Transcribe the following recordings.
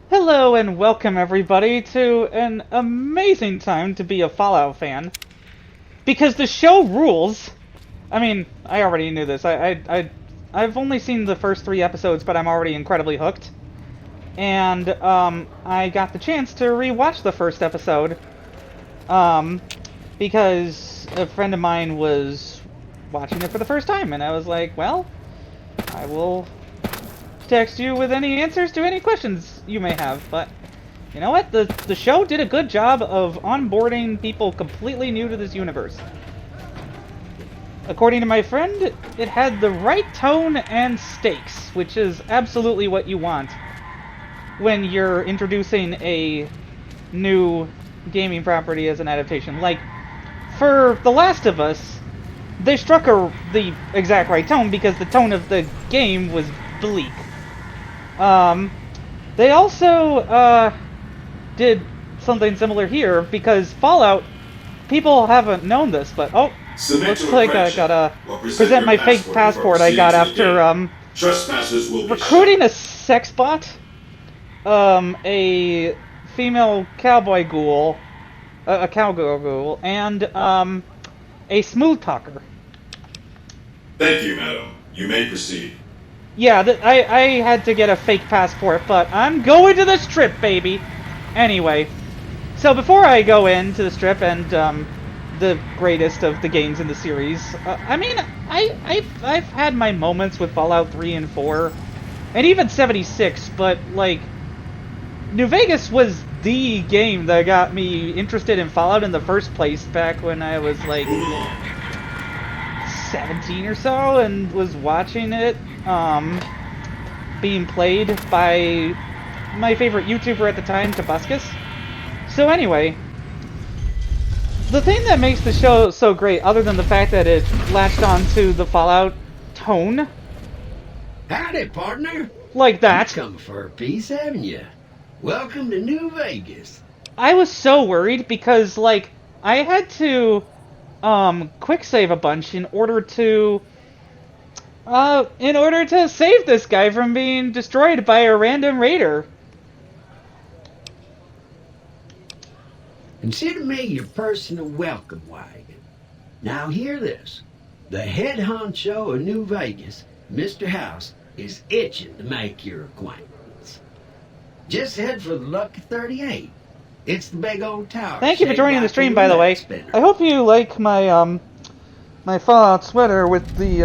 Hello and welcome everybody to an amazing time to be a Fallout fan. Because the show rules. I mean, I already knew this. I've only seen the first 3 episodes, but I'm already incredibly hooked. And, I got the chance to rewatch the first episode. Because a friend of mine was watching it for the first time, and I was like, well, I will text you with any answers to any questions you may have. But you know what? The show did a good job of onboarding people completely new to this universe. According to my friend, it had the right tone and stakes, which is absolutely what you want when you're introducing a new gaming property as an adaptation. Like, for The Last of Us, they struck the exact right tone because the tone of the game was bleak. They also, did something similar here, because Fallout, people haven't known this, but, oh, looks like I gotta present my fake passport I got after, recruiting a sex bot, a female cowboy ghoul, a cowgirl ghoul, and, a smooth talker. Thank you, madam. You may proceed. Yeah, I had to get a fake passport, but I'm going to the strip, baby! Anyway, so before I go into the strip and, the greatest of the games in the series, I mean, I've had my moments with Fallout 3 and 4, and even 76, but, like, New Vegas was the game that got me interested in Fallout in the first place back when I was, like, 17 or so, and was watching it, being played by my favorite YouTuber at the time, Tobuscus. So anyway, the thing that makes the show so great, other than the fact that it latched onto the Fallout tone... Howdy, partner. Like that. You come for a piece, haven't you? Welcome to New Vegas. I was so worried because, like, I had to, quick save a bunch in order to save this guy from being destroyed by a random raider. Consider me your personal welcome wagon. Now hear this. The head honcho of New Vegas, Mr. House, is itching to make your acquaintance. Just head for the Lucky 38. It's the big old tower. Thank you for joining the stream, by the way. I hope you like my, my Fallout sweater with the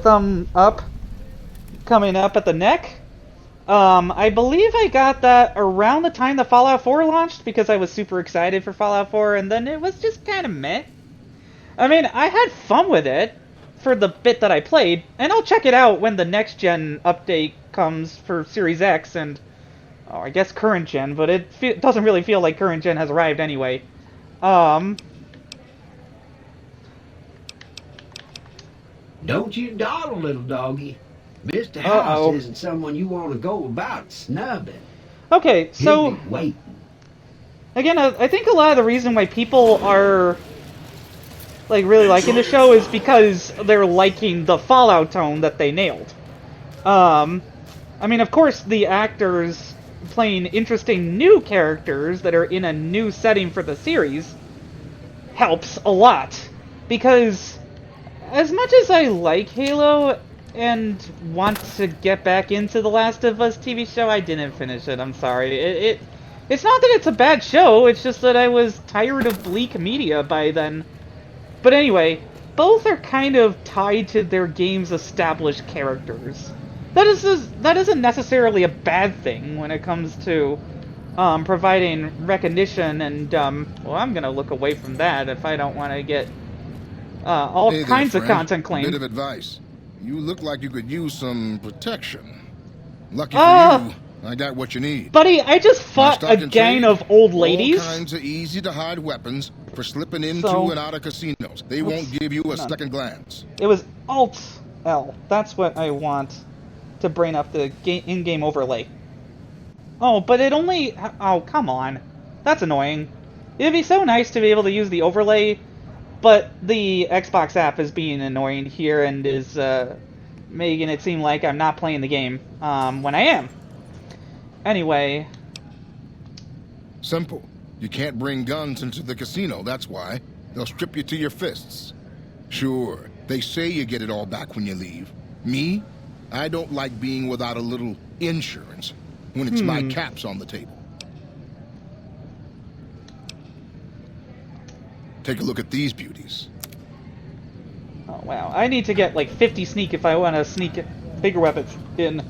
thumb up coming up at the neck. I believe I got that around the time that Fallout 4 launched because I was super excited for Fallout 4, and then it was just kind of meh. I mean, I had fun with it for the bit that I played, and I'll check it out when the next gen update comes for Series X and, oh, I guess current gen, but it doesn't really feel like current gen has arrived anyway. Don't you dawdle, little doggy. Mr. House isn't someone you want to go about snubbing. Okay, so... He'll be waiting. Again, I think a lot of the reason why people are, like, really liking the show is because they're liking the Fallout tone that they nailed. I mean, of course, the actors playing interesting new characters that are in a new setting for the series helps a lot. Because as much as I like Halo and want to get back into the Last of Us TV show, I didn't finish it, I'm sorry. It's not that it's a bad show, it's just that I was tired of bleak media by then. But anyway, both are kind of tied to their game's established characters. That isn't necessarily a bad thing when it comes to providing recognition and, well, I'm gonna look away from that if I don't want to get all kinds of content claimed. Bit of advice. You look like you could use some protection. Lucky for you, I got what you need. Buddy, I just fought a gang of old ladies. All kinds of easy-to-hide weapons for slipping into and out of casinos. They won't give you a second glance. It was Alt-L. That's what I want to bring up the in-game overlay. Oh, but it only... Oh, come on. That's annoying. It'd be so nice to be able to use the overlay, but the Xbox app is being annoying here and is making it seem like I'm not playing the game, when I am. Anyway. Simple. You can't bring guns into the casino, that's why. They'll strip you to your fists. Sure, they say you get it all back when you leave. Me? I don't like being without a little insurance when it's my caps on the table. Take a look at these beauties. Oh, wow. I need to get like 50 sneak if I want to sneak bigger weapons in.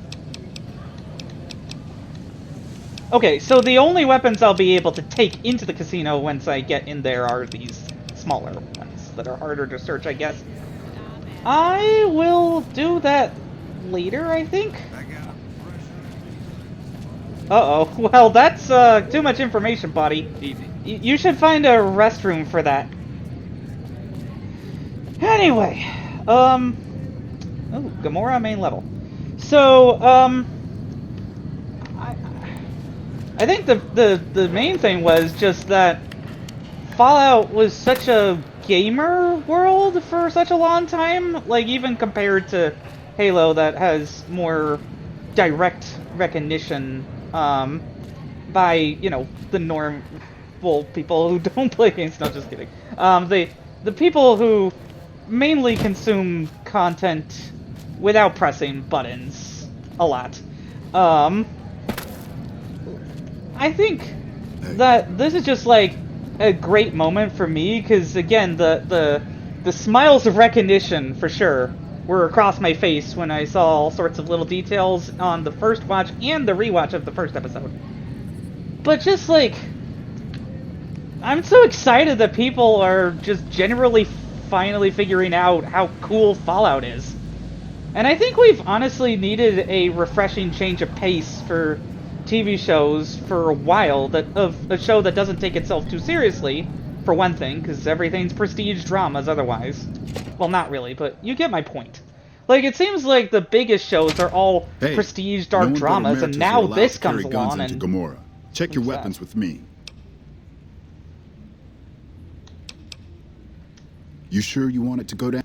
Okay, so the only weapons I'll be able to take into the casino once I get in there are these smaller ones that are harder to search, I guess. I will do that later, I think. Uh-oh. Well, that's too much information, buddy. You should find a restroom for that. Anyway, oh, Gamora main level. So, I think the main thing was just that Fallout was such a gamer world for such a long time, like even compared to Halo that has more direct recognition by, you know, the normal people who don't play games. No, just kidding. The people who mainly consume content without pressing buttons a lot. I think that this is just like a great moment for me because again the smiles of recognition for sure were across my face when I saw all sorts of little details on the first watch and the rewatch of the first episode. But just like, I'm so excited that people are just generally finally figuring out how cool Fallout is. And I think we've honestly needed a refreshing change of pace for TV shows for a while, of a show that doesn't take itself too seriously, for one thing, because everything's prestige dramas otherwise. Well, not really, but you get my point. Like, it seems like the biggest shows are all prestige dark dramas, and now this comes along and... Gamora. Check your weapons with me. You sure you want it to go down?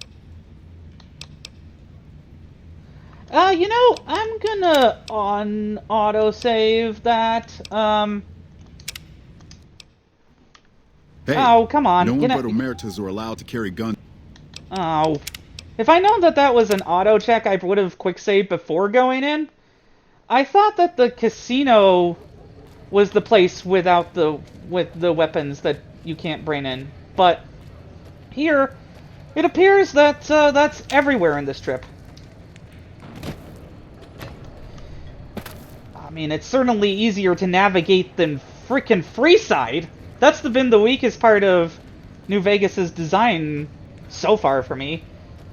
You know, I'm gonna autosave that, Hey, oh, come on. no one but Omertas are allowed to carry guns. Oh. If I known that that was an auto check, I would have quick saved before going in. I thought that the casino was the place with the weapons that you can't bring in. But here, it appears that that's everywhere in this trip. I mean, it's certainly easier to navigate than frickin' Freeside. That's been the weakest part of New Vegas's design so far for me.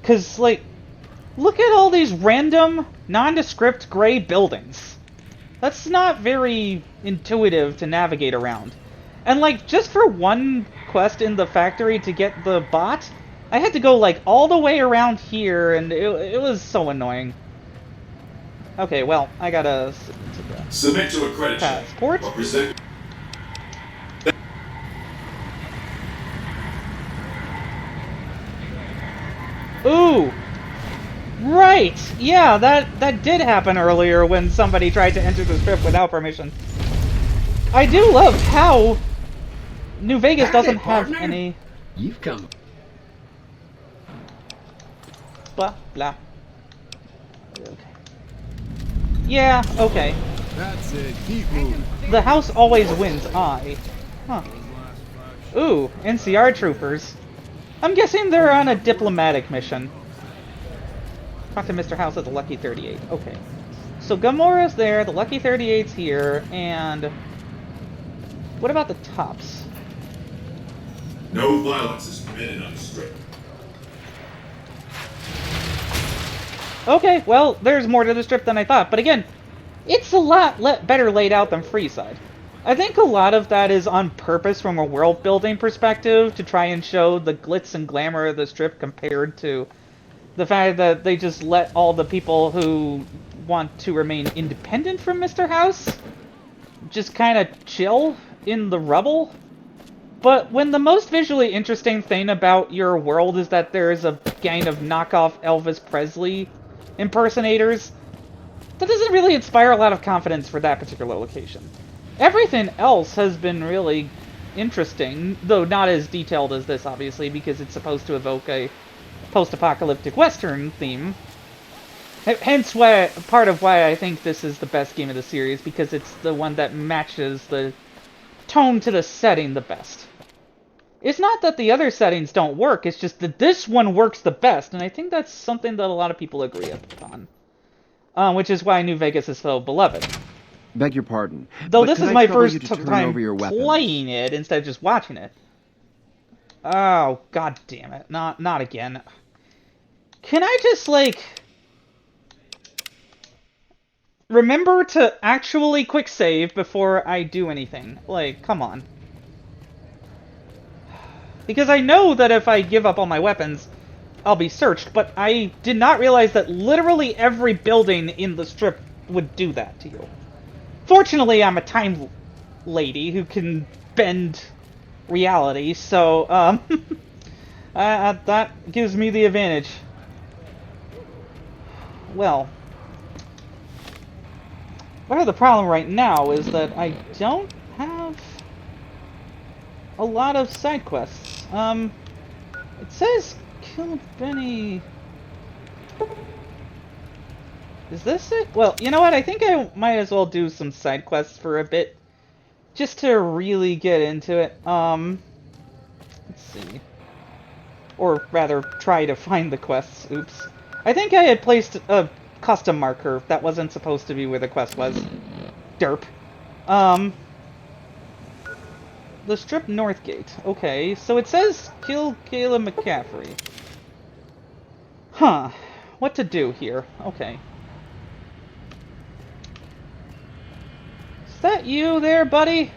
Cause, like, look at all these random, nondescript gray buildings. That's not very intuitive to navigate around. And, like, just for one quest in the factory to get the bot, I had to go, like, all the way around here, and it was so annoying. Okay, well, I gotta submit to a credit check. Passport? Or present. Ooh! Right! Yeah, that did happen earlier when somebody tried to enter the strip without permission. I do love how New Vegas doesn't have any... You've come. Blah, blah. Okay. Yeah, okay. That's it. Keep moving. The house always wins, I. Huh. Ooh, NCR troopers. I'm guessing they're on a diplomatic mission. Talk to Mr. House at the Lucky 38. Okay. So Gamora's there, the Lucky 38's here, and... what about the tops? No violence is permitted on the strip. Okay, well, there's more to the strip than I thought, but again, it's a lot better laid out than Freeside. I think a lot of that is on purpose from a world-building perspective to try and show the glitz and glamour of the strip compared to the fact that they just let all the people who want to remain independent from Mr. House just kind of chill in the rubble. But when the most visually interesting thing about your world is that there is a gang of knockoff Elvis Presley impersonators. That doesn't really inspire a lot of confidence for that particular location. Everything else has been really interesting, though not as detailed as this, obviously, because it's supposed to evoke a post-apocalyptic Western theme. Hence why, part of why I think this is the best game of the series, because it's the one that matches the tone to the setting the best. It's not that the other settings don't work, it's just that this one works the best, and I think that's something that a lot of people agree upon. Which is why New Vegas is so beloved. Beg your pardon. Though but this could is I my trouble first you to turn time over your weapons? playing it instead of just watching it. Oh, god damn it. Not again. Can I just, like, remember to actually quick save before I do anything? Like, come on. Because I know that if I give up all my weapons, I'll be searched, but I did not realize that literally every building in the strip would do that to you. Fortunately, I'm a time lady who can bend reality, so, that gives me the advantage. Well, part of the problem right now is that I don't have a lot of side quests. It says kill Benny. Is this it? Well, you know what? I think I might as well do some side quests for a bit, just to really get into it. Let's see. Or rather, try to find the quests. Oops. I think I had placed a custom marker that wasn't supposed to be where the quest was. Derp. The Strip North Gate. Okay, so it says kill Kayla McCaffrey. Huh. What to do here? Okay. Is that you there, buddy?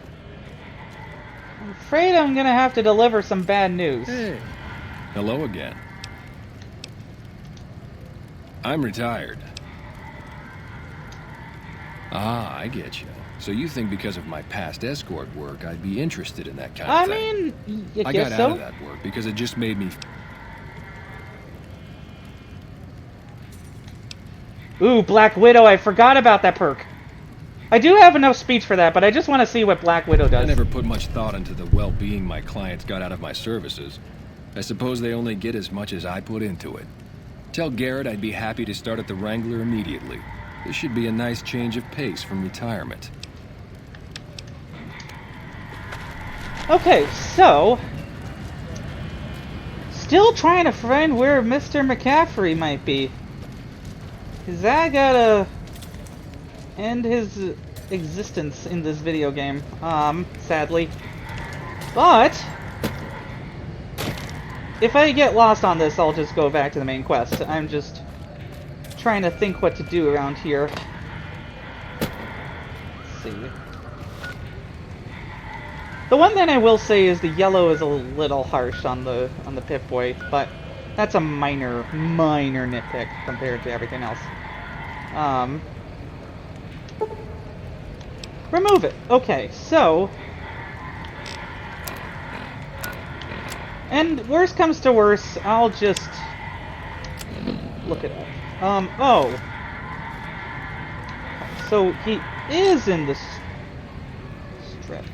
I'm afraid I'm gonna have to deliver some bad news. Hey. Hello again. I'm retired. Ah, I get you. So you think because of my past escort work, I'd be interested in that kind of thing? I mean, I I guess got so. out of that work because it just made me... Ooh, Black Widow, I forgot about that perk. I do have enough speech for that, but I just want to see what Black Widow does. I never put much thought into the well-being my clients got out of my services. I suppose they only get as much as I put into it. Tell Garrett I'd be happy to start at the Wrangler immediately. This should be a nice change of pace from retirement. Okay, so... Still trying to find where Mr. McCaffrey might be. Cause I gotta end his existence in this video game, sadly. But... if I get lost on this, I'll just go back to the main quest. I'm just trying to think what to do around here. Let's see. The one thing I will say is the yellow is a little harsh on the Pip-Boy, but that's a minor nitpick compared to everything else. Remove it. Okay, so... and worst comes to worst, I'll just look it up. Oh. So he is in the strip,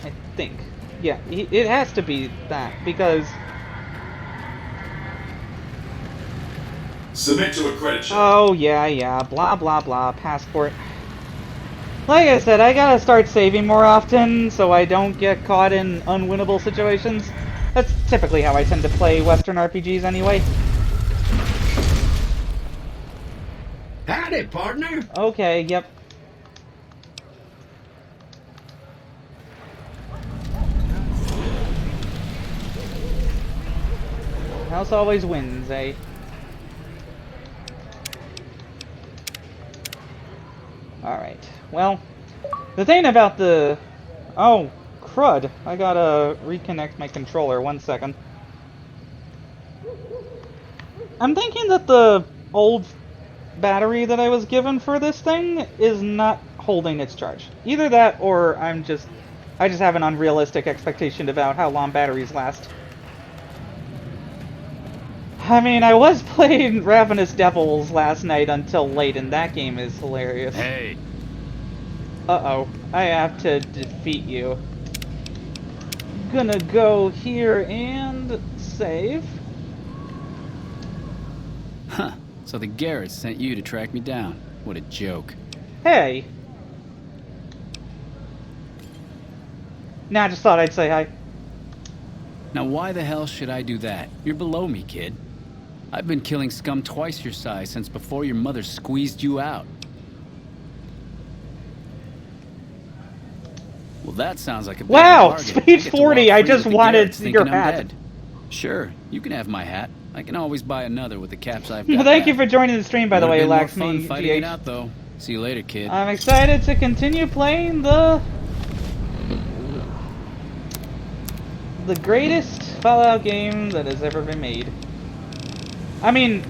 I think. Yeah, it has to be that, because... Submit to a credit check. oh, yeah, blah, blah, blah, passport. Like I said, I gotta start saving more often so I don't get caught in unwinnable situations. That's typically how I tend to play Western RPGs anyway. Howdy, partner. Okay, yep. House always wins, eh? Alright, well, the thing about the... oh, crud. I gotta reconnect my controller, 1 second. I'm thinking that the old battery that I was given for this thing is not holding its charge. Either that, or I just have an unrealistic expectation about how long batteries last. I mean, I was playing Ravenous Devils last night until late, and that game is hilarious. Hey. Uh-oh. I have to defeat you. Gonna go here and save. Huh. So the Garretts sent you to track me down. What a joke. Hey. Nah, I just thought I'd say hi. Now why the hell should I do that? You're below me, kid. I've been killing scum twice your size since before your mother squeezed you out. Well, that sounds like a bit of a Wow, bargain. speed I get to 40, walk I free just with the wanted Garretts your thinking I'm hat. dead. Sure, you can have my hat. I can always buy another with the caps I've got. Thank you back. for joining the stream, by the way, Would've been more Laxmi fun fighting it GH. out, though. See you later, kid. I'm excited to continue playing the greatest Fallout game that has ever been made. I mean,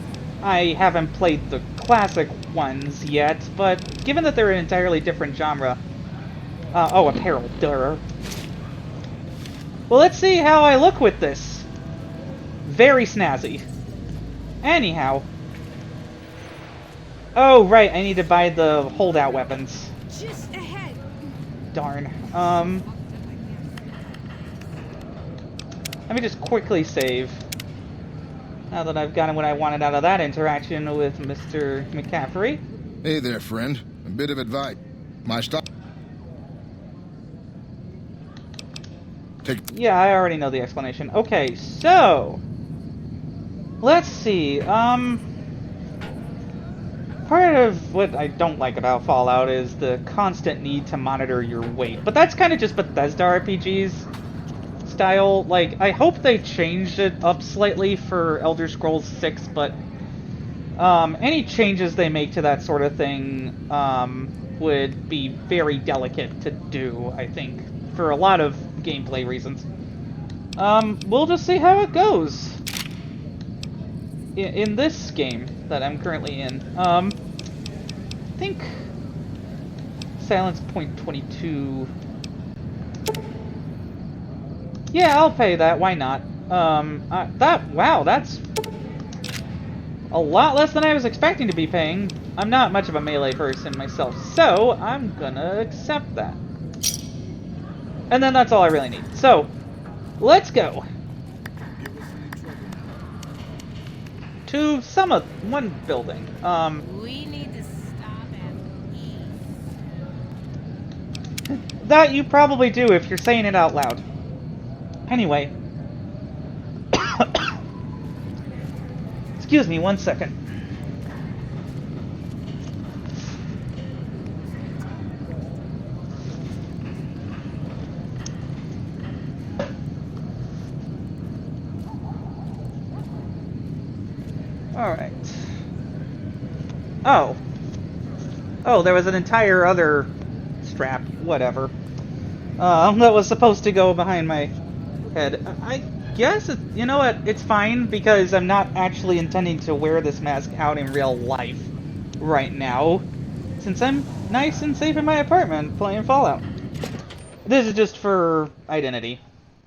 I haven't played the classic ones yet, but given that they're an entirely different genre... oh, apparel, duh. Well, let's see how I look with this. Very snazzy. Anyhow. Oh, right, I need to buy the holdout weapons. Just ahead. Darn. Let me just quickly save. Now that I've gotten what I wanted out of that interaction with Mr. McCaffrey. Hey there, friend. A bit of advice. My stop. Take. Yeah, I already know the explanation. Okay, so... let's see, part of what I don't like about Fallout is the constant need to monitor your weight. But that's kind of just Bethesda RPGs style. Like, I hope they changed it up slightly for Elder Scrolls 6, but any changes they make to that sort of thing would be very delicate to do, I think, for a lot of gameplay reasons. We'll just see how it goes in this game that I'm currently in. I think Silence Point 22. Yeah, I'll pay that. Why not? Wow, that's a lot less than I was expecting to be paying. I'm not much of a melee person myself, so I'm gonna accept that. And then that's all I really need. So, let's go to one building. We need to stop and eat. That you probably do if you're saying it out loud. Anyway. Excuse me 1 second. Alright. Oh, there was an entire other strap, whatever. That was supposed to go behind my head. I guess, you know what, it's fine, because I'm not actually intending to wear this mask out in real life right now, since I'm nice and safe in my apartment playing Fallout. This is just for identity.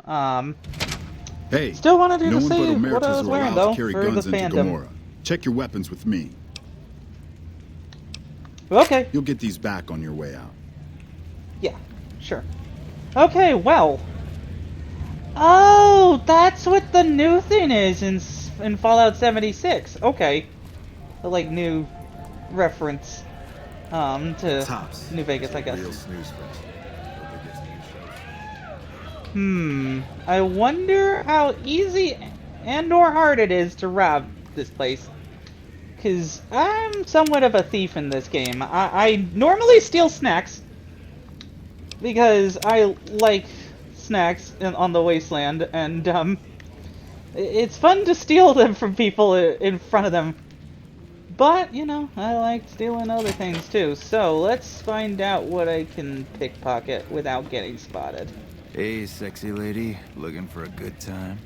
Hey, Still wanted you no to one but say what I Emeritus was are wearing, allowed though, to carry for guns the into fandom. Gomorrah. Check your weapons with me. Okay. You'll get these back on your way out. Yeah, sure. Okay, well. Oh, that's what the new thing is in Fallout 76. Okay. The, like, new reference to Tops. New Vegas, I guess. Real snooze fest. Hope it gets a new show. I wonder how easy and or hard it is to rob this place. Because I'm somewhat of a thief in this game. I normally steal snacks. Because I like snacks on the wasteland. And it's fun to steal them from people in front of them. But, you know, I like stealing other things too. So let's find out what I can pickpocket without getting spotted. Hey, sexy lady. Looking for a good time?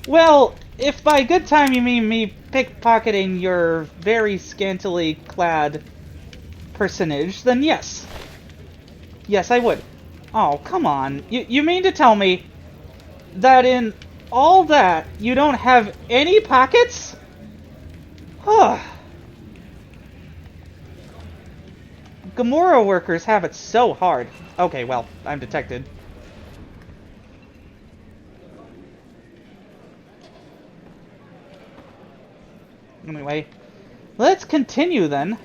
Well, if by good time you mean me pickpocketing your very scantily clad personage, then yes. Yes, I would. Oh, come on. You mean to tell me that in all that, you don't have any pockets? Huh. Gamora workers have it so hard. Okay, well, I'm detected. Anyway, let's continue then.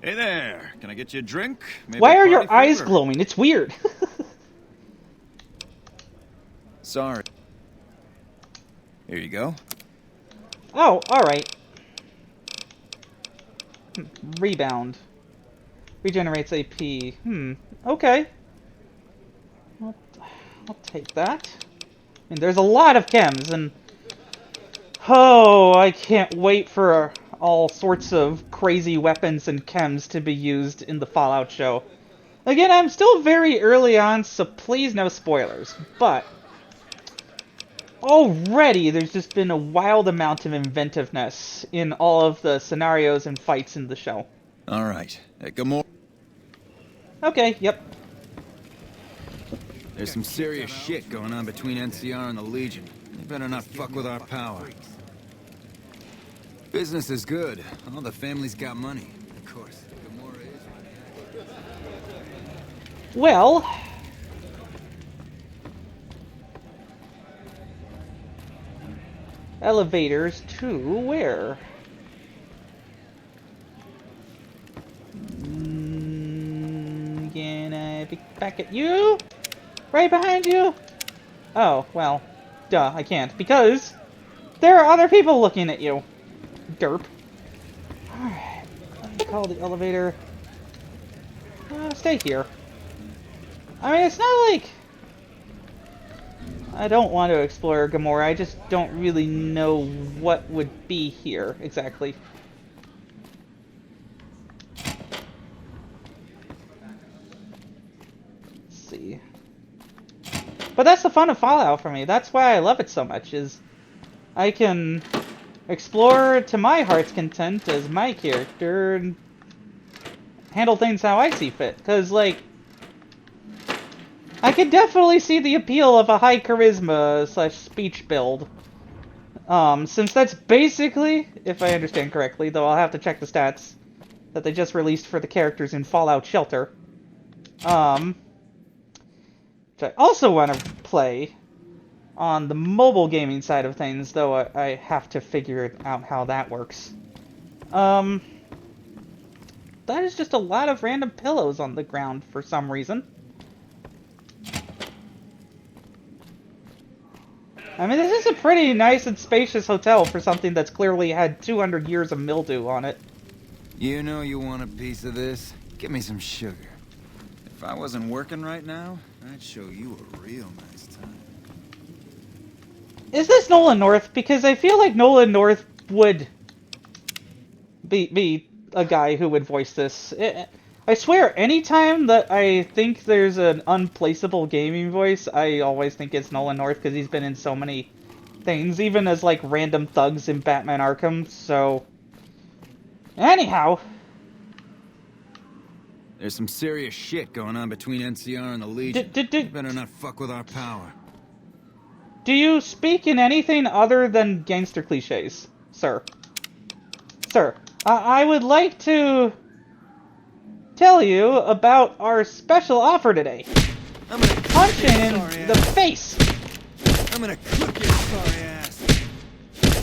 Hey there. Can I get you a drink? Maybe Why a are your party eyes favor? glowing? It's weird. Sorry. Here you go. Oh, alright. Rebound. Regenerates AP. Okay. I'll take that. I mean, there's a lot of chems, and... Oh, I can't wait for all sorts of crazy weapons and chems to be used in the Fallout show. Again, I'm still very early on, so please no spoilers, but... Already, there's just been a wild amount of inventiveness in all of the scenarios and fights in the show. All right. Good morning. Okay, yep. There's some serious shit going on between NCR and the Legion. You better not fuck with our power. Business is good. All the family's got money. Of course. Gamora is. Well... Elevators to where? Gonna be back at you? Right behind you? Oh, well, duh, I can't. Because there are other people looking at you. Derp. Alright, let me call the elevator. Stay here. I mean, it's not like... I don't want to explore Gamora, I just don't really know what would be here, exactly. Let's see. But that's the fun of Fallout for me, that's why I love it so much, is... I can explore to my heart's content as my character, and handle things how I see fit, because, like... I could definitely see the appeal of a high charisma / speech build. Since that's basically, if I understand correctly, though I'll have to check the stats that they just released for the characters in Fallout Shelter. Which I also want to play on the mobile gaming side of things, though I have to figure out how that works. That is just a lot of random pillows on the ground for some reason. I mean, this is a pretty nice and spacious hotel for something that's clearly had 200 years of mildew on it. You know you want a piece of this? Give me some sugar. If I wasn't working right now, I'd show you a real nice time. Is this Nolan North? Because I feel like Nolan North would be a guy who would voice this. I swear, anytime that I think there's an unplaceable gaming voice, I always think it's Nolan North, because he's been in so many things, even as, like, random thugs in Batman Arkham, so... Anyhow... There's some serious shit going on between NCR and the Legion. You better not fuck with our power. Do you speak in anything other than gangster cliches, sir? Sir, I would like to... tell you about our special offer today. I'm gonna Punching in the face. I'm gonna cook your sorry ass.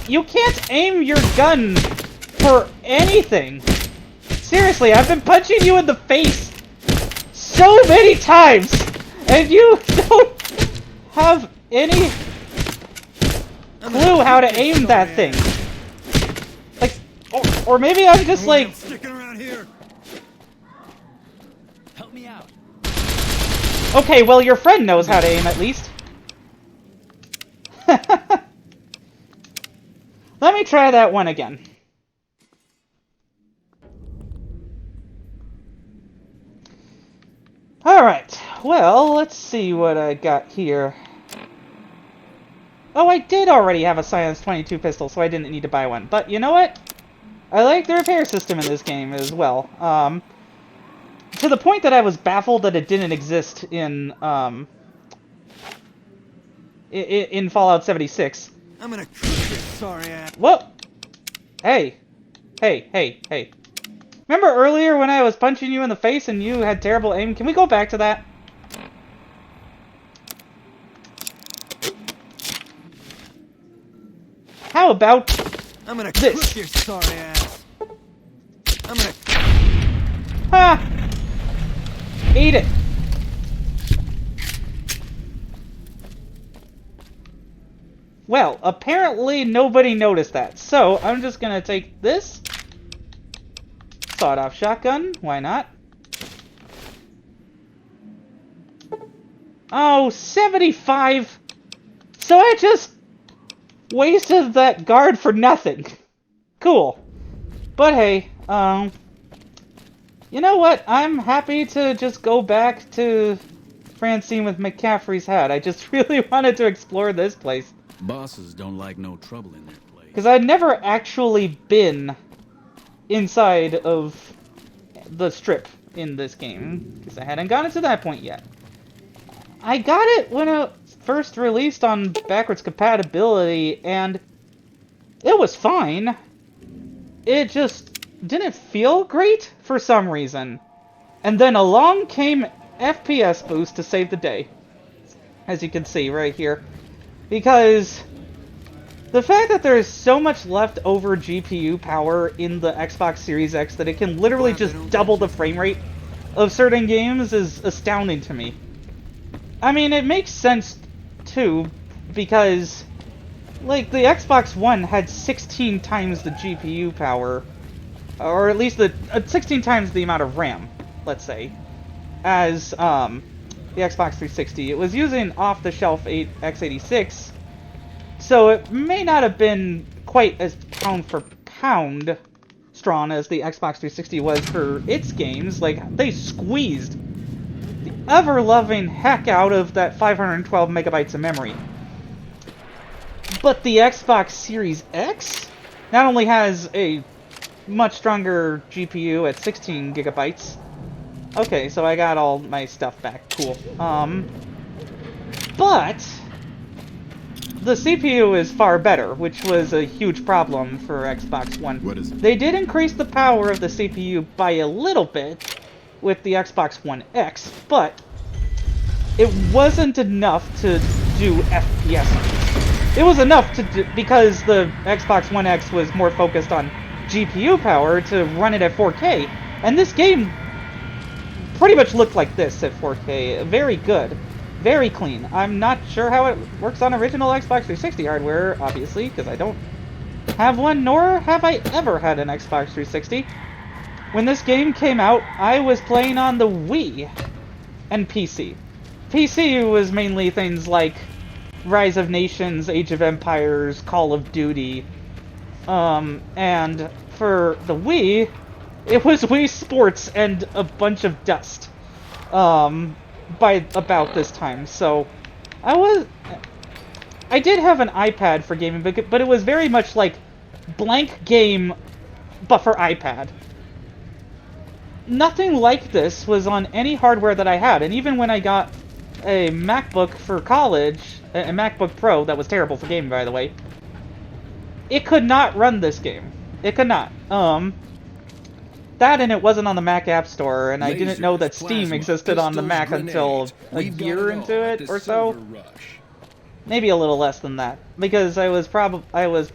You can't aim your gun for anything. Seriously, I've been punching you in the face so many times, and you don't have any clue how to aim that thing. Like, or maybe I'm just like... Sticking around here. Help me out. Okay, well, your friend knows how to aim, at least. Let me try that one again. Alright, well, let's see what I got here. Oh, I did already have a Science 22 pistol, so I didn't need to buy one. But you know what? I like the repair system in this game as well. To the point that I was baffled that it didn't exist in in Fallout 76. I'm gonna crush your sorry ass. Whoa! Hey. Hey, hey, hey. Remember earlier when I was punching you in the face and you had terrible aim? Can we go back to that? How about I'm gonna this? crush your sorry ass. I'm gonna. Ha! Eat it! Well, apparently nobody noticed that, so I'm just gonna take this sawed-off shotgun. Why not? Oh, 75! So I just wasted that guard for nothing. Cool. But hey, you know what? I'm happy to just go back to Francine with McCaffrey's hat. I just really wanted to explore this place. Bosses don't like no trouble in their place. Because I'd never actually been inside of the strip in this game. Because I hadn't gotten to that point yet. I got it when it first released on backwards compatibility, and it was fine. It just didn't feel great for some reason. And then along came FPS boost to save the day. As you can see right here. Because the fact that there is so much leftover GPU power in the Xbox Series X that it can literally just double the frame rate of certain games is astounding to me. I mean, it makes sense too, because like the Xbox One had 16 times the GPU power, or at least the 16 times the amount of RAM, let's say, as the Xbox 360. It was using off-the-shelf x86, so it may not have been quite as pound for pound strong as the Xbox 360 was for its games. Like, they squeezed the ever-loving heck out of that 512 megabytes of memory. But the Xbox Series X not only has a much stronger GPU at 16 gigabytes. Okay, so I got all my stuff back. Cool. But the CPU is far better, which was a huge problem for Xbox One. What is it? They did increase the power of the CPU by a little bit with the Xbox One X, but it wasn't enough to do FPS. It was enough to do, because the Xbox One X was more focused on GPU power, to run it at 4K. And this game pretty much looked like this at 4K. Very good. Very clean. I'm not sure how it works on original Xbox 360 hardware, obviously, because I don't have one, nor have I ever had an Xbox 360. When this game came out, I was playing on the Wii and PC. PC was mainly things like Rise of Nations, Age of Empires, Call of Duty, and for the Wii, it was Wii Sports and a bunch of dust, by about this time. So, I did have an iPad for gaming, but it was very much like blank game, but for iPad. Nothing like this was on any hardware that I had, and even when I got a MacBook for college, a MacBook Pro that was terrible for gaming, by the way, it could not run this game. It could not. That, and it wasn't on the Mac App Store, and I didn't know that Steam existed on the Mac until a year into it or so. Maybe a little less than that, because I was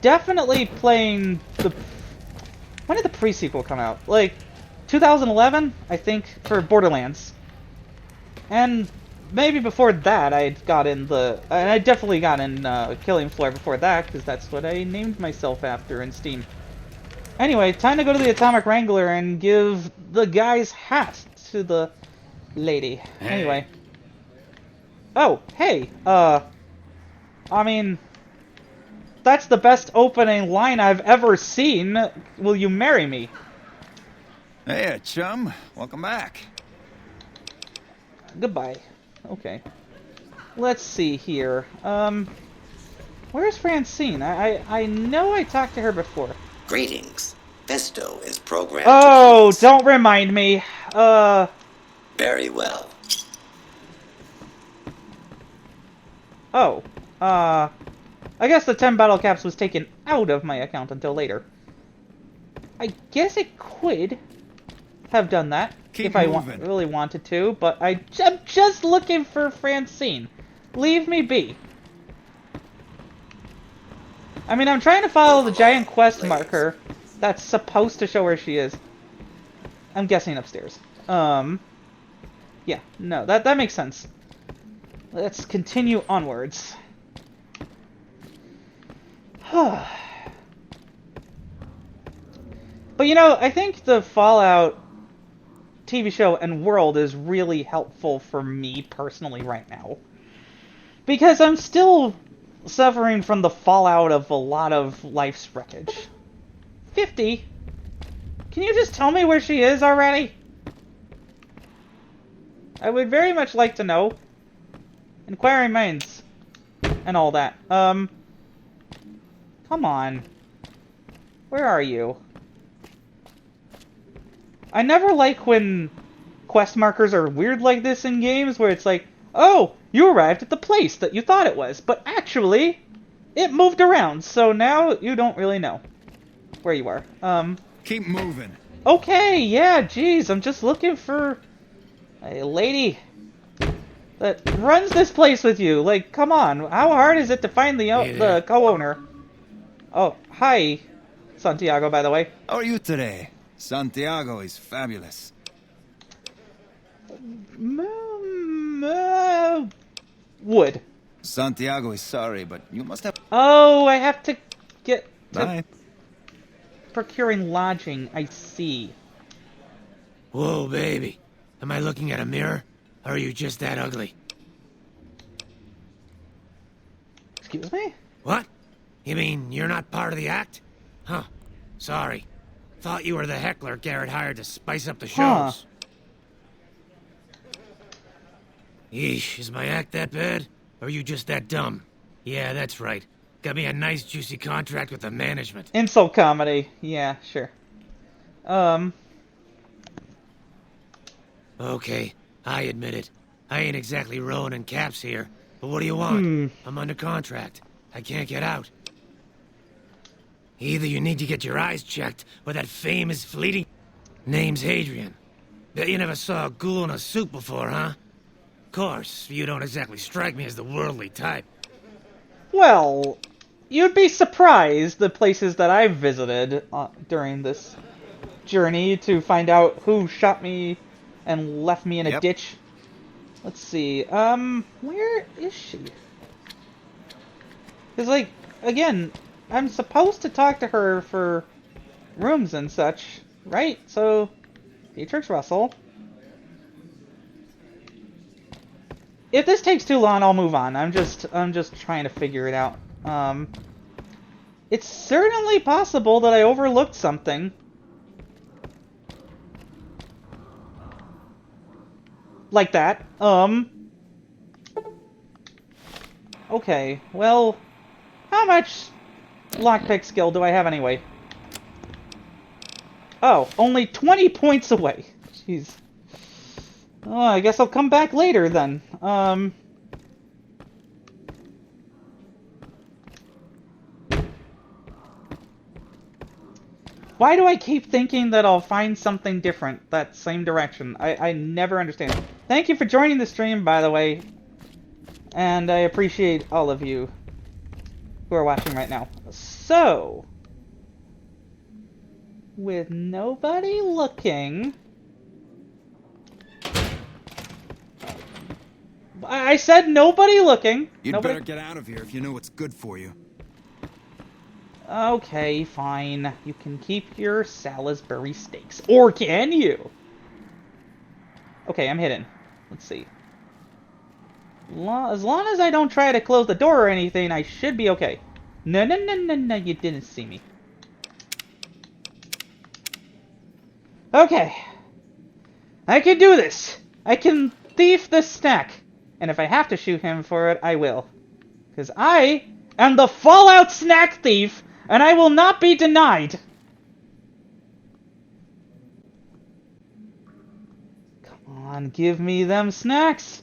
definitely playing the. When did the pre-sequel come out? Like 2011, I think, for Borderlands. And maybe before that, I definitely got in Killing Floor before that, because that's what I named myself after in Steam. Anyway, time to go to the Atomic Wrangler and give the guy's hat to the lady. Hey. Anyway. Oh, hey, I mean, that's the best opening line I've ever seen. Will you marry me? Hey, chum. Welcome back. Goodbye. Okay. Let's see here. Where's Francine? I know I talked to her before. Greetings. Fisto is programmed Oh, to please. don't remind me. Very well. Oh. I guess the 10 battle caps was taken out of my account until later. I guess it could have done that if I really wanted to, but I'm just looking for Francine. Leave me be. I mean, I'm trying to follow the giant quest marker that's supposed to show where she is. I'm guessing upstairs. Yeah, no, that makes sense. Let's continue onwards. But you know, I think the Fallout TV show and world is really helpful for me personally right now. Because I'm still suffering from the fallout of a lot of life's wreckage. 50? Can you just tell me where she is already? I would very much like to know. Inquiring minds. And all that. Come on. Where are you? I never like when quest markers are weird like this in games, where it's like, oh, you arrived at the place that you thought it was, but actually, it moved around, so now you don't really know where you are. Keep moving. Okay, yeah, geez, I'm just looking for a lady that runs this place with you. Like, come on, how hard is it to find the co-owner? Oh, hi, Santiago, by the way. How are you today? Santiago is fabulous. Wood. Santiago is sorry, but you must have... Oh, I have to get to Bye. procuring lodging. I see. Whoa, baby. Am I looking at a mirror? Or are you just that ugly? Excuse me? What? You mean you're not part of the act? Huh. Sorry. Thought you were the heckler Garrett hired to spice up the shows. Yeesh, is my act that bad? Or are you just that dumb? Yeah, that's right. Got me a nice juicy contract with the management. Insult comedy. Yeah, sure. Okay, I admit it. I ain't exactly rowing in caps here. But what do you want? I'm under contract. I can't get out. Either you need to get your eyes checked, or that fame is fleeting. Name's Hadrian. Bet you never saw a ghoul in a suit before, huh? Course, you don't exactly strike me as the worldly type. Well, you'd be surprised the places that I've visited during this journey to find out who shot me and left me in a ditch. Let's see. Where is she? Because, like, again, I'm supposed to talk to her for rooms and such, right? So, Beatrix Russell. If this takes too long, I'll move on. I'm just trying to figure it out. It's certainly possible that I overlooked something. Like that. Okay, well, how much lockpick skill do I have anyway? Oh, only 20 points away. Jeez. Oh, I guess I'll come back later then. Why do I keep thinking that I'll find something different that same direction? I never understand. Thank you for joining the stream, by the way. And I appreciate all of you who are watching right now. So, with nobody looking... I said nobody looking. You'd better get out of here if you know what's good for you. Okay, fine. You can keep your Salisbury steaks. Or can you? Okay, I'm hidden. Let's see. As long as I don't try to close the door or anything, I should be okay. No, you didn't see me. Okay. I can do this. I can thief this snack. And if I have to shoot him for it, I will. Because I am the Fallout Snack Thief, and I will not be denied. Come on, give me them snacks.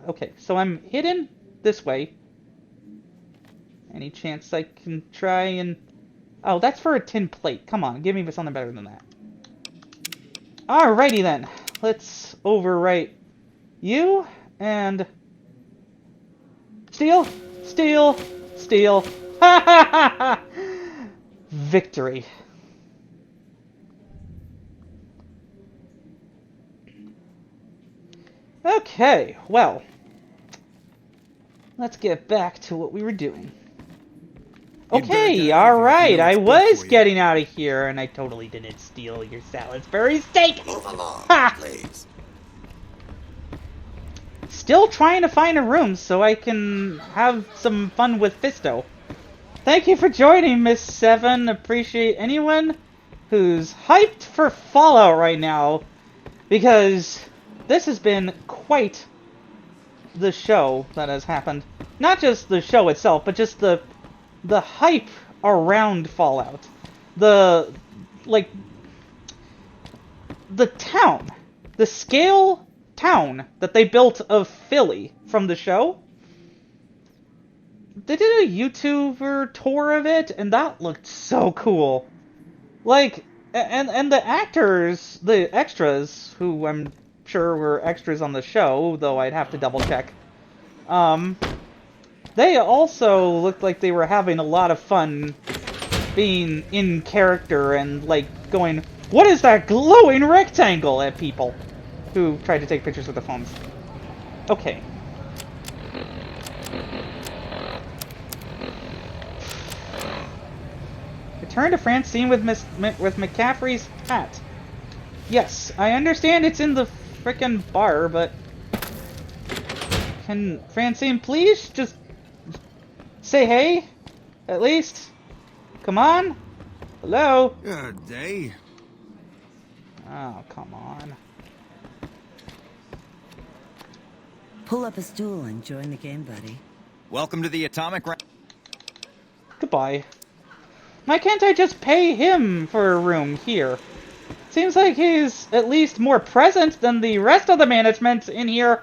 Okay, so I'm hidden this way. Any chance I can try and... Oh, that's for a tin plate. Come on, give me something better than that. Alrighty then. Let's overwrite you and... Steal! Steal! Steal! Ha ha ha ha! Victory. Okay, well. Let's get back to what we were doing. Okay, alright, I was getting out of here, and I totally didn't steal your Salisbury steak! Move along, Ha! please. Still trying to find a room so I can have some fun with Fisto. Thank you for joining, Miss Seven. Appreciate anyone who's hyped for Fallout right now, because this has been quite the show that has happened. Not just the show itself, but just the hype around Fallout. The town. The scale town that they built of Philly from the show. They did a YouTuber tour of it, and that looked so cool. Like, and the actors, the extras, who I'm sure were extras on the show, though I'd have to double check. They also looked like they were having a lot of fun being in character and, like, going, "What is that glowing rectangle?" at people who tried to take pictures with their phones. Okay. Return to Francine with with McCaffrey's hat. Yes, I understand it's in the frickin' bar, but can Francine please just say hey? At least? Come on? Hello? Good day. Oh, come on. Pull up a stool and join the game, buddy. Welcome to the Atomic Round. Goodbye. Why can't I just pay him for a room here? Seems like he's at least more present than the rest of the management in here.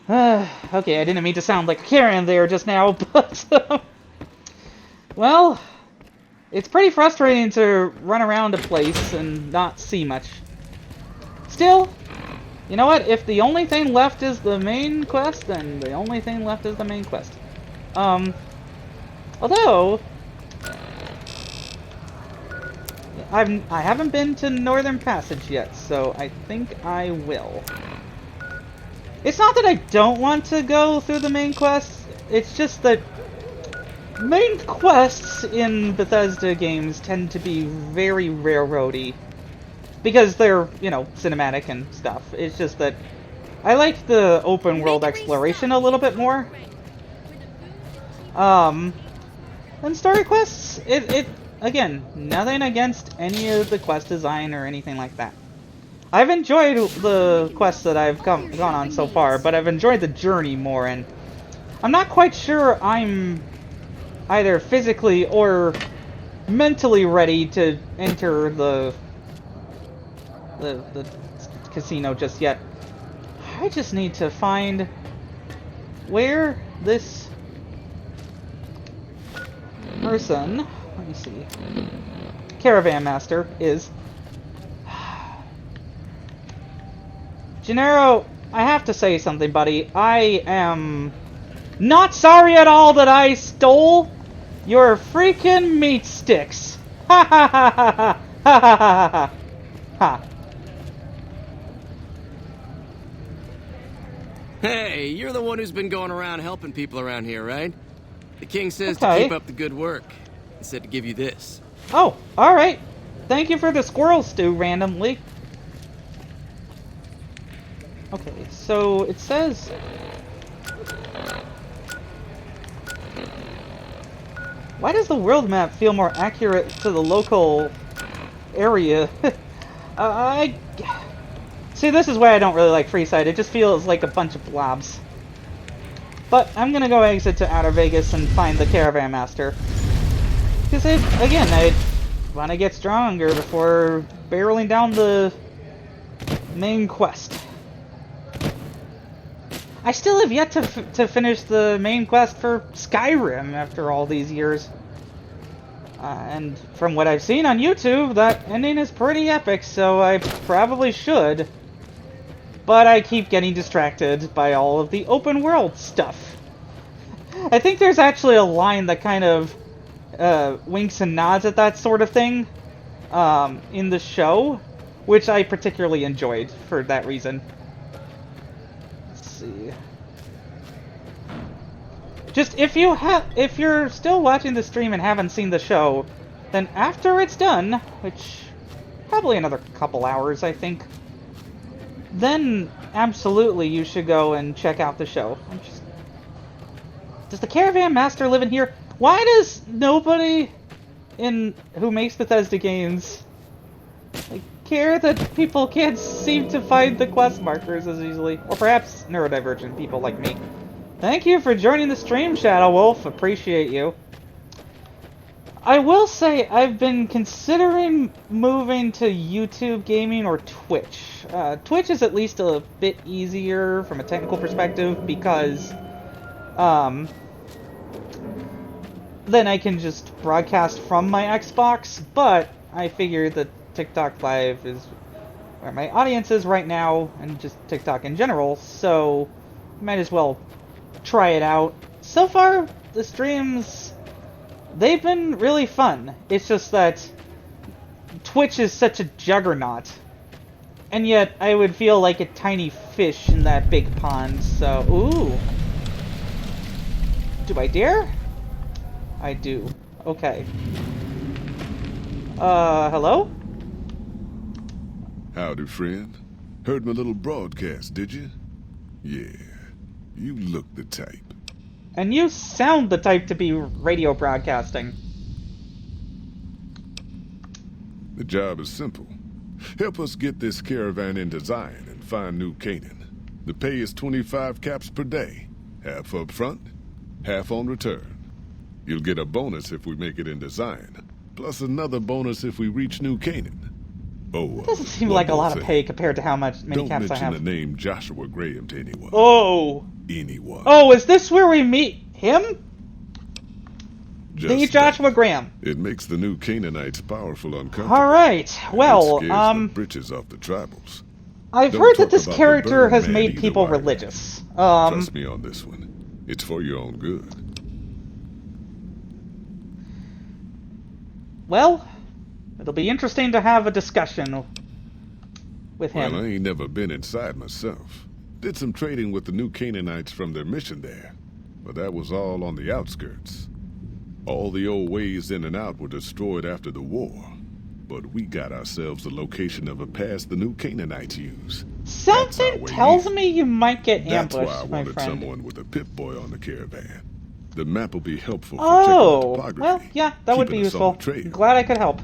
Okay, I didn't mean to sound like Karen there just now, but... well, it's pretty frustrating to run around a place and not see much. Still, you know what? If the only thing left is the main quest, then the only thing left is the main quest. Although... I haven't been to Northern Passage yet, so I think I will. It's not that I don't want to go through the main quests, it's just that main quests in Bethesda games tend to be very railroady. Because they're, you know, cinematic and stuff. It's just that I like the open world exploration a little bit more. And story quests, again, nothing against any of the quest design or anything like that. I've enjoyed the quests that I've gone on so far, but I've enjoyed the journey more, and I'm not quite sure I'm either physically or mentally ready to enter the casino just yet. I just need to find where this person, let me see, Caravan Master is. Gennaro, I have to say something, buddy. I am not sorry at all that I stole your freaking meat sticks. Ha ha ha ha ha ha ha ha ha ha. Hey, you're the one who's been going around helping people around here, right? The king says Okay. to keep up the good work. He said to give you this. Oh, alright. Thank you for the squirrel stew randomly. Okay, so it says... Why does the world map feel more accurate to the local area? See, this is why I don't really like Freeside. It just feels like a bunch of blobs. But I'm gonna go exit to Outer Vegas and find the Caravan Master. Because, again, I want to get stronger before barreling down the main quest. I still have yet to finish the main quest for Skyrim after all these years. And from what I've seen on YouTube, that ending is pretty epic, so I probably should. But I keep getting distracted by all of the open world stuff. I think there's actually a line that kind of winks and nods at that sort of thing in the show, which I particularly enjoyed for that reason. Let's see. Just if you're still watching the stream and haven't seen the show, then after it's done, which probably another couple hours, I think, then absolutely you should go and check out the show. Does the Caravan Master live in here? Why does nobody who makes Bethesda games care that people can't seem to find the quest markers as easily? Or perhaps neurodivergent people like me. Thank you for joining the stream, Shadow Wolf. Appreciate you. I will say I've been considering moving to YouTube gaming or Twitch. Twitch is at least a bit easier from a technical perspective because then I can just broadcast from my Xbox, but I figure that TikTok Live is where my audience is right now, and just TikTok in general, so might as well try it out. So far, the streams, they've been really fun. It's just that Twitch is such a juggernaut, and yet I would feel like a tiny fish in that big pond, so... Ooh. Do I dare? I do. Okay. Hello? Howdy, friend. Heard my little broadcast, did you? Yeah. You look the type. And you sound the type to be radio broadcasting. The job is simple. Help us get this caravan into Zion and find New Canaan. The pay is 25 caps per day. Half up front, half on return. You'll get a bonus if we make it into Zion, plus another bonus if we reach New Canaan. Oh, It doesn't seem like a lot of pay compared to how many caps I have. Don't mention the name Joshua Graham to anyone. Oh! Anyone. Oh, is this where we meet him? Just The Joshua Graham. It makes the new Canaanites powerful uncomfortable. Alright, well, It scares the britches off the tribals. I've Don't heard that talk this about the character burn has man made either, people Wyatt. religious. Trust me on this one. It's for your own good. Well, it'll be interesting to have a discussion with him. Well, I ain't never been inside myself. Did some trading with the new Canaanites from their mission there, but that was all on the outskirts. All the old ways in and out were destroyed after the war, but we got ourselves the location of a pass the new Canaanites use. Something tells me you might get That's ambushed, why I my wanted friend. someone with a Pip-Boy on the caravan. The map will be helpful for Oh, checking the topography. well, yeah, that would be keeping us useful. on the trail. Glad I could help.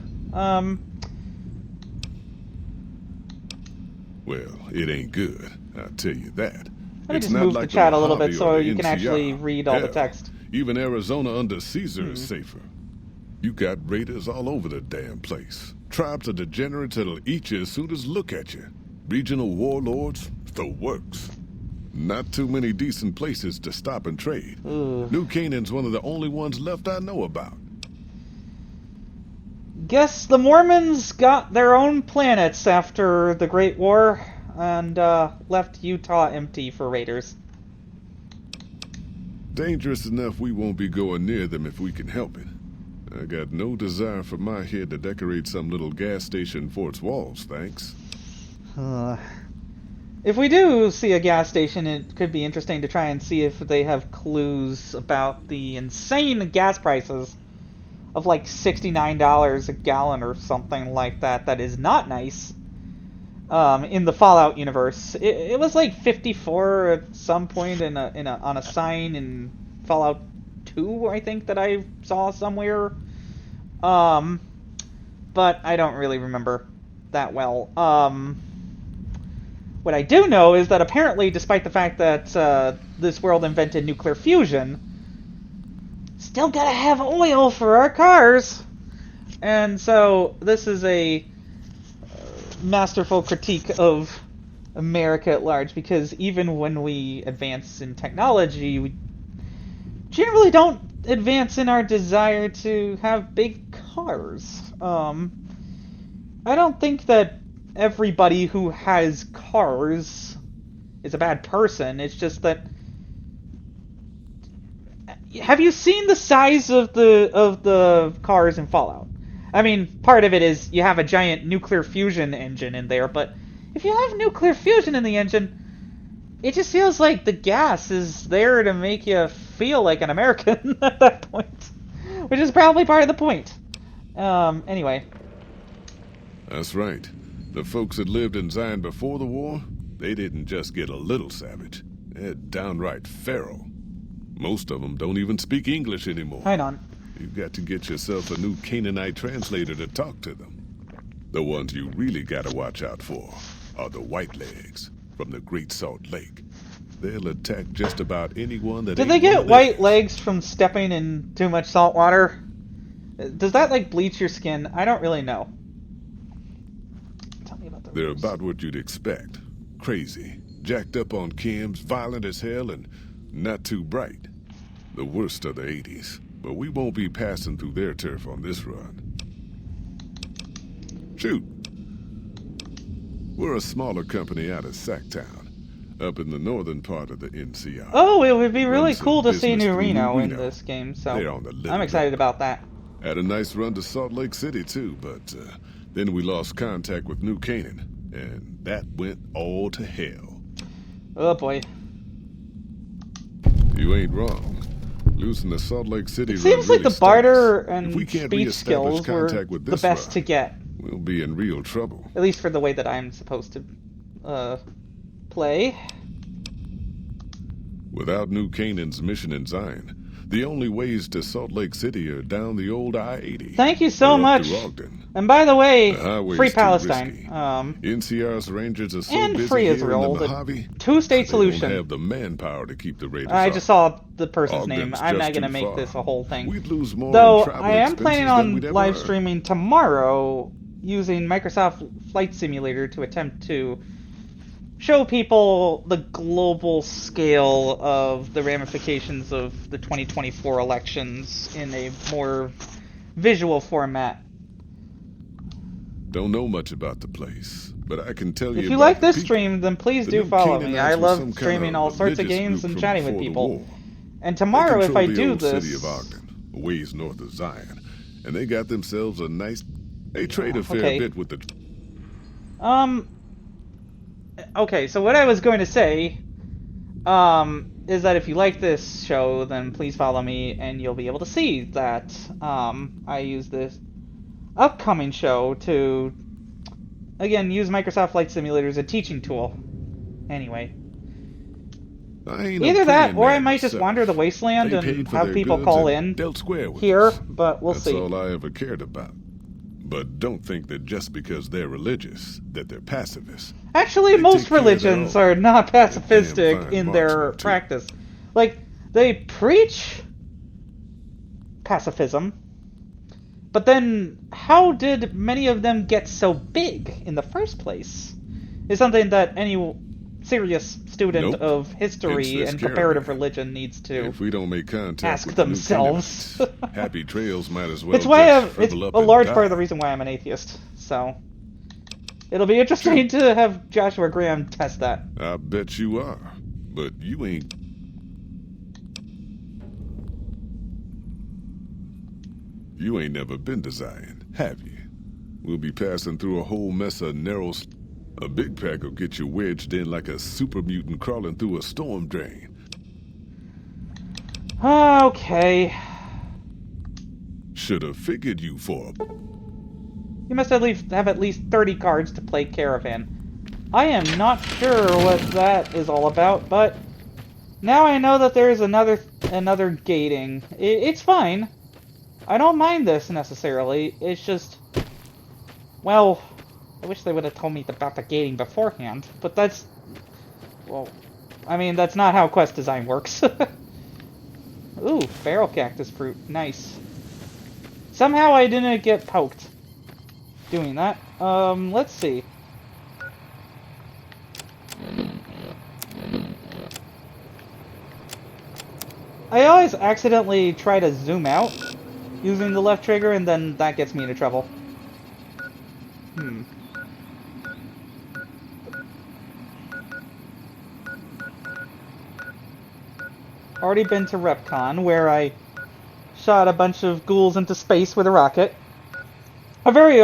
Well, it ain't good, I'll tell you that. Let me It's just not move like the chat a little Mojave bit or so the you can NCR. actually read all the Hell, text. Even Arizona under Caesar is safer. You got raiders all over the damn place. Tribes of degenerates that'll eat you as soon as look at you. Regional warlords, the works. Not too many decent places to stop and trade. New Canaan's one of the only ones left I know about. Guess the Mormons got their own planets after the Great War and left Utah empty for raiders. Dangerous enough we won't be going near them if we can help it. I got no desire for my head to decorate some little gas station fort's walls, thanks. If we do see a gas station, it could be interesting to try and see if they have clues about the insane gas prices of like $69 a gallon or something like that. That is not nice. In the Fallout universe, it was like 54 at some point on a sign in Fallout 2, I think, that I saw somewhere. But I don't really remember that well. What I do know is that apparently, despite the fact that this world invented nuclear fusion, still gotta have oil for our cars. And so this is a masterful critique of America at large, because even when we advance in technology, we generally don't advance in our desire to have big cars. I don't think that everybody who has cars is a bad person. It's just that, have you seen the size of the cars in Fallout? I mean, part of it is you have a giant nuclear fusion engine in there, but if you have nuclear fusion in the engine, it just feels like the gas is there to make you feel like an American at that point, which is probably part of the point. Anyway. That's right. The folks that lived in Zion before the war, they didn't just get a little savage. They're downright feral. Most of them don't even speak English anymore. Hang on. You've got to get yourself a new Canaanite translator to talk to them. The ones you really gotta watch out for are the Whitelegs from the Great Salt Lake. They'll attack just about anyone that Did they get white legs from stepping in too much salt water? Does that, like, bleach your skin? I don't really know. Tell me about the They're about what you'd expect. Crazy, jacked up on chems, violent as hell, and not too bright. The worst of the 80s, but we won't be passing through their turf on this run. Shoot. We're a smaller company out of Sacktown, up in the northern part of the NCR. Oh, it would be really cool to see business New through Reno in Reno. this game, so They're on the little I'm excited about that. Had a nice run to Salt Lake City, too, but then we lost contact with New Canaan, and that went all to hell. Oh, boy. You ain't wrong. Losing the Salt Lake City It seems like the barter and if we can't speech reestablish skills were contact with the this best run, to get. we'll be in real trouble. At least for the way that I'm supposed to play. Without New Canaan's mission in Zion, the only ways to Salt Lake City are down the old I-80. Thank you so or up much. through Ogden. And by the way, The highway's free too Palestine. risky. NCR's Rangers are so And busy free here Israel, in the the Mojave, two-state they solution. don't have the manpower to keep the Raiders I off. just saw the person's Ogden's name. I'm just not going to too make far. this a whole thing. We'd lose more Though in travel I am expenses planning than on we'd ever live earn. streaming tomorrow using Microsoft Flight Simulator to attempt to show people the global scale of the ramifications of the 2024 elections in a more visual format. Don't know much about the place, but I can tell you. If you about like the this people. stream, then please The do New follow me. Canaanites I were love some kind streaming of all sorts of religious games group and from chatting with before the people. war. And They tomorrow, if control I the do old this, city of Ogden, a ways north of Zion, and they got themselves a nice. They trade a fair okay. bit with the. Okay, so what I was going to say, is that if you like this show, then please follow me, and you'll be able to see that, I use this upcoming show to, again, use Microsoft Flight Simulator as a teaching tool. Anyway. Either that, or I might just wander the wasteland and have people call in here, but we'll see. That's all I ever cared about. But don't think that just because they're religious, that they're pacifists. Actually, They most take care of their religions own. are not pacifistic fine in their marksmen, too. practice. Like, they preach pacifism, but then how did many of them get so big in the first place? Is something that any serious student Nope. of history It's this and comparative caravan. religion needs to If we don't make contact ask with the New themselves. Canaanites, Happy Trails might as well It's why just it's shrivel up a and large die. part of the reason why I'm an atheist. So it'll be interesting to have Joshua Graham test that. I bet you are, but you ain't. You ain't never been to Zion, have you? We'll be passing through a whole mess of narrow. A big pack will get you wedged in like a super mutant crawling through a storm drain. Okay. Should have figured you for a. You must at least have at least 30 cards to play Caravan. I am not sure what that is all about, but now I know that there is another gating. It's fine. I don't mind this necessarily. It's just, well, I wish they would have told me about the gating beforehand, but that's, well, I mean, that's not how quest design works. Ooh, barrel cactus fruit. Nice. Somehow I didn't get poked doing that. Let's see. I always accidentally try to zoom out using the left trigger, and then that gets me into trouble. Already been to RepCon, where I shot a bunch of ghouls into space with a rocket. A very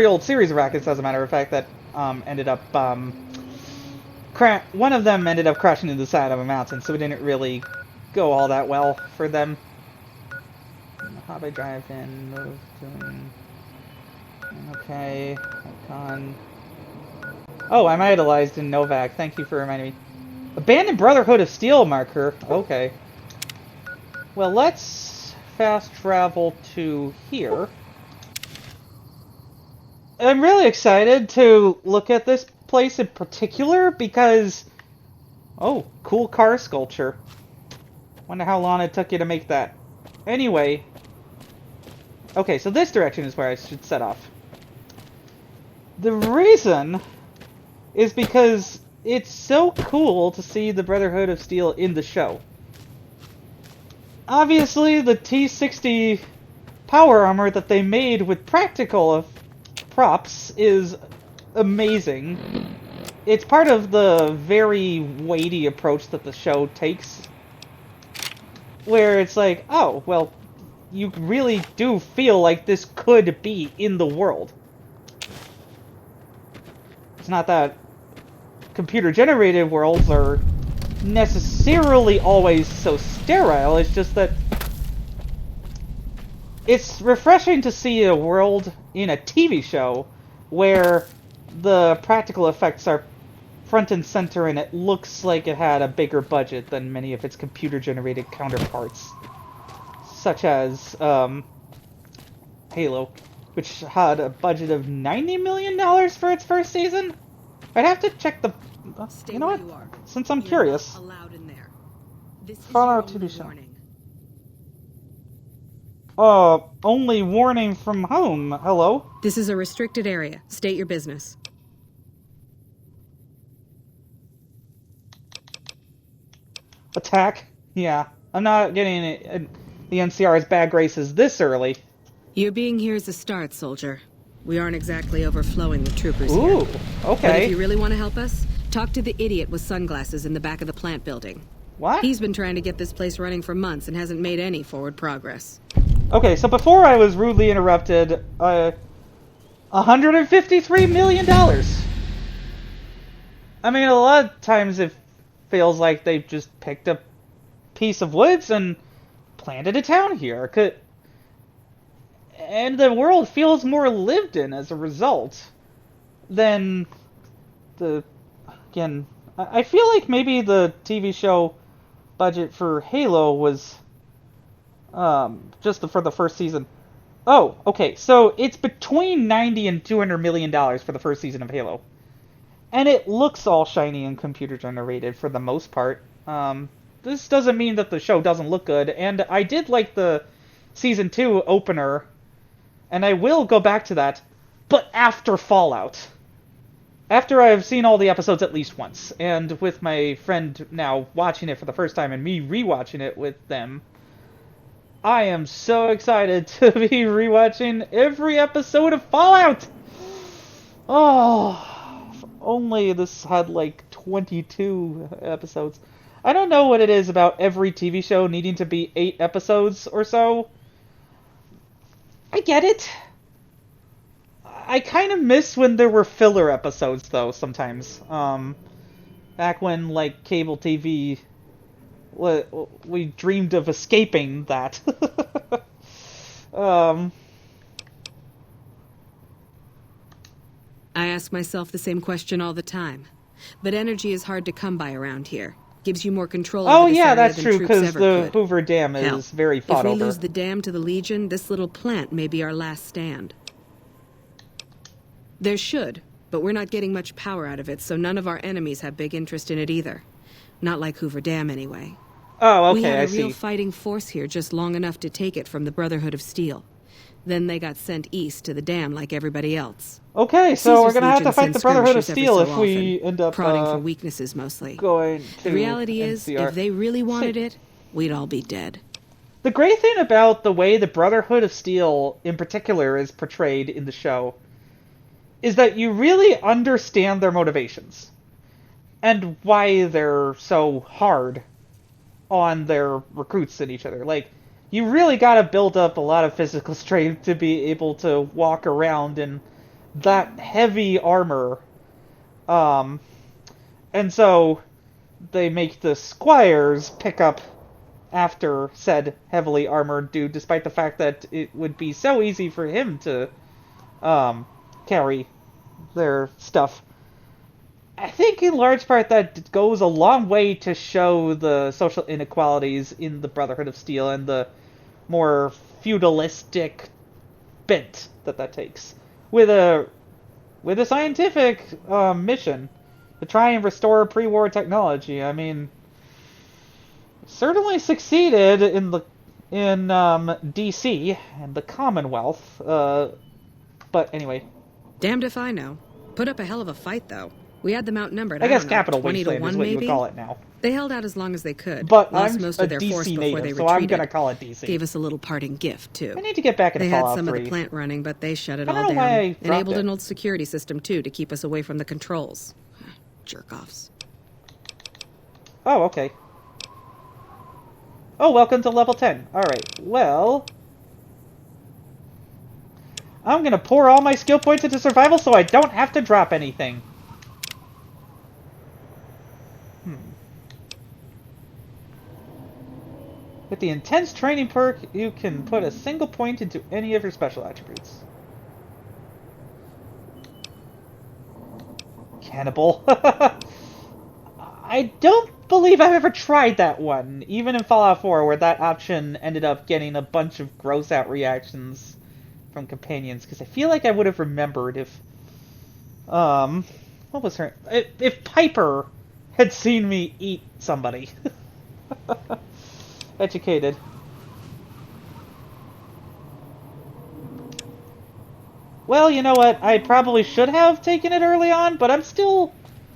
old series of rockets, as a matter of fact, that ended up one of them ended up crashing into the side of a mountain, so it didn't really go all that well for them. Hobby drive in, move, doing... Okay, RepCon. Oh, I'm idolized in Novak. Thank you for reminding me. Abandoned Brotherhood of Steel marker. Okay. Well, let's fast travel to here. I'm really excited to look at this place in particular because... Oh, cool car sculpture. Wonder how long it took you to make that. Anyway. Okay, so this direction is where I should set off. The reason is because it's so cool to see the Brotherhood of Steel in the show. Obviously, the T-60 power armor that they made with practical props is amazing. It's part of the very weighty approach that the show takes, where it's like, oh, well, you really do feel like this could be in the world. It's not that computer-generated worlds are necessarily always so sterile, it's just that it's refreshing to see a world in a TV show where the practical effects are front and center and it looks like it had a bigger budget than many of its computer-generated counterparts. Such as Halo, which had a budget of $90 million for its first season? I'd have to check the... you know what? Since I'm curious. Allowed in there. This is Fallout your TV only show. warning. Only warning from home. Hello? This is a restricted area. State your business. Attack? Yeah. I'm not getting the NCR's bad graces this early. Your being here is a start, soldier. We aren't exactly overflowing with troopers here. Ooh, okay. But if you really want to help us, talk to the idiot with sunglasses in the back of the plant building. What? He's been trying to get this place running for months and hasn't made any forward progress. Okay, so before I was rudely interrupted, $153 million! I mean, a lot of times it feels like they've just picked a piece of woods and planted a town here. And the world feels more lived in as a result than the... Again, I feel like maybe the TV show budget for Halo was just for the first season. Oh, okay, so it's between $90 and $200 million for the first season of Halo. And it looks all shiny and computer generated for the most part. This doesn't mean that the show doesn't look good, and I did like the Season 2 opener, and I will go back to that, but after Fallout. After I've seen all the episodes at least once, and with my friend now watching it for the first time and me rewatching it with them, I am so excited to be rewatching every episode of Fallout! Oh, if only this had like 22 episodes. I don't know what it is about every TV show needing to be 8 episodes or so. I get it. I kind of miss when there were filler episodes, though, sometimes. Back when, like, cable TV, we dreamed of escaping that. I ask myself the same question all the time. But energy is hard to come by around here. Gives you more control over this area that's than true, troops because ever the could. Hoover Dam is Hell, very fought if we over. lose the dam to the Legion, this little plant may be our last stand. There should, but we're not getting much power out of it, so none of our enemies have big interest in it either. Not like Hoover Dam, anyway. Oh, okay, We had I a real see. fighting force here just long enough to take it from the Brotherhood of Steel. Then they got sent east to the dam like everybody else. Okay, so we're Caesar's gonna have to Legion fight the sends Brotherhood of skirmishers every Steel so if we often, end up prodding for weaknesses mostly. going to The reality is, NCR. if they really wanted See, it, we'd all be dead. The great thing about the way the Brotherhood of Steel, in particular, is portrayed in the show is that you really understand their motivations and why they're so hard on their recruits and each other. Like, you really gotta build up a lot of physical strength to be able to walk around in that heavy armor. And so they make the squires pick up after said heavily armored dude, despite the fact that it would be so easy for him to carry their stuff. I think in large part that goes a long way to show the social inequalities in the Brotherhood of Steel and the more feudalistic bent that takes. With a scientific mission to try and restore pre-war technology. I mean, certainly succeeded in DC and the Commonwealth. But anyway. Damned if I know. Put up a hell of a fight, though. We had them outnumbered. I guess don't know, Capital 20 to Wasteland 1 is what maybe? you would call it now. They held out as long as they could. But lost I'm most a of their force DC before native, they so retreated. I'm gonna call it DC. Gave us a little parting gift too. I need to get back into They Fallout had some 3. of the plant running, but they shut it I don't all know why I down. dropped Enabled it. an old security system too to keep us away from the controls. Jerk-offs. Oh, okay. Oh, welcome to level 10. Alright, well... I'm gonna pour all my skill points into survival so I don't have to drop anything. With the intense training perk, you can put a single point into any of your special attributes. Cannibal. I don't believe I've ever tried that one, even in Fallout 4, where that option ended up getting a bunch of gross out reactions from companions, because I feel like I would have remembered if, what was her, if Piper had seen me eat somebody. Educated. Well, you know what, I probably should have taken it early on, but I'm still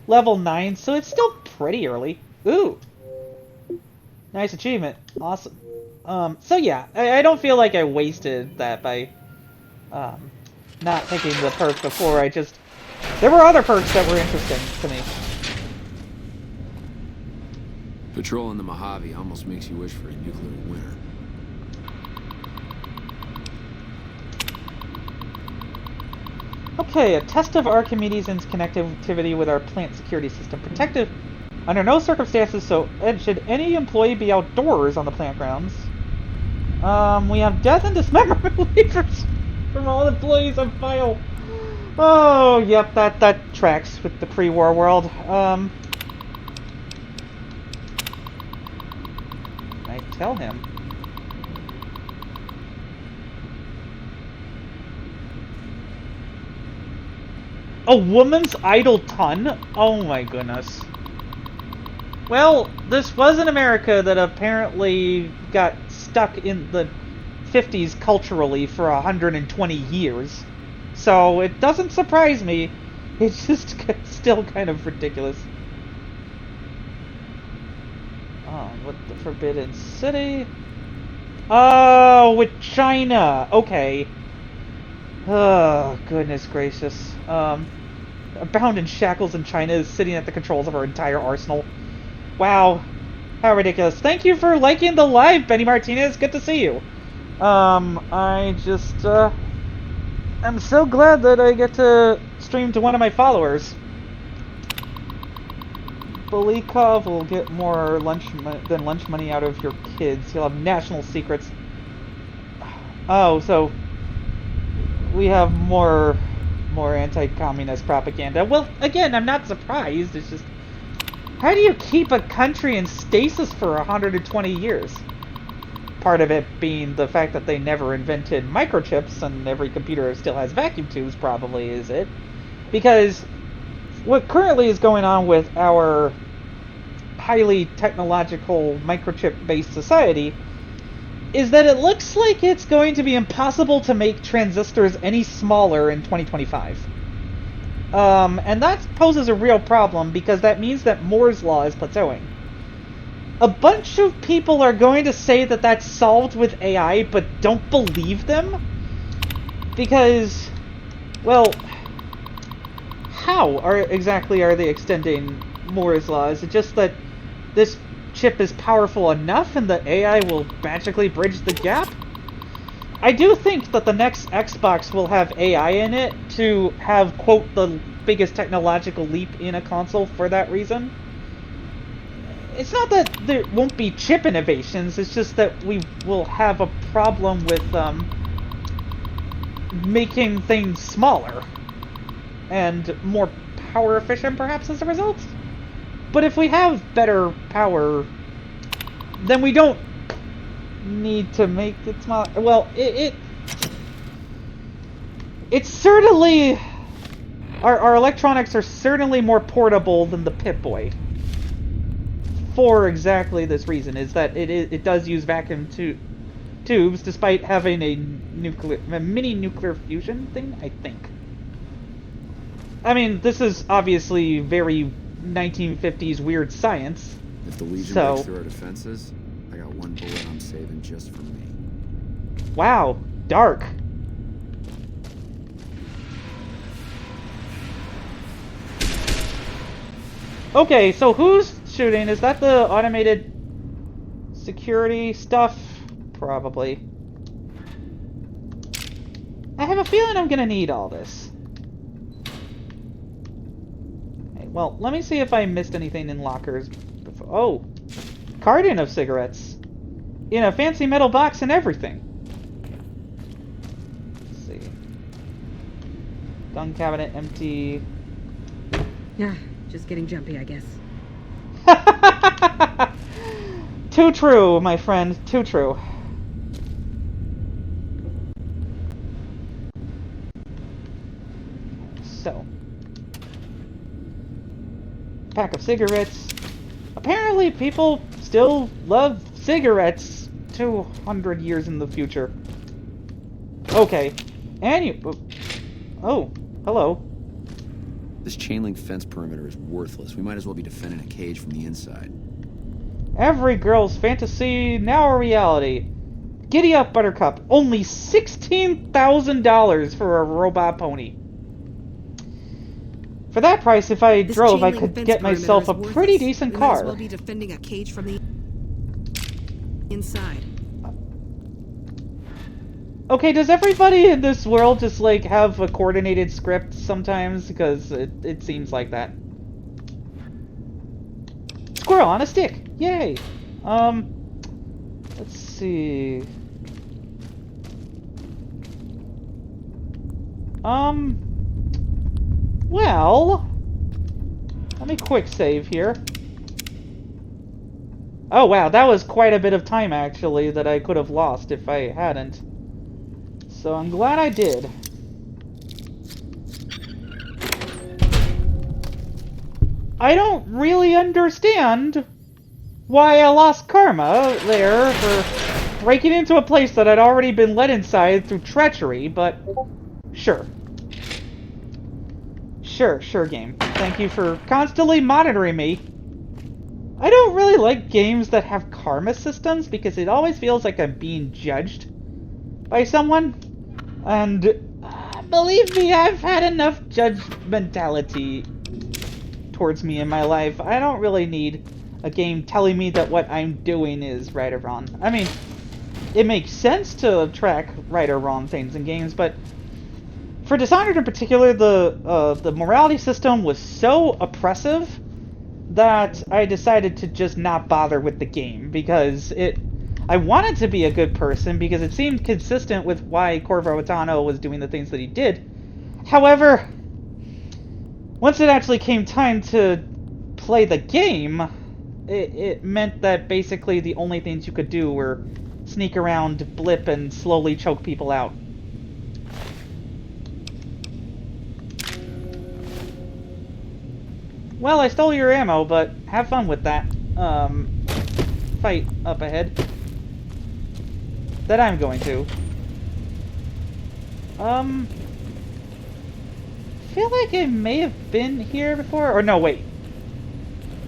level 9, so it's still pretty early. Ooh. Nice achievement. Awesome. So yeah, I don't feel like I wasted that by, not taking the perk before. There were other perks that were interesting to me. Patrolling the Mojave almost makes you wish for a nuclear winter. Okay, a test of Archimedes' connectivity with our plant security system. Protective under no circumstances, so should any employee be outdoors on the plant grounds. We have death and dismemberment waivers from all employees on file. Oh, yep, that tracks with the pre-war world. I tell him. A woman's idle ton? Oh my goodness. Well, this was in America that apparently got stuck in the 50s culturally for 120 years. So it doesn't surprise me. It's just still kind of ridiculous. Oh, what the Forbidden City? Oh, with China. Okay. Oh, goodness gracious. Bound in shackles in China is sitting at the controls of our entire arsenal. Wow. How ridiculous. Thank you for liking the live, Benny Martinez. Good to see you. I'm so glad that I get to stream to one of my followers. Balikov will get more lunch money out of your kids. He'll have national secrets. Oh, so we have more anti-communist propaganda. Well, again, I'm not surprised. It's just, how do you keep a country in stasis for 120 years? Part of it being the fact that they never invented microchips and every computer still has vacuum tubes, probably, is it? Because what currently is going on with our highly technological microchip-based society is that it looks like it's going to be impossible to make transistors any smaller in 2025. And that poses a real problem because that means that Moore's law is plateauing. a bunch of people are going to say that that's solved with AI, but don't believe them. Because, well, how exactly are they extending Moore's Law? Is it just that this chip is powerful enough and the AI will magically bridge the gap? I do think that the next Xbox will have AI in it to have, quote, the biggest technological leap in a console for that reason. It's not that there won't be chip innovations, it's just that we will have a problem with making things smaller and more power efficient, perhaps, as a result. But if we have better power, then we don't need to make it smaller. Well, it's certainly... Our electronics are certainly more portable than the Pip-Boy. For exactly this reason, is that it does use vacuum tubes, despite having a mini nuclear fusion thing, I think. I mean, this is obviously very 1950s weird science. If the Legion breaks through our defenses, I got one bullet I'm saving just for me. Wow, dark. Okay, so who's shooting? Is that the automated security stuff? Probably. I have a feeling I'm gonna need all this. Okay, well, let me see if I missed anything in lockers before. Oh! Carton of cigarettes! In a fancy metal box and everything. Let's see. Gun cabinet empty. Yeah, just getting jumpy, I guess. Too true, my friend. Too true. So. Pack of cigarettes. Apparently people still love cigarettes 200 years in the future. Okay. And you... Oh, hello. This chain link fence perimeter is worthless. We might as well be defending a cage from the inside. Every girl's fantasy, now a reality. Giddy up, Buttercup. Only $16,000 for a robot pony. For that price, if I drove, I could get myself a pretty decent car. Might as well be defending a cage from the inside. Okay, does everybody in this world just, like, have a coordinated script sometimes? Because it seems like that. Squirrel on a stick! Yay! Let's see... Well... Let me quick save here. Oh wow, that was quite a bit of time, actually, that I could have lost if I hadn't. So I'm glad I did. I don't really understand why I lost karma there for breaking into a place that I'd already been let inside through treachery, but sure. Sure, game. Thank you for constantly monitoring me. I don't really like games that have karma systems because it always feels like I'm being judged by someone. And believe me, I've had enough judgmentality towards me in my life. I don't really need a game telling me that what I'm doing is right or wrong. I mean, it makes sense to track right or wrong things in games, but for Dishonored in particular, the morality system was so oppressive that I decided to just not bother with the game because I wanted to be a good person because it seemed consistent with why Corvo Attano was doing the things that he did. However, once it actually came time to play the game, it meant that basically the only things you could do were sneak around, blip, and slowly choke people out. Well, I stole your ammo, but have fun with that. Fight up ahead. That I'm going to. I feel like I may have been here before, or no, wait.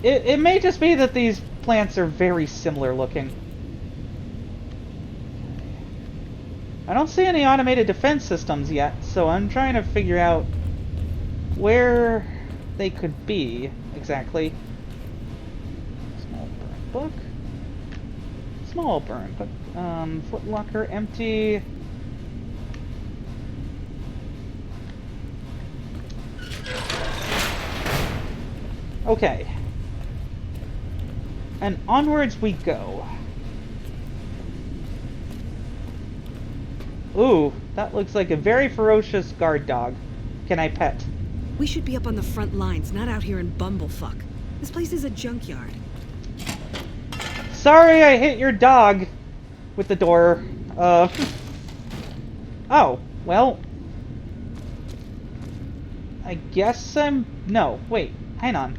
It may just be that these plants are very similar looking. I don't see any automated defense systems yet, so I'm trying to figure out where they could be exactly. Small burn book. Small burn book. Footlocker empty. Okay. And onwards we go. Ooh, that looks like a very ferocious guard dog. Can I pet? We should be up on the front lines, not out here in Bumblefuck. This place is a junkyard. Sorry I hit your dog with the door. Oh, well. I guess I'm... No, wait, hang on.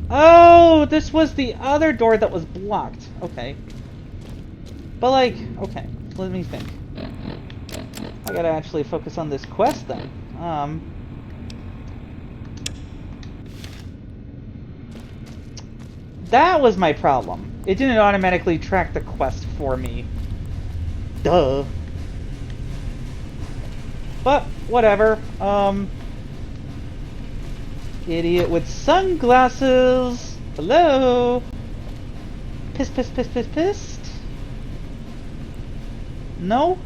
Oh, this was the other door that was blocked. Okay. But like, okay, let me think. I gotta actually focus on this quest then. That was my problem. It didn't automatically track the quest for me. Duh. But, whatever. Idiot with sunglasses. Hello? Pissed? No?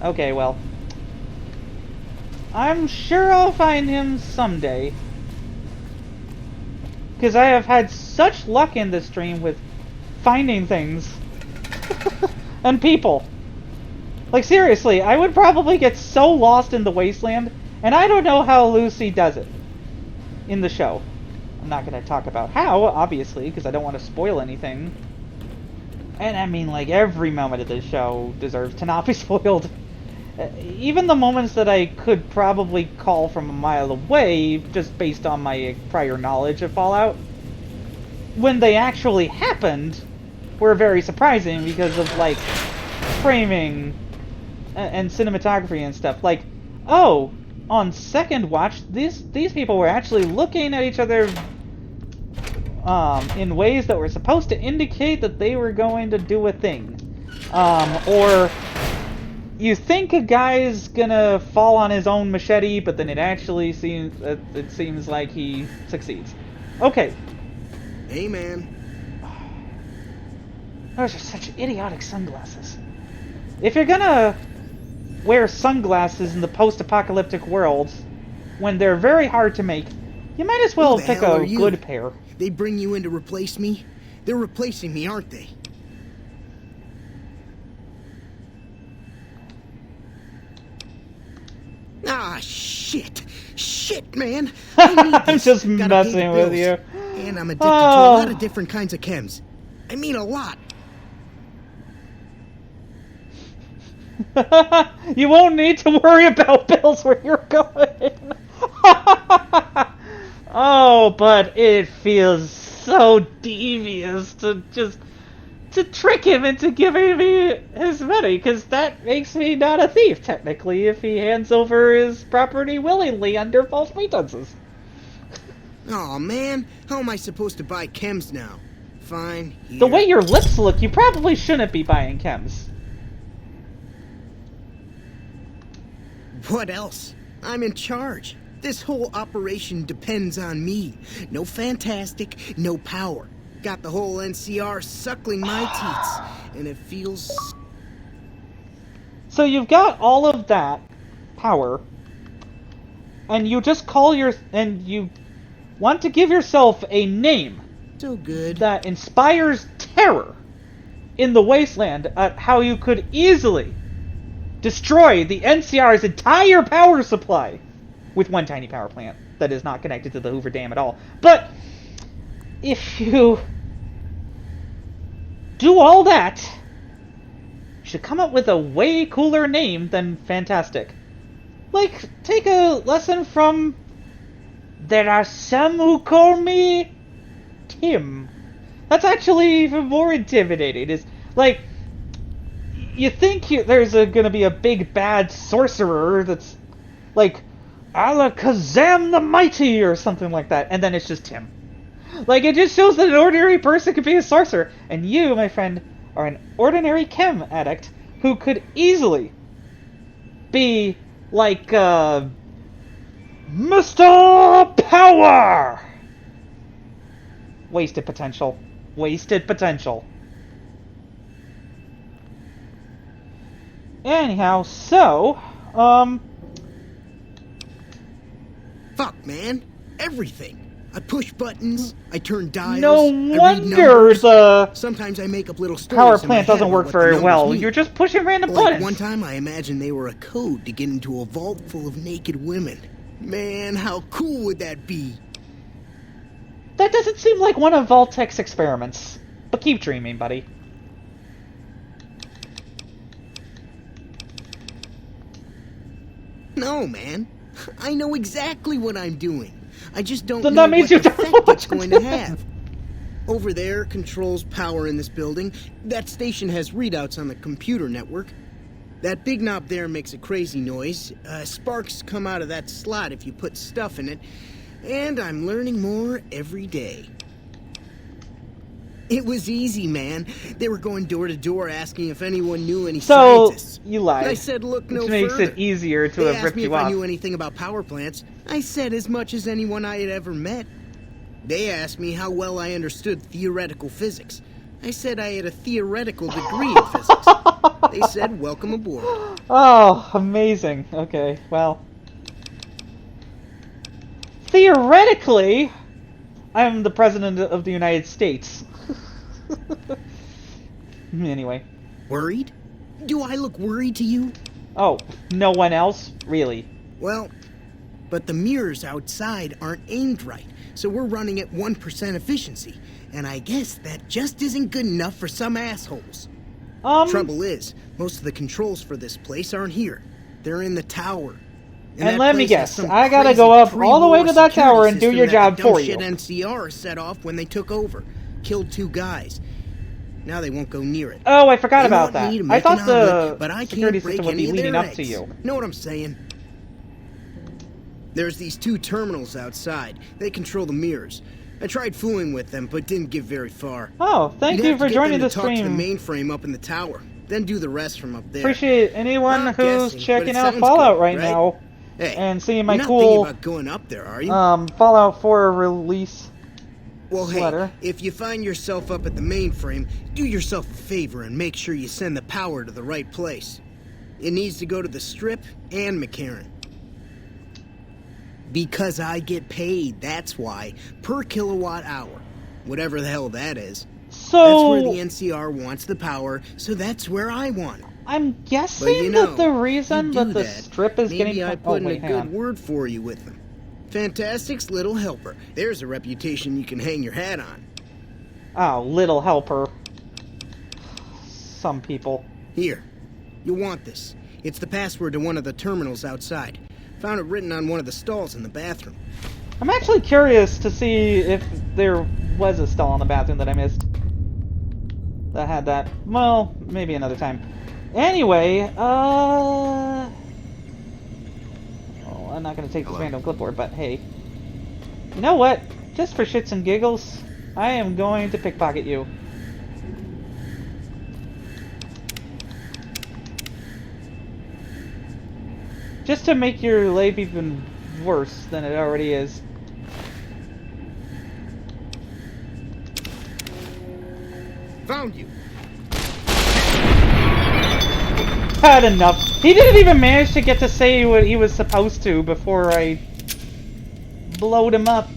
Okay, well. I'm sure I'll find him someday. Because I have had such luck in this stream with finding things. And people. Like, seriously, I would probably get so lost in the wasteland, and I don't know how Lucy does it in the show. I'm not going to talk about how, obviously, because I don't want to spoil anything. And I mean, like, every moment of this show deserves to not be spoiled. Even the moments that I could probably call from a mile away, just based on my prior knowledge of Fallout, when they actually happened, were very surprising because of, like, framing and cinematography and stuff. Like, oh, on second watch, these people were actually looking at each other in ways that were supposed to indicate that they were going to do a thing. Or you think a guy's gonna fall on his own machete, but then it seems like he succeeds. Okay. Hey, man. Those are such idiotic sunglasses. If you're gonna wear sunglasses in the post-apocalyptic world, when they're very hard to make, you might as well pick a good pair. They bring you in to replace me? They're replacing me, aren't they? Ah, shit. Shit, man. I need I'm this. just Gotta messing pay the with bills. you. And I'm addicted to a lot of different kinds of chems. I mean a lot. You won't need to worry about bills where you're going. Oh, but it feels so devious to trick him into giving me his money, because that makes me not a thief, technically, if he hands over his property willingly under false pretenses. Aw, man. How am I supposed to buy chems now? Fine. Here. The way your lips look, you probably shouldn't be buying chems. What else? I'm in charge. This whole operation depends on me. No fantastic, no power. Got the whole NCR suckling my teats, and it feels... So you've got all of that power, and you just and you want to give yourself a name so good that inspires terror in the wasteland at how you could easily destroy the NCR's entire power supply with one tiny power plant that is not connected to the Hoover Dam at all. But if you do all that, you should come up with a way cooler name than Fantastic. Like, take a lesson from... There are some who call me... Tim. That's actually even more intimidating. Is like, you think there's gonna be a big bad sorcerer that's like Alakazam the Mighty or something like that, and then it's just Tim. Like, it just shows that an ordinary person could be a sorcerer. And you, my friend, are an ordinary chem addict who could easily be, like, Mr. Power! Wasted potential. Wasted potential. Anyhow, so, Fuck, man. Everything. I push buttons, I turn dials, no I read wonder numbers. the Sometimes I make up little stories power in my plant head doesn't about work what the very numbers well. mean. You're just pushing random Like buttons. one time I imagined they were a code to get into a vault full of naked women. Man, how cool would that be? That doesn't seem like one of Vaultek's experiments. But keep dreaming, buddy. No, man. I know exactly what I'm doing. I just don't Then know that means what you don't know effect what it's to going do. to have. Over there controls power in this building. That station has readouts on the computer network. That big knob there makes a crazy noise. Sparks come out of that slot if you put stuff in it. And I'm learning more every day. It was easy, man. They were going door to door asking if anyone knew any scientists. You lied. I said, look no Which makes further. it easier to They have asked ripped me you if off. I knew anything about power plants. I said as much as anyone I had ever met. They asked me how well I understood theoretical physics. I said I had a theoretical degree in physics. They said, welcome aboard. Oh, amazing. Okay, well. Theoretically, I'm the President of the United States. Anyway. Worried? Do I look worried to you? Oh, no one else? Really? Well, but the mirrors outside aren't aimed right, so we're running at 1% efficiency. And I guess that just isn't good enough for some assholes. Trouble is, most of the controls for this place aren't here. They're in the tower. And let me guess, I gotta go up all the way to that tower and do your job for you. NCR set off when they took over. Killed 2 guys. Now they won't go near it. Oh, I forgot They about want me that. to I make thought an the omelet, but I security can't break system would be any of leading their up to eggs. you. Know what I'm saying? There's these 2 terminals outside. They control the mirrors. I tried fooling with them, but didn't get very far. Oh, thank You'd you have for to get joining them the to talk to stream. the mainframe up in the tower, then do the rest from up there. Appreciate anyone Not who's guessing, but checking it out sounds Fallout good, right right? now Hey, and seeing my you're not thinking cool about going up there, are you? Fallout 4 release Well, sweater. hey, if you find yourself up at the mainframe, do yourself a favor and make sure you send the power to the right place. It needs to go to the Strip and McCarran. Because I get paid, that's why. Per kilowatt hour. Whatever the hell that is. So that's where the NCR wants the power, so that's where I want it. I'm But guessing you know, that the reason you do that the that, strip is maybe getting I put in a hang good on. word for you with them. Fantastic's little helper. There's a reputation you can hang your hat on. Oh, little helper. Some people. Here, you'll want this. It's the password to one of the terminals outside. Found it written on one of the stalls in the bathroom. I'm actually curious to see if there was a stall in the bathroom that I missed that had that. Well, maybe another time. Anyway, oh, I'm not gonna take this random clipboard, but hey. You know what? Just for shits and giggles, I am going to pickpocket you. Just to make your life even worse than it already is. Found you. Had enough. He didn't even manage to get to say what he was supposed to before I blowed him up.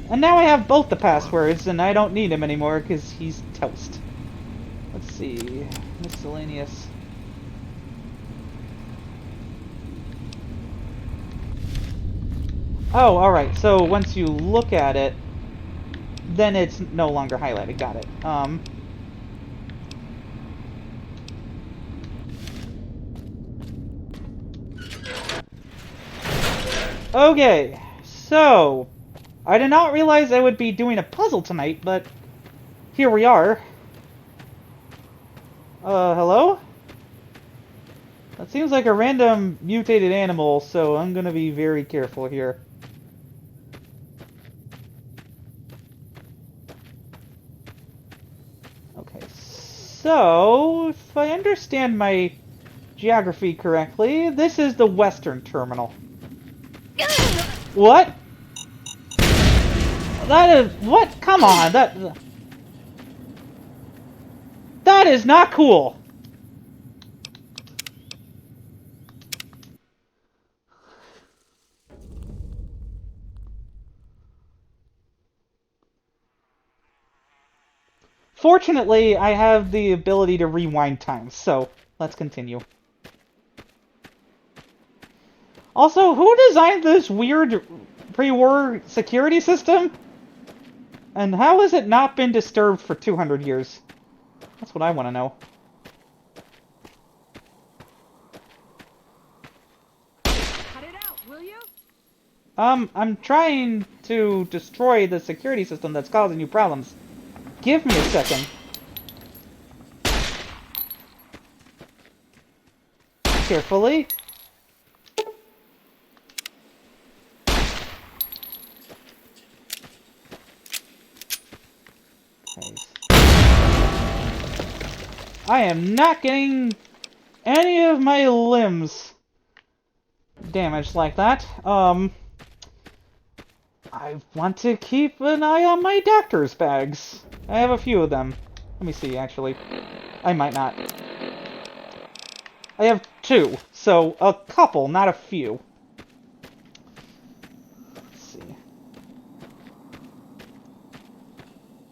And now I have both the passwords, and I don't need him anymore because he's toast. Let's see. Miscellaneous. Oh, alright. So once you look at it, then it's no longer highlighted. Got it. Okay, so I did not realize I would be doing a puzzle tonight, but here we are. Hello? That seems like a random mutated animal, so I'm gonna be very careful here. So, if I understand my geography correctly, this is the western terminal. What? That is... What? Come on, that is not cool! Fortunately, I have the ability to rewind time, so let's continue. Also, who designed this weird pre-war security system? And how has it not been disturbed for 200 years? That's what I want to know. Cut it out, will you? I'm trying to destroy the security system that's causing you problems. Give me a second. Carefully. I am not getting any of my limbs damaged like that. I want to keep an eye on my doctor's bags. I have a few of them. Let me see, actually. I might not. I have 2, so a couple, not a few. Let's see.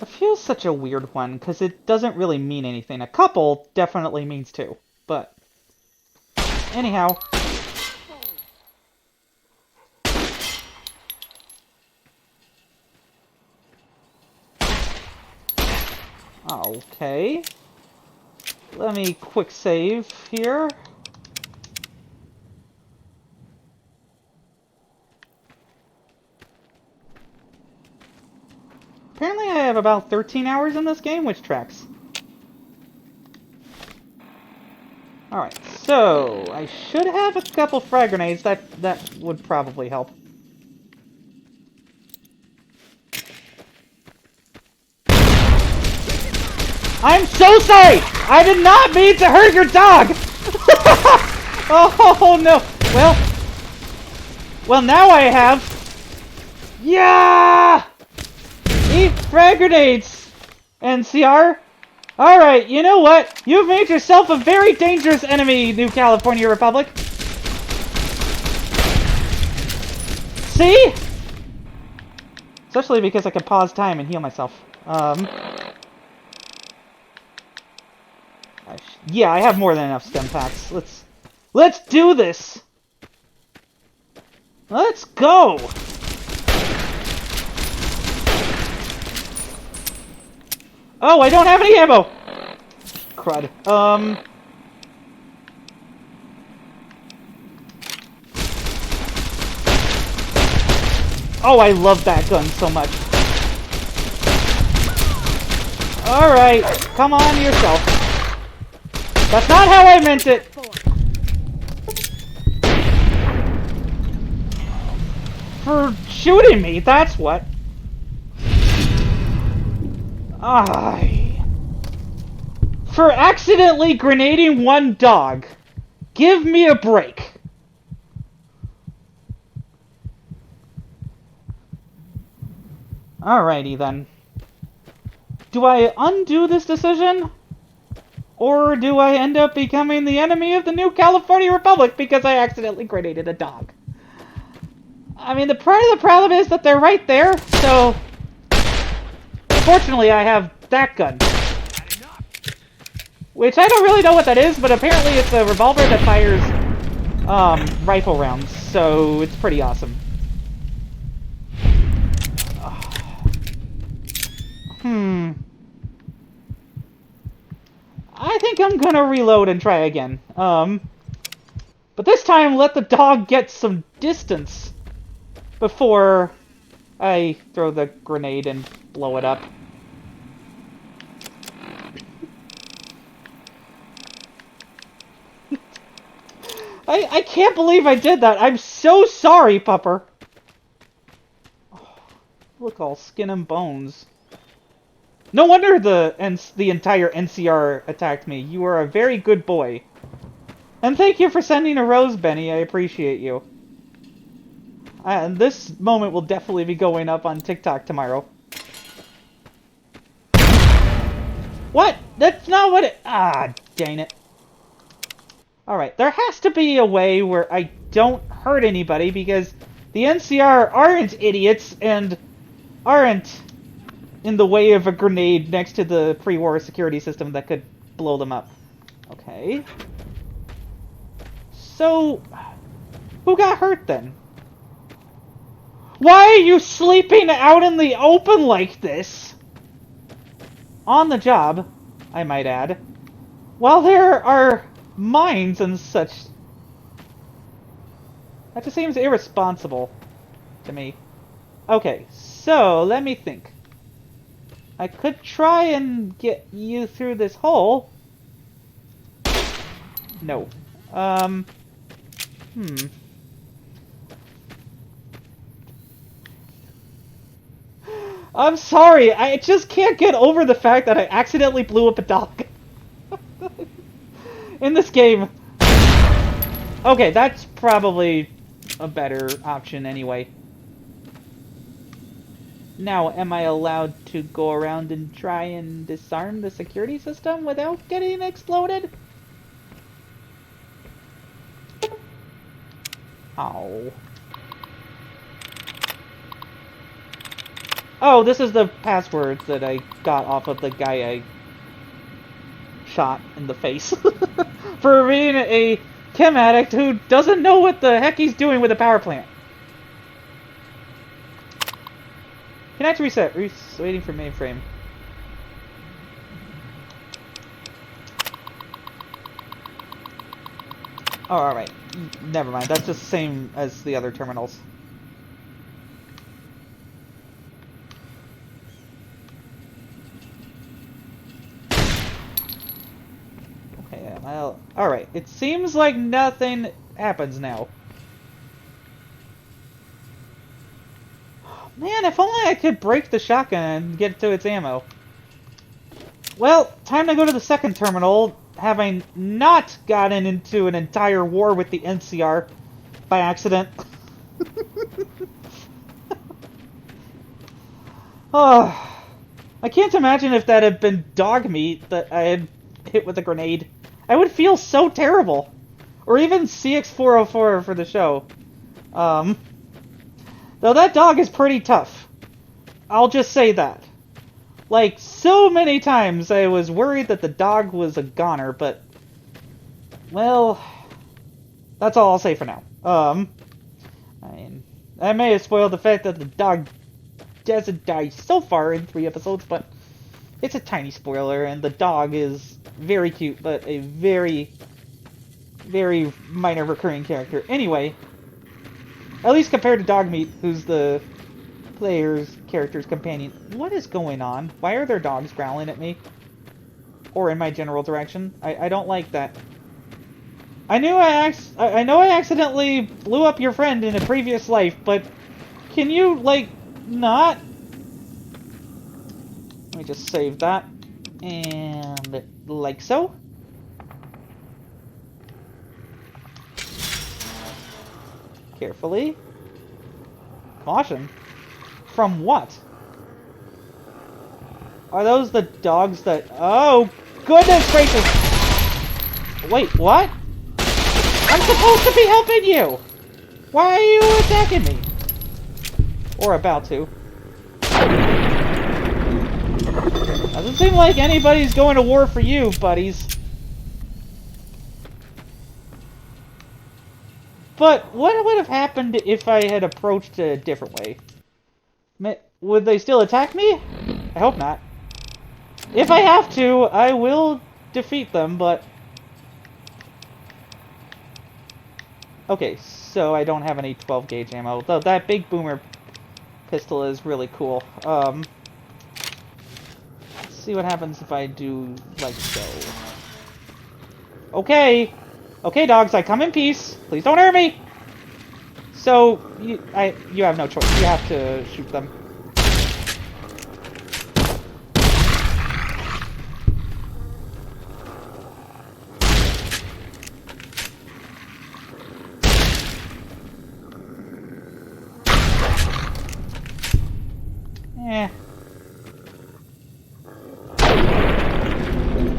A few is such a weird one, because it doesn't really mean anything. A couple definitely means 2, but... Anyhow. Okay. Let me quick save here. Apparently I have about 13 hours in this game, which tracks. Alright, so I should have a couple frag grenades. That would probably help. I'm so sorry! I did not mean to hurt your dog! Oh no! Well now I have... Yeah! Eat frag grenades, NCR! Alright, you know what? You've made yourself a very dangerous enemy, New California Republic. See? Especially because I can pause time and heal myself. Yeah, I have more than enough stem packs. Let's do this! Let's go! Oh, I don't have any ammo! Crud. Oh, I love that gun so much. Alright, come on yourself. That's not how I meant it! For shooting me, that's what. For accidentally grenading one dog. Give me a break. Alrighty then. Do I undo this decision? Or do I end up becoming the enemy of the New California Republic because I accidentally grenaded a dog? I mean, the part of the problem is that they're right there, so... Fortunately, I have that gun. Which I don't really know what that is, but apparently it's a revolver that fires, rifle rounds, so it's pretty awesome. I think I'm gonna reload and try again. But this time, let the dog get some distance before I throw the grenade and blow it up. I can't believe I did that. I'm so sorry, Pupper. Oh, look, all skin and bones. No wonder the entire NCR attacked me. You are a very good boy. And thank you for sending a rose, Benny. I appreciate you. And this moment will definitely be going up on TikTok tomorrow. What? That's not what it... Ah, dang it. Alright, there has to be a way where I don't hurt anybody because the NCR aren't idiots and aren't in the way of a grenade next to the pre-war security system that could blow them up. Okay. So, who got hurt then? Why are you sleeping out in the open like this? On the job, I might add. While there are mines and such. That just seems irresponsible to me. Okay, so let me think. I could try and get you through this hole. No. I'm sorry, I just can't get over the fact that I accidentally blew up a dog. In this game. Okay, that's probably a better option anyway. Now, am I allowed to go around and try and disarm the security system without getting exploded? Oh. Oh, this is the password that I got off of the guy I shot in the face. For being a chem addict who doesn't know what the heck he's doing with a power plant. Connect reset. Waiting for mainframe. Oh, alright. Never mind. That's just the same as the other terminals. Okay, well, alright. It seems like nothing happens now. Man, if only I could break the shotgun and get to its ammo. Well, time to go to the second terminal, having not gotten into an entire war with the NCR by accident. Oh, I can't imagine if that had been dog meat that I had hit with a grenade. I would feel so terrible. Or even CX-404 for the show. Though that dog is pretty tough. I'll just say that. Like, so many times I was worried that the dog was a goner, but... Well... That's all I'll say for now. I mean... I may have spoiled the fact that the dog doesn't die so far in 3 episodes, but... It's a tiny spoiler, and the dog is very cute, but a very... very minor recurring character. Anyway... At least compared to Dogmeat, who's the character's companion. What is going on? Why are there dogs growling at me? Or in my general direction? I don't like that. I know I accidentally blew up your friend in a previous life, but can you, like, not? Let me just save that. And like so. Carefully. Caution. From what? Are those the dogs that... Oh, goodness gracious! Wait, what? I'm supposed to be helping you! Why are you attacking me? Or about to. Doesn't seem like anybody's going to war for you, buddies. But what would have happened if I had approached a different way? Would they still attack me? I hope not. If I have to, I will defeat them, but... Okay, so I don't have any 12 gauge ammo. Though that big boomer pistol is really cool. Let's see what happens if I do like so. Okay! Okay, dogs, I come in peace. Please don't hurt me! So, you have no choice. You have to shoot them.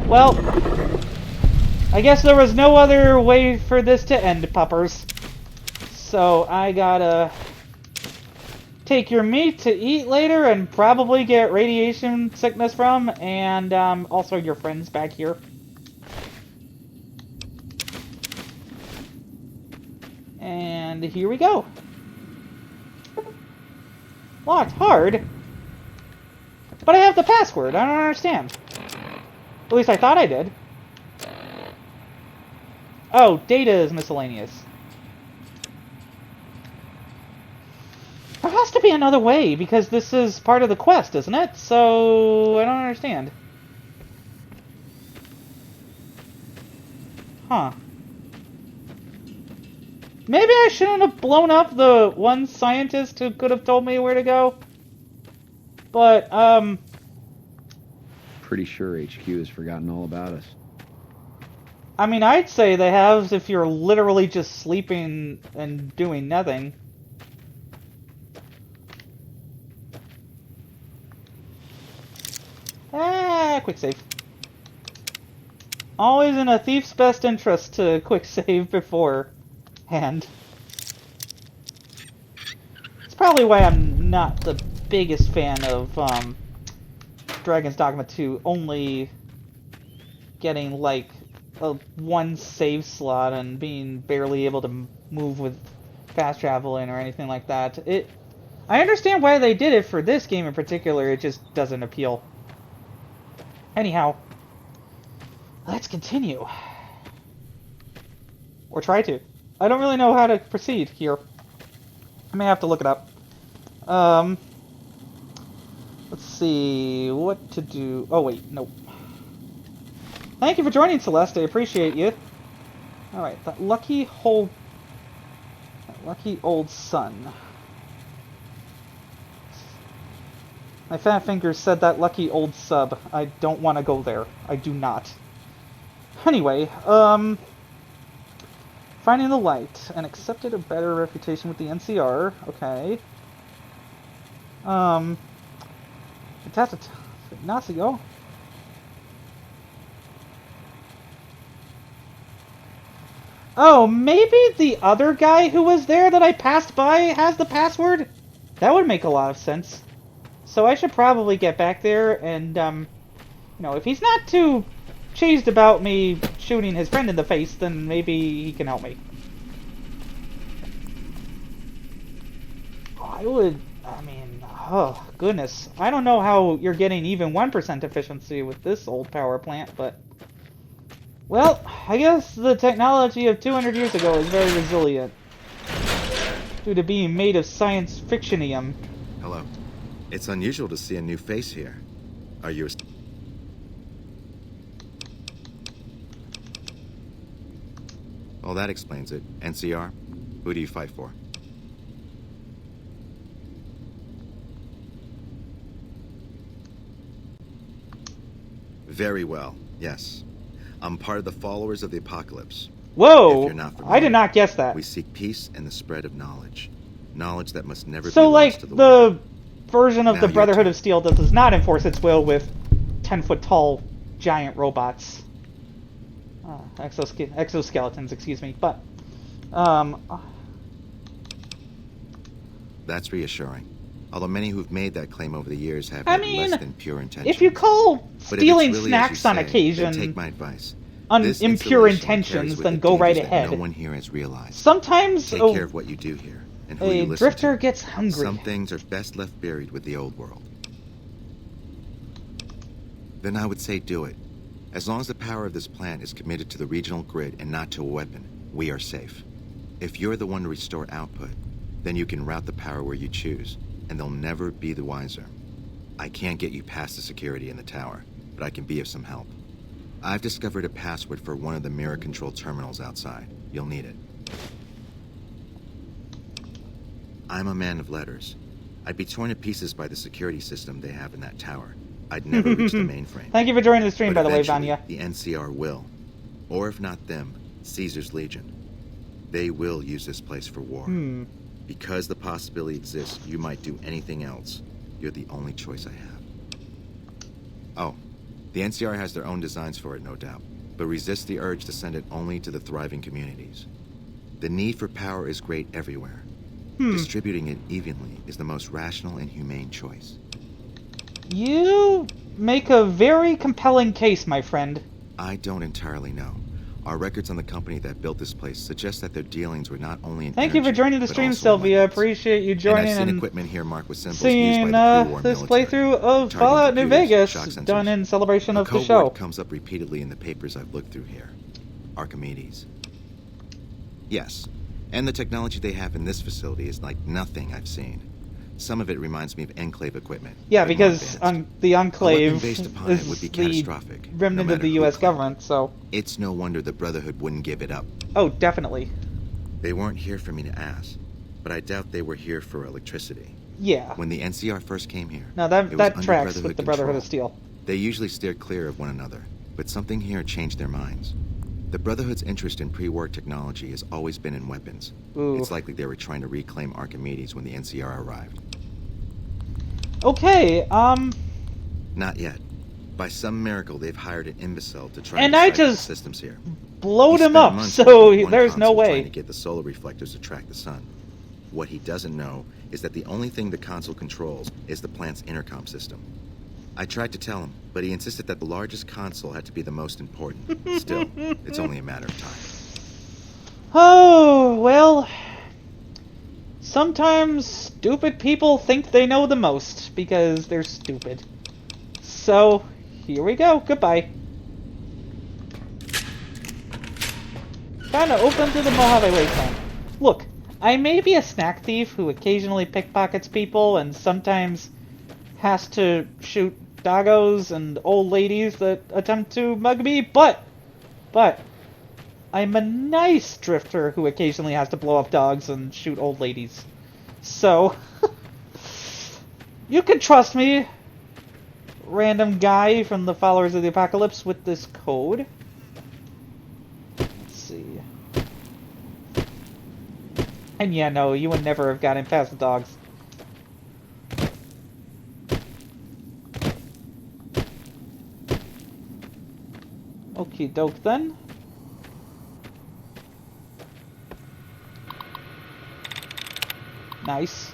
Well, I guess there was no other way for this to end, puppers. So I gotta take your meat to eat later and probably get radiation sickness from, and also your friends back here. And here we go. Locked hard? But I have the password. I don't understand. At least I thought I did. Oh, data is miscellaneous. There has to be another way, because this is part of the quest, isn't it? So, I don't understand. Huh. Maybe I shouldn't have blown up the one scientist who could have told me where to go. But, Pretty sure HQ has forgotten all about us. I mean, I'd say they have if you're literally just sleeping and doing nothing. Quick save. Always in a thief's best interest to quick save beforehand. It's probably why I'm not the biggest fan of Dragon's Dogma 2, only getting like a one save slot and being barely able to move with fast traveling or anything like that. I understand why they did it for this game in particular, it just doesn't appeal. Anyhow, let's continue. Or try to. I don't really know how to proceed here. I may have to look it up. Let's see what to do. Oh wait, nope. Thank you for joining, Celeste. I appreciate you. Alright, that lucky old son. My fat fingers said that lucky old sub. I don't want to go there. I do not. Anyway, finding the light and accepted a better reputation with the NCR. Okay. Ignacio. Oh, maybe the other guy who was there that I passed by has the password? That would make a lot of sense. So I should probably get back there and, you know, if he's not too cheesed about me shooting his friend in the face, then maybe he can help me. I mean, oh, goodness. I don't know how you're getting even 1% efficiency with this old power plant, but... Well, I guess the technology of 200 years ago is very resilient. Due to being made of science fictionium. Hello. It's unusual to see a new face here. Are you a... Well, that explains it. NCR? Who do you fight for? Very well, yes. I'm part of the followers of the apocalypse. Whoa! If you're not familiar, I did not guess that. We seek peace and the spread of knowledge. Knowledge that must never be So, like, lost to the the world. version of Now the your Brotherhood turn. of Steel that does not enforce its will with 10-foot-tall giant robots. Exoskeletons, excuse me. But, That's reassuring. Although many who've made that claim over the years have I had mean, less than pure intentions. if you call But if it's stealing really as snacks you on say, occasion then take my advice. This impure installation intentions, carries with then it go right dangers that ahead. No one here has realized. Sometimes Take care of what you do here and who you a listen drifter to. gets hungry. Some things are best left buried with the old world. Then I would say do it. As long as the power of this plant is committed to the regional grid and not to a weapon, we are safe. If you're the one to restore output, then you can route the power where you choose, and they'll never be the wiser. I can't get you past the security in the tower, but I can be of some help. I've discovered a password for one of the mirror control terminals outside. You'll need it. I'm a man of letters. I'd be torn to pieces by the security system they have in that tower. I'd never reach the mainframe. Thank you for joining the stream, But by the way, eventually, Vanya. the NCR will. Or if not them, Caesar's Legion. They will use this place for war. Because the possibility exists you might do anything else, you're the only choice I have. Oh, The NCR has their own designs for it, no doubt, but resist the urge to send it only to the thriving communities. The need for power is great everywhere. Distributing it evenly is the most rational and humane choice. You make a very compelling case, my friend. I don't entirely know. Our records on the company that built this place suggest that their dealings were not only in Thank you for energy, joining the but stream, also Sylvia. weapons. Appreciate you joining And I've seen and equipment here marked with symbols used seeing by the pre-war this military, playthrough of targeting Fallout New computers, Vegas, shock sensors. done in celebration A of the code show. word comes up repeatedly in the papers I've looked through here. Archimedes. Yes, and the technology they have in this facility is like nothing I've seen. Some of it reminds me of Enclave equipment. Yeah, but more because advanced. the A Enclave weapon based upon it would is be the catastrophic, remnant no of the matter who U.S. claimed it. government, so... It's no wonder the Brotherhood wouldn't give it up. Oh, definitely. They weren't here for me to ask, but I doubt they were here for electricity. Yeah. When the NCR first came here, Now that it was that under tracks Brotherhood with the Brotherhood of control. Steel. They usually steered clear of one another, but something here changed their minds. The Brotherhood's interest in pre-war technology has always been in weapons. Ooh. It's likely they were trying to reclaim Archimedes when the NCR arrived. Okay, Not yet. By some miracle, they've hired an imbecile to try And and I decipher the just systems here. blowed He him spent up, months so working on there's no console way. trying to get the solar reflectors to track the sun. What he doesn't know is that the only thing the console controls is the plant's intercom system. I tried to tell him, but he insisted that the largest console had to be the most important. Still, it's only a matter of time. Oh, well... Sometimes stupid people think they know the most, because they're stupid. So, here we go. Goodbye. Kinda open to the Mojave Wasteland. Look, I may be a snack thief who occasionally pickpockets people and sometimes has to shoot doggos and old ladies that attempt to mug me, but I'm a nice drifter who occasionally has to blow up dogs and shoot old ladies. So, you can trust me, random guy from the Followers of the Apocalypse, with this code. Let's see. And yeah, no, you would never have gotten past the dogs. Okie doke then. Nice.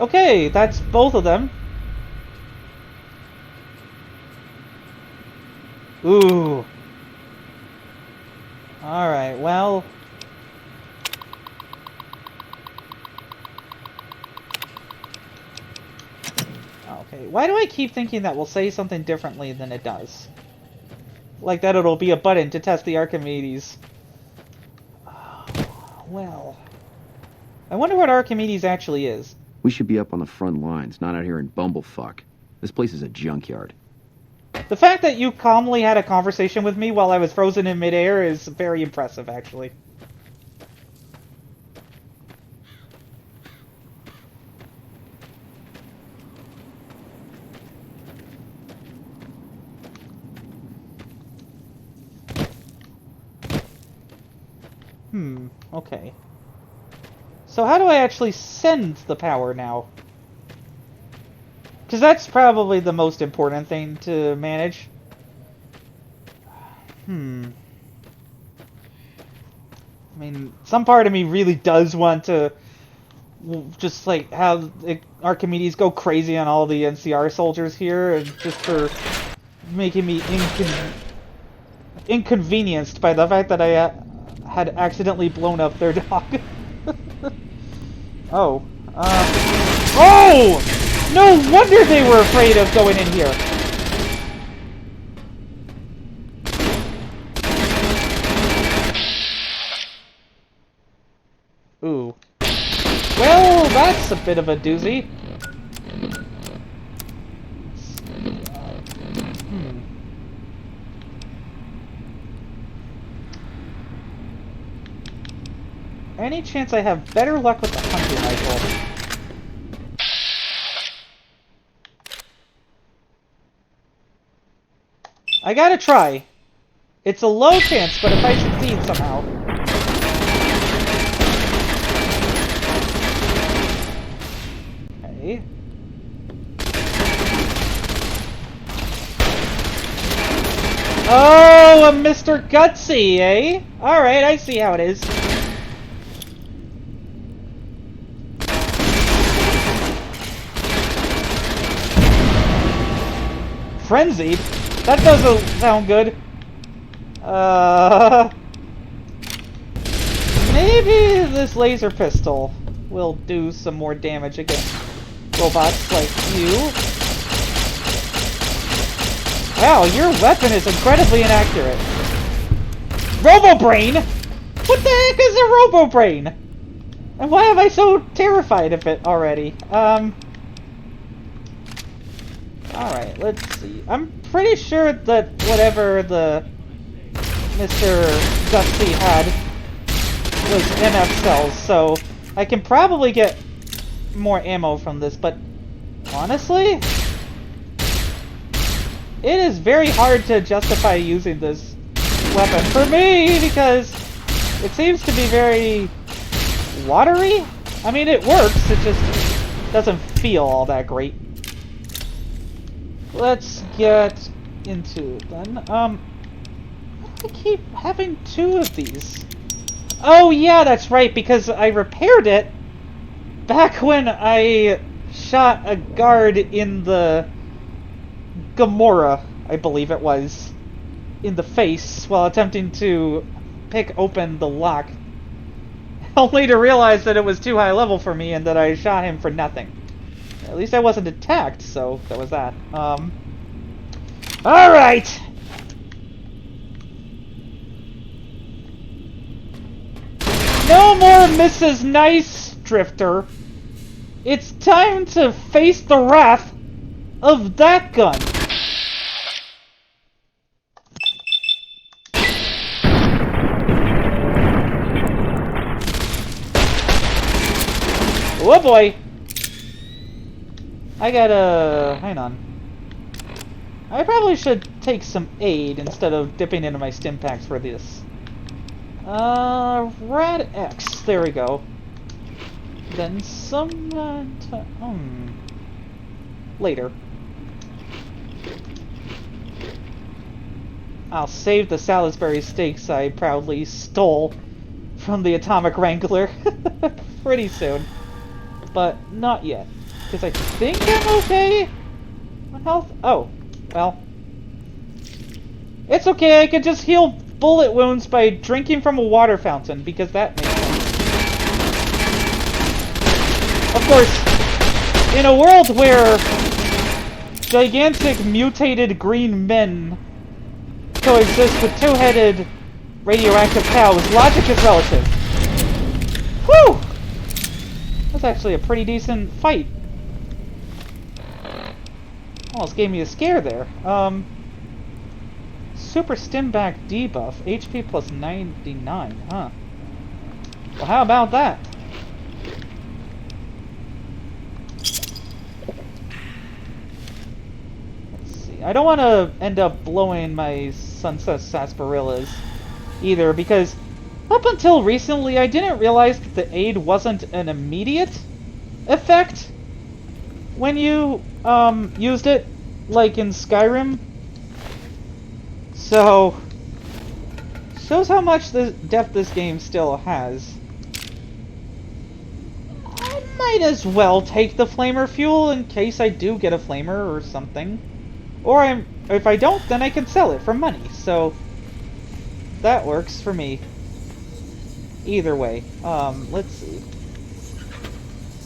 Okay, that's both of them. Ooh. Alright, well... Okay, why do I keep thinking that will say something differently than it does? Like that it'll be a button to test the Archimedes. Oh, well... I wonder what Archimedes actually is. We should be up on the front lines, not out here in Bumblefuck. This place is a junkyard. The fact that you calmly had a conversation with me while I was frozen in midair is very impressive, actually. Okay. So how do I actually send the power now? Because that's probably the most important thing to manage. I mean, some part of me really does want to just, like, have Archimedes go crazy on all the NCR soldiers here, and just for making me inconvenienced by the fact that I had accidentally blown up their dog. Oh. Oh! No wonder they were afraid of going in here. Ooh. Well, that's a bit of a doozy. Any chance I have better luck with the hunting rifle? I gotta try. It's a low chance, but if I succeed somehow... Okay. Oh, a Mr. Gutsy, eh? Alright, I see how it is. Frenzied? That doesn't sound good. Maybe this laser pistol will do some more damage against robots like you. Wow, your weapon is incredibly inaccurate. Robo-Brain? What the heck is a Robo-Brain? And why am I so terrified of it already? Alright, let's see. I'm pretty sure that whatever the Mr. Gutsy had was MF cells, so I can probably get more ammo from this, but honestly, it is very hard to justify using this weapon for me because it seems to be very watery. I mean, it works, it just doesn't feel all that great. Let's get into it then. Why do I keep having two of these? Oh yeah, that's right, because I repaired it back when I shot a guard in the Gamora, I believe it was, in the face while attempting to pick open the lock. Only to realize that it was too high level for me and that I shot him for nothing. At least I wasn't attacked, so that was that. Alright! No more Mrs. Nice, Drifter. It's time to face the wrath of that gun. Oh boy! I gotta... hang on. I probably should take some aid instead of dipping into my stim packs for this. Rad X. There we go. Then later. I'll save the Salisbury steaks I proudly stole from the Atomic Wrangler pretty soon. But not yet. Because I think I'm okay on health. Oh, well. It's okay, I could just heal bullet wounds by drinking from a water fountain, because that makes sense. Of course, in a world where gigantic mutated green men coexist with two-headed radioactive cows, logic is relative. Whew! That's actually a pretty decent fight. Almost gave me a scare there. Super Stimback debuff, HP plus 99, huh? Well, how about that? Let's see. I don't want to end up blowing my Sunset Sarsaparillas either, because up until recently I didn't realize that the aid wasn't an immediate effect when you used it, like in Skyrim. So, shows how much the depth this game still has. I might as well take the flamer fuel in case I do get a flamer or something. Or if I don't, then I can sell it for money. So, that works for me. Either way. Let's see.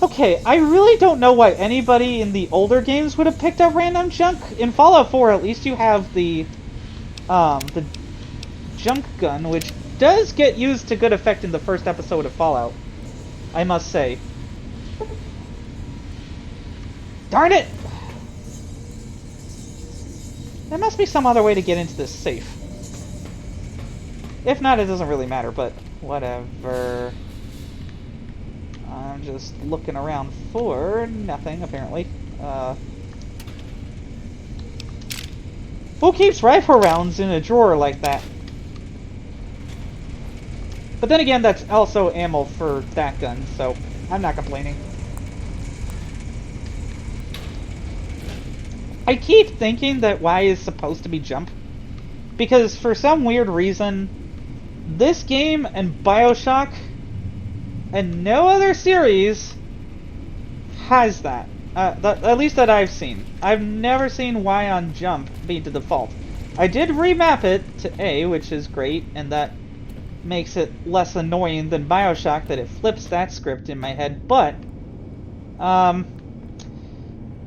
Okay, I really don't know why anybody in the older games would have picked up random junk. In Fallout 4, at least you have the junk gun, which does get used to good effect in the first episode of Fallout, I must say. Darn it! There must be some other way to get into this safe. If not, it doesn't really matter, but whatever. I'm just looking around for nothing, apparently. Who keeps rifle rounds in a drawer like that? But then again, that's also ammo for that gun, so I'm not complaining. I keep thinking that Y is supposed to be jump. Because for some weird reason, this game and BioShock and no other series has that. At least that I've seen. I've never seen Y on jump be the default. I did remap it to A, which is great, and that makes it less annoying than BioShock that it flips that script in my head, but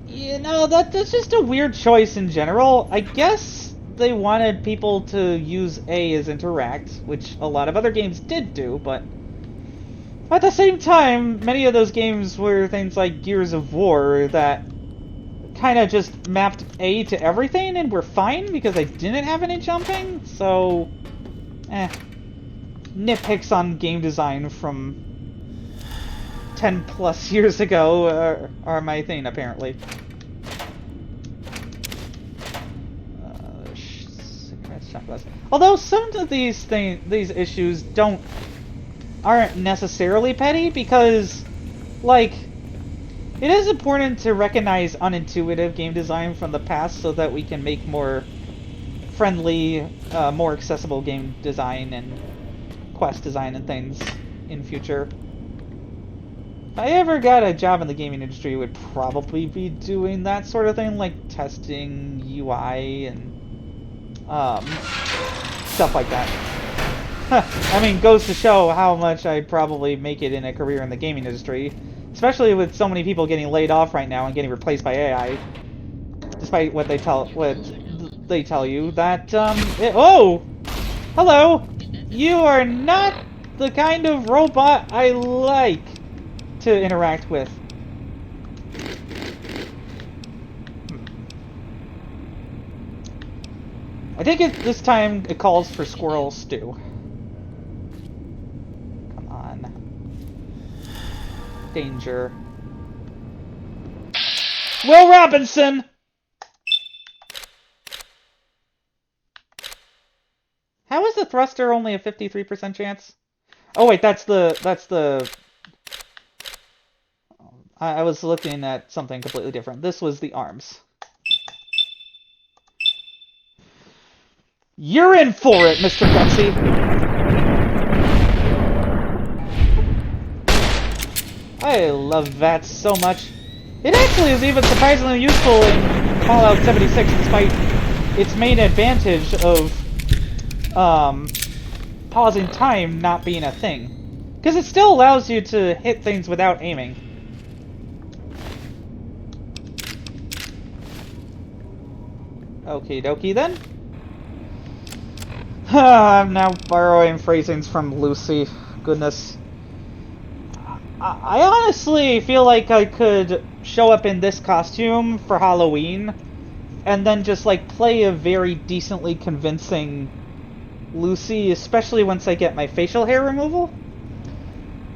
you know, that's just a weird choice in general. I guess they wanted people to use A as interact, which a lot of other games did do, but at the same time, many of those games were things like Gears of War that kind of just mapped A to everything and were fine because they didn't have any jumping, so nitpicks on game design from 10 plus years ago are my thing, apparently. Although some of these issues aren't necessarily petty, because, like, it is important to recognize unintuitive game design from the past so that we can make more friendly, more accessible game design and quest design and things in future. If I ever got a job in the gaming industry, it would probably be doing that sort of thing, like testing UI and stuff like that. I mean, goes to show how much I'd probably make it in a career in the gaming industry, especially with so many people getting laid off right now and getting replaced by AI. Despite what they tell you that oh, hello, you are not the kind of robot I like to interact with. I think this time it calls for squirrel stew. Come on. Danger. Will Robinson! How is the thruster only a 53% chance? Oh wait, that's the... I was looking at something completely different. This was the arms. You're in for it, Mr. Gutsy! I love that so much. It actually is even surprisingly useful in Fallout 76, despite its main advantage of pausing time not being a thing. Because it still allows you to hit things without aiming. Okie dokie then. I'm now borrowing phrasings from Lucy. Goodness. I honestly feel like I could show up in this costume for Halloween and then just like play a very decently convincing Lucy, especially once I get my facial hair removal.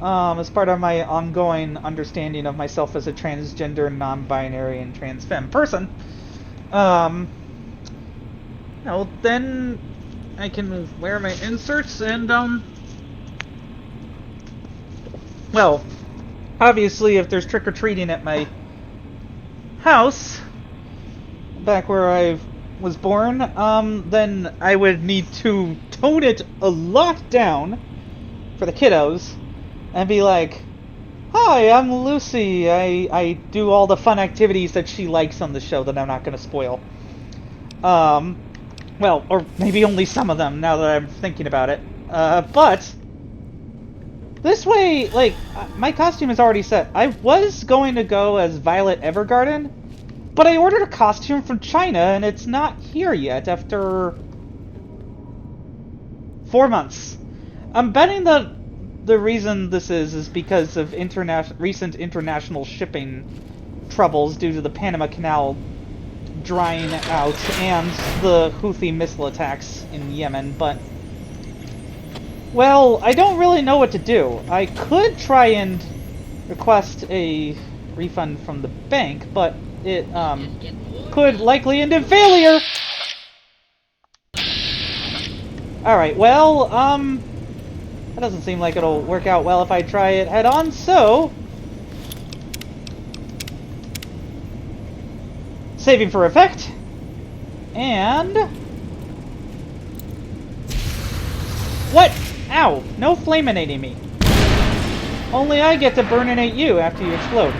As part of my ongoing understanding of myself as a transgender, non-binary, and trans femme person. Then I can wear my inserts and, well, obviously if there's trick-or-treating at my house, back where I was born, then I would need to tone it a lot down for the kiddos and be like, hi, I'm Lucy, I do all the fun activities that she likes on the show that I'm not going to spoil. Well, or maybe only some of them, now that I'm thinking about it. But this way, like, my costume is already set. I was going to go as Violet Evergarden, but I ordered a costume from China, and it's not here yet after 4 months. I'm betting that the reason this is because of recent international shipping troubles due to the Panama Canal drying out and the Houthi missile attacks in Yemen, but... well, I don't really know what to do. I could try and request a refund from the bank, but it, could likely end in failure! Alright, well, that doesn't seem like it'll work out well if I try it head-on, so... Saving for effect. And... What? Ow! No flaminating me. Only I get to burninate you after you explode.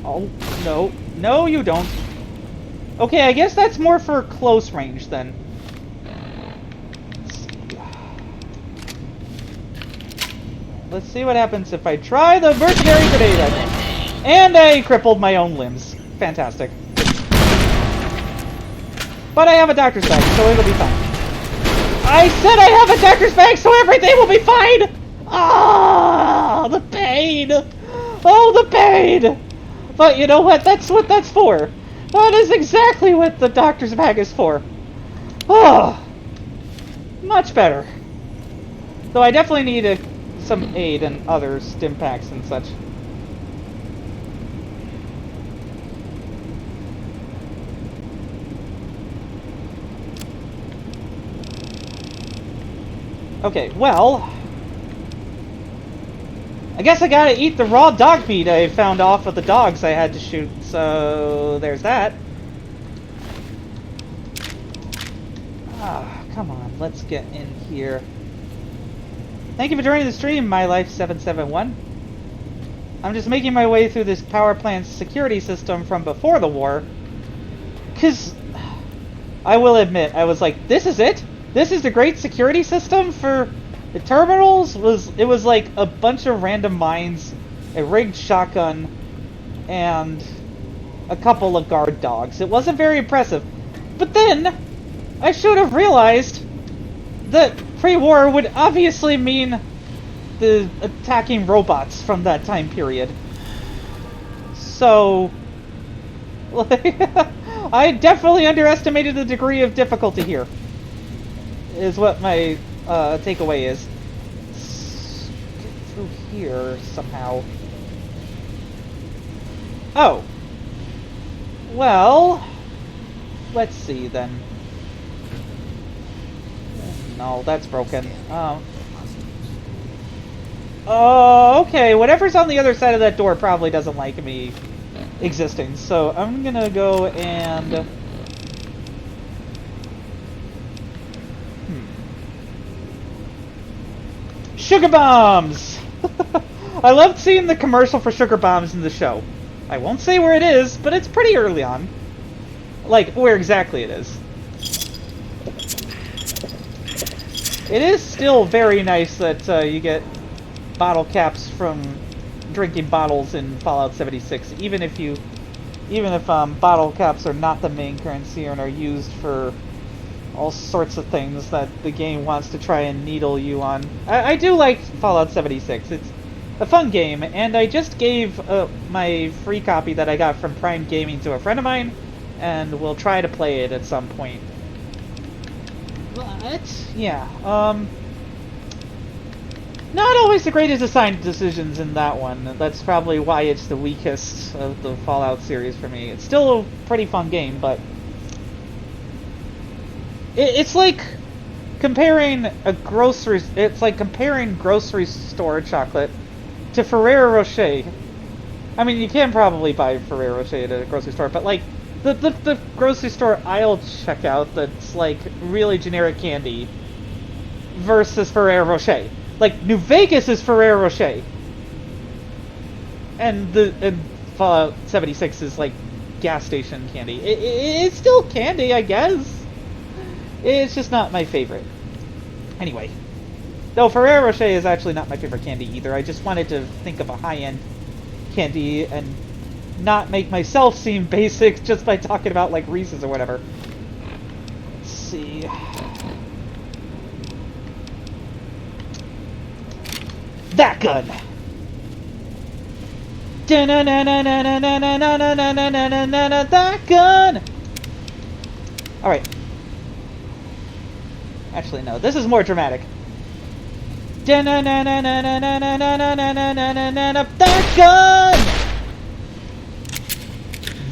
Oh, no. No, you don't. Okay, I guess that's more for close range, then. Let's see what happens if I try the mercenary grenade. And I crippled my own limbs. Fantastic. But I have a doctor's bag, so it'll be fine. I said I have a doctor's bag, so everything will be fine! Ah, the pain! Oh, the pain! But you know what? That's what that's for. That is exactly what the doctor's bag is for. Oh, much better. Though I definitely need some aid and other stim packs and such. Okay, well... I guess I gotta eat the raw dog meat I found off of the dogs I had to shoot, so there's that. Ah, come on, let's get in here. Thank you for joining the stream, MyLife771. I'm just making my way through this power plant's security system from before the war. Cause, I will admit, I was like, this is it? This is the great security system for the terminals? It was like a bunch of random mines, a rigged shotgun, and a couple of guard dogs. It wasn't very impressive. But then, I should have realized that pre-war would obviously mean the attacking robots from that time period. So, like, I definitely underestimated the degree of difficulty here, is what my takeaway is. Let's get through here somehow. Oh. Well, let's see then. No, that's broken. Oh, okay. Whatever's on the other side of that door probably doesn't like me existing. So I'm gonna go and... Sugar bombs! I loved seeing the commercial for sugar bombs in the show. I won't say where it is, but it's pretty early on. Like, where exactly it is. It is still very nice that you get bottle caps from drinking bottles in Fallout 76, even if bottle caps are not the main currency and are used for all sorts of things that the game wants to try and needle you on. I do like Fallout 76. It's a fun game, and I just gave my free copy that I got from Prime Gaming to a friend of mine, and we'll try to play it at some point. But, yeah, not always the greatest design decisions in that one. That's probably why it's the weakest of the Fallout series for me. It's still a pretty fun game, but it's like comparing it's like comparing grocery store chocolate to Ferrero Rocher. I mean, you can probably buy Ferrero Rocher at a grocery store, but like the grocery store aisle checkout that's like really generic candy versus Ferrero Rocher. Like, New Vegas is Ferrero Rocher. And Fallout 76 is like gas station candy. It's still candy, I guess. It's just not my favorite. Anyway. Though Ferrero Rocher is actually not my favorite candy either. I just wanted to think of a high-end candy and not make myself seem basic just by talking about like Reese's or whatever. Let's see. That gun. That gun. All right. Actually, no. This is more dramatic. That gun.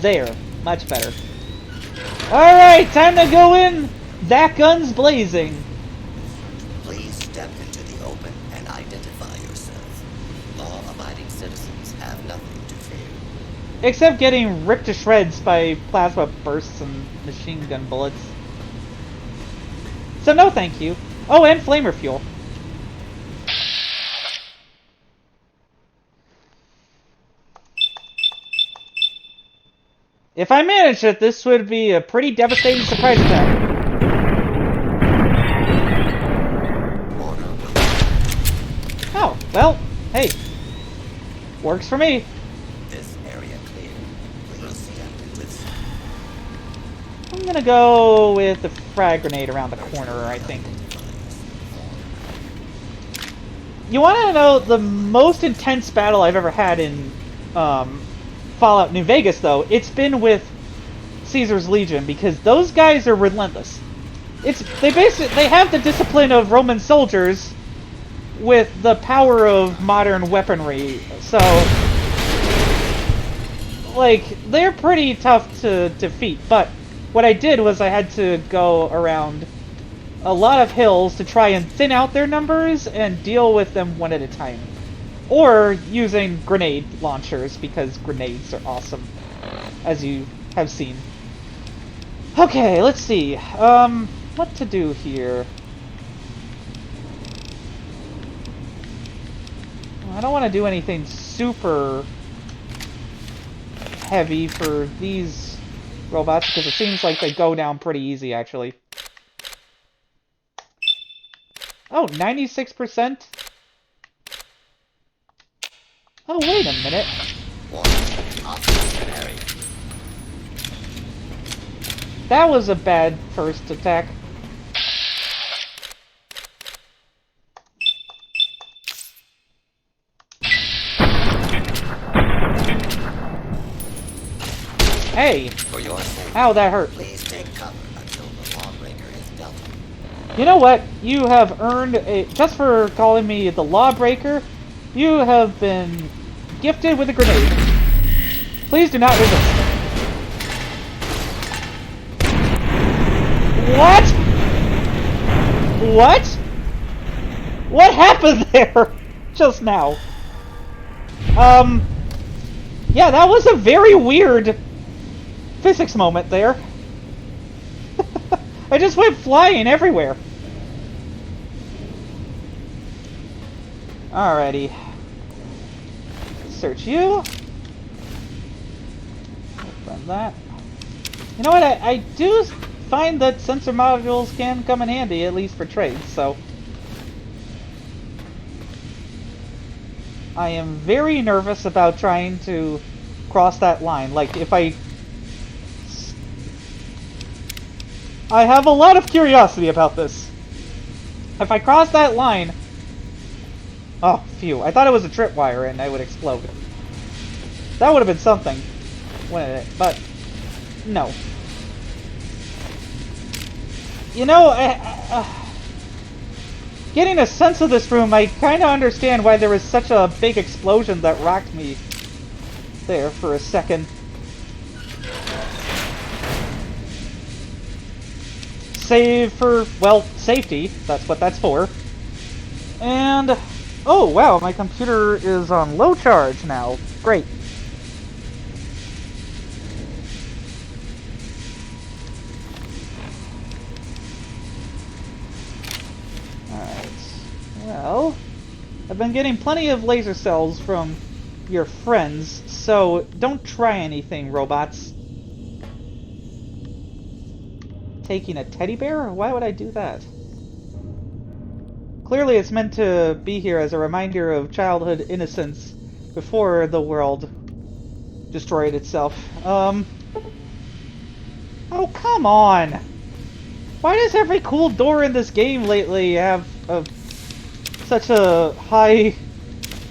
There. Much better. Alright, time to go in. That gun's blazing. Please step into the open and identify yourself. Law-abiding citizens have nothing to fear. Except getting ripped to shreds by plasma bursts and machine gun bullets. So no thank you. Oh, and flamer fuel. If I managed it, this would be a pretty devastating surprise attack. Oh, well, hey. Works for me. This area clear. Proceed with. I'm gonna go with the frag grenade around the corner, I think. You wanna know the most intense battle I've ever had in Fallout New Vegas, though? It's been with Caesar's Legion, because those guys are relentless. They have the discipline of Roman soldiers with the power of modern weaponry, so like they're pretty tough to defeat. But what I did was I had to go around a lot of hills to try and thin out their numbers and deal with them one at a time, or using grenade launchers, because grenades are awesome, as you have seen. Okay, let's see. What to do here? I don't want to do anything super heavy for these robots, because it seems like they go down pretty easy, actually. Oh, 96%? Oh, wait a minute. That was a bad first attack. Hey! Ow, that hurt. Please take cover until the lawbreaker is dealt with. You know what? You have earned a... Just for calling me the lawbreaker, you have been gifted with a grenade. Please do not resist. What? What? What happened there just now? Yeah, that was a very weird physics moment there. I just went flying everywhere. Alrighty. Search you. Open that. You know what? I do find that sensor modules can come in handy, at least for trades, so. I am very nervous about trying to cross that line. Like, if I have a lot of curiosity about this. If I cross that line... Oh, phew. I thought it was a tripwire and I would explode. That would have been something, wouldn't it? But, no. You know, getting a sense of this room, I kind of understand why there was such a big explosion that rocked me there for a second. Save for, well, safety. That's what that's for. And, oh wow, my computer is on low charge now. Great. Alright. Well, I've been getting plenty of laser cells from your friends, so don't try anything, robots. Taking a teddy bear? Why would I do that? Clearly it's meant to be here as a reminder of childhood innocence before the world destroyed itself. Oh, come on! Why does every cool door in this game lately have such a high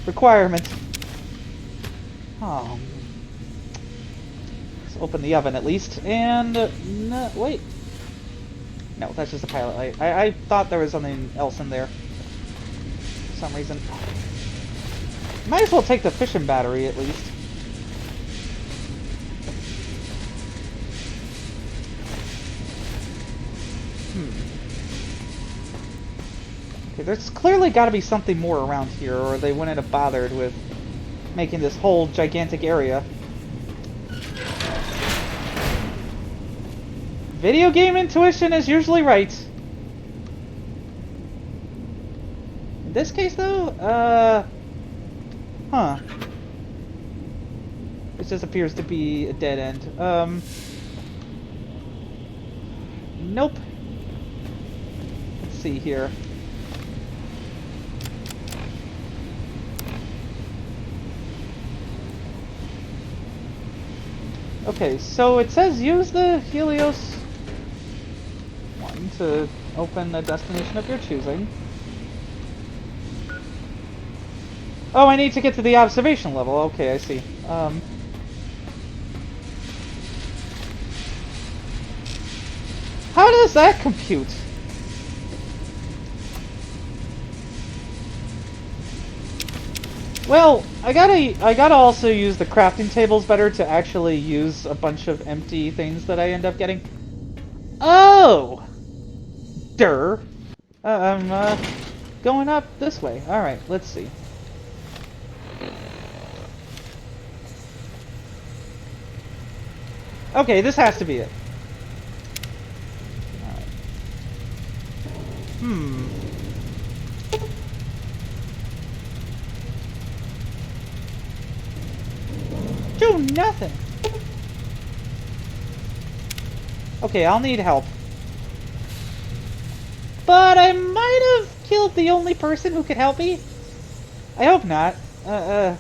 requirement? Oh. Let's open the oven at least, and... no, wait. No, that's just a pilot light. I thought there was something else in there. For some reason. Might as well take the fission battery at least. Okay, there's clearly got to be something more around here, or they wouldn't have bothered with making this whole gigantic area. Video game intuition is usually right. In this case, though, huh. This just appears to be a dead end. Nope. Let's see here. Okay, so it says use the Helios one to open a destination of your choosing. Oh, I need to get to the observation level. Okay, I see. How does that compute? Well, I gotta also use the crafting tables better to actually use a bunch of empty things that I end up getting. Oh! Durr. I'm going up this way. Alright, let's see. Okay, this has to be it. Alright. Do nothing. Okay, I'll need help. But I might have killed the only person who could help me. I hope not. 'Cause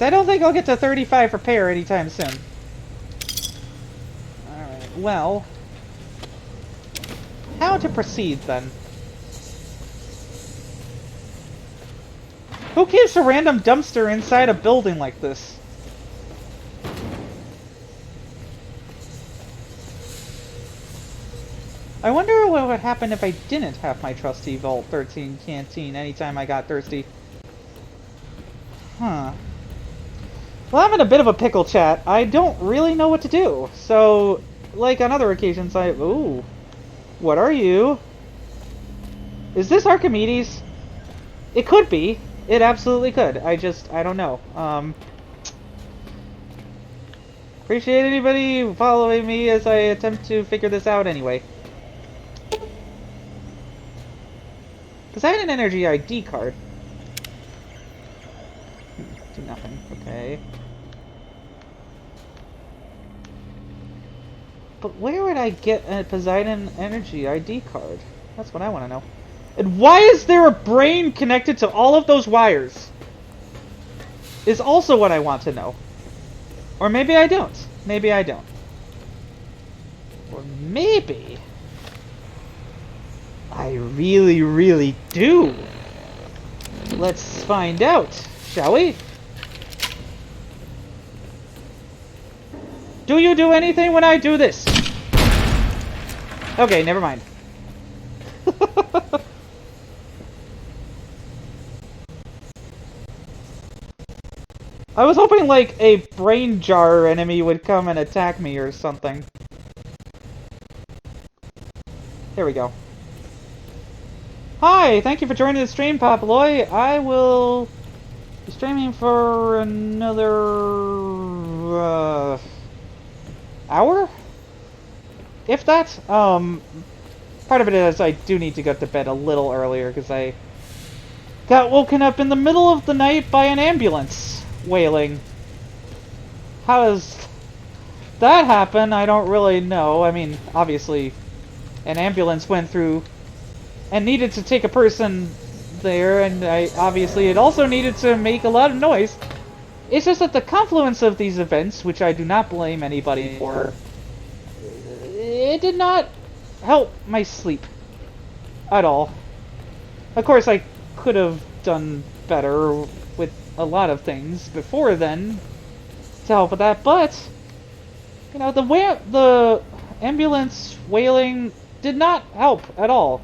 I don't think I'll get to 35 repair anytime soon. Alright, well. How to proceed, then? Who keeps a random dumpster inside a building like this? I wonder what would happen if I didn't have my trusty Vault 13 canteen anytime I got thirsty. Huh. Well, I'm in a bit of a pickle, chat. I don't really know what to do. So, like on other occasions, Ooh. What are you? Is this Archimedes? It could be. It absolutely could. I don't know. Appreciate anybody following me as I attempt to figure this out anyway. Because I had an energy ID card. Do nothing. Okay. But where would I get a Poseidon energy ID card? That's what I want to know. And why is there a brain connected to all of those wires? Is also what I want to know. Or maybe I don't. Maybe I don't. Or maybe I really, really do. Let's find out, shall we? Do you do anything when I do this? Okay, never mind. I was hoping like a brain jar enemy would come and attack me or something. There we go. Hi, thank you for joining the stream, Papaloy. I will be streaming for another hour? If that? Part of it is I do need to go to bed a little earlier because I got woken up in the middle of the night by an ambulance wailing. How does that happen? I don't really know. I mean, obviously, an ambulance went through and needed to take a person there, and obviously it also needed to make a lot of noise. It's just that the confluence of these events, which I do not blame anybody for, it did not help my sleep at all. Of course, I could have done better with a lot of things before then to help with that, but you know, the ambulance wailing did not help at all.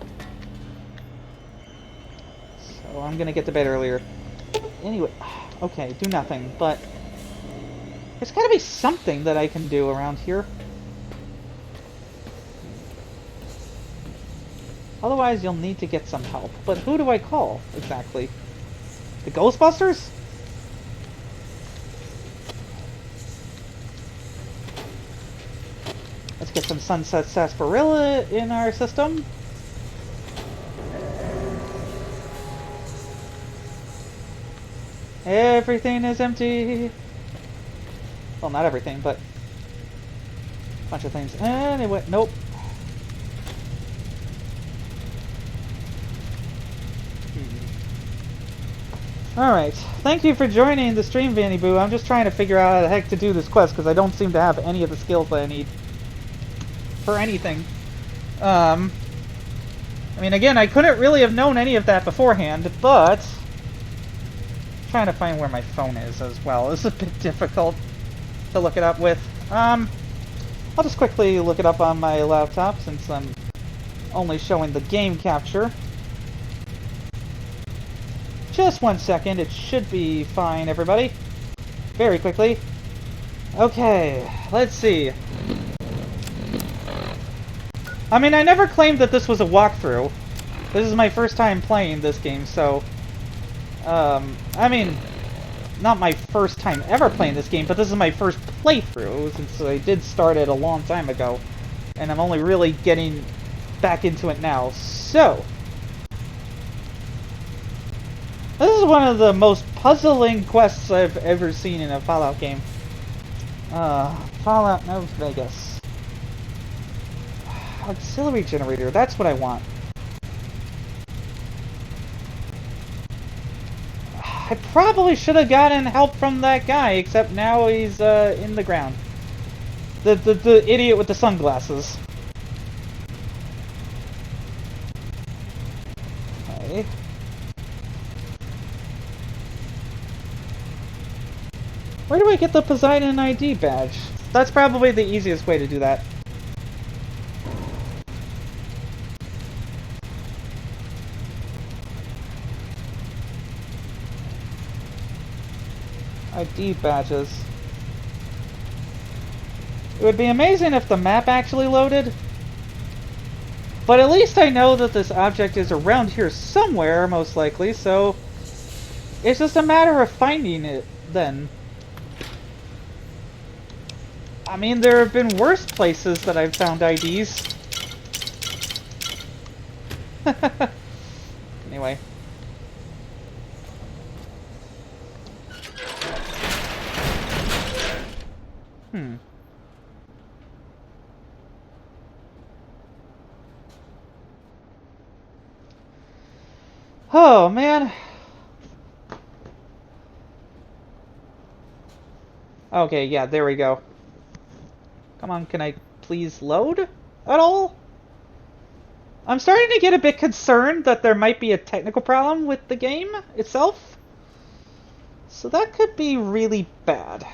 So I'm gonna get to bed earlier. Anyway, okay, do nothing, but there's gotta be something that I can do around here. Otherwise, you'll need to get some help. But who do I call, exactly? The Ghostbusters? Let's get some Sunset Sarsaparilla in our system. Everything is empty. Well, not everything, but a bunch of things. Anyway, nope. Alright, thank you for joining the stream, Vanny Boo. I'm just trying to figure out how the heck to do this quest, because I don't seem to have any of the skills that I need for anything. I mean, again, I couldn't really have known any of that beforehand, but I'm trying to find where my phone is as well. It's a bit difficult to look it up with. I'll just quickly look it up on my laptop, since I'm only showing the game capture. Just 1 second, it should be fine, everybody. Very quickly. Okay, let's see. I mean, I never claimed that this was a walkthrough. This is my first time playing this game, so... I mean, not my first time ever playing this game, but this is my first playthrough, since I did start it a long time ago. And I'm only really getting back into it now, so... This is one of the most puzzling quests I've ever seen in a Fallout game. Fallout New Vegas. Auxiliary generator, that's what I want. I probably should have gotten help from that guy, except now he's in the ground. The idiot with the sunglasses. Okay. Where do I get the Poseidon ID badge? That's probably the easiest way to do that. ID badges. It would be amazing if the map actually loaded. But at least I know that this object is around here somewhere, most likely, so... It's just a matter of finding it, then. I mean, there have been worse places that I've found IDs. Anyway. Oh, man. Okay, yeah, there we go. Come on, can I please load at all? I'm starting to get a bit concerned that there might be a technical problem with the game itself. So that could be really bad.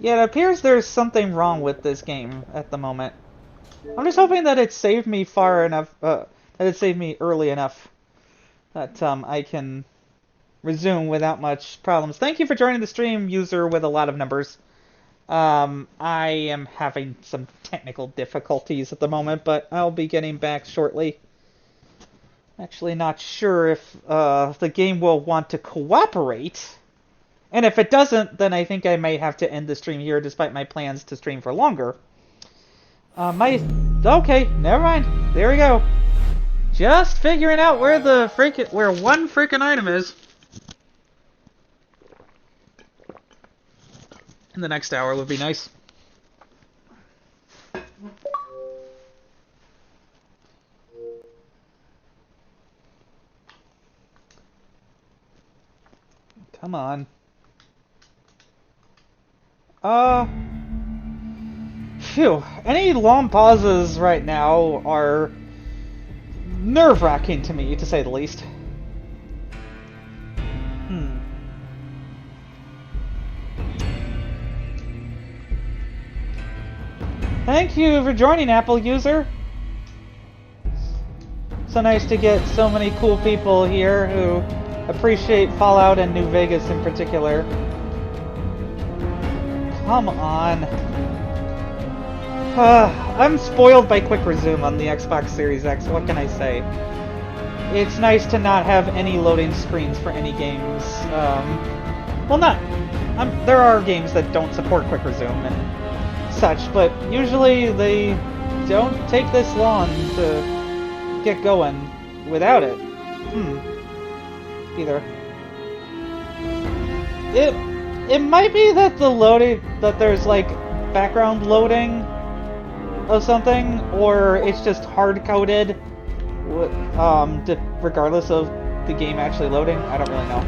Yeah, it appears there's something wrong with this game at the moment. I'm just hoping that it saved me far enough, that it saved me early enough that I can resume without much problems. Thank you for joining the stream, user with a lot of numbers. I am having some technical difficulties at the moment, but I'll be getting back shortly. Actually not sure if the game will want to cooperate. And if it doesn't, then I think I may have to end the stream here, despite my plans to stream for longer. Okay, never mind. There we go. Just figuring out where one freaking item is. In the next hour would be nice. Come on. Phew. Any long pauses right now are nerve-wracking to me, to say the least. Thank you for joining, Apple user. So nice to get so many cool people here who appreciate Fallout and New Vegas in particular. Come on. I'm spoiled by Quick Resume on the Xbox Series X, what can I say? It's nice to not have any loading screens for any games. Well, not... there are games that don't support quick resume and such, but usually they don't take this long to get going without it. Either. It might be that the loading... that there's, like, background loading of something, or it's just hard-coded, regardless of the game actually loading. I don't really know.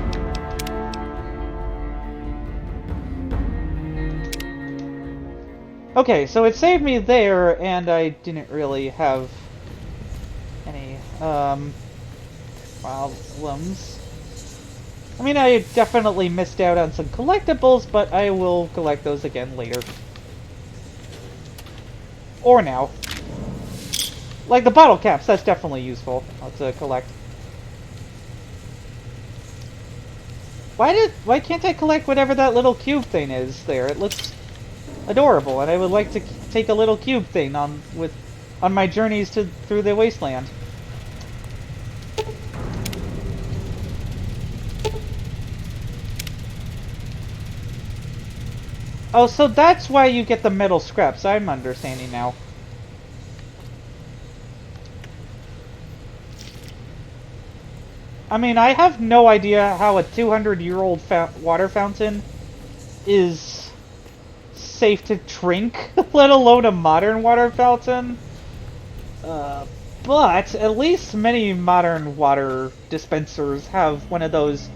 Okay, so it saved me there, and I didn't really have any problems. I mean, I definitely missed out on some collectibles, but I will collect those again later. Or now. Like the bottle caps, that's definitely useful to collect. Why can't I collect whatever that little cube thing is there? It looks adorable, and I would like to take a little cube thing on my journeys through the wasteland. Oh, so that's why you get the metal scraps. I'm understanding now. I mean, I have no idea how a 200-year-old water fountain is safe to drink, let alone a modern water fountain. But at least many modern water dispensers have one of those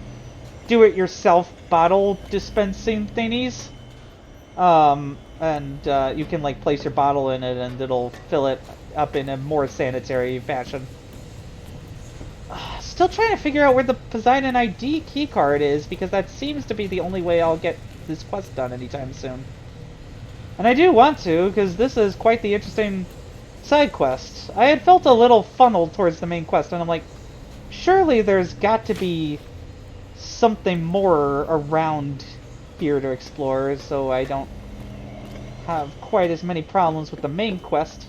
do-it-yourself bottle dispensing thingies. And you can like place your bottle in it and it'll fill it up in a more sanitary fashion. Still trying to figure out where the Poseidon ID keycard is, because that seems to be the only way I'll get this quest done anytime soon. And I do want to, because this is quite the interesting side quest. I had felt a little funneled towards the main quest, and I'm like, surely there's got to be something more around here to explore, so I don't have quite as many problems with the main quest.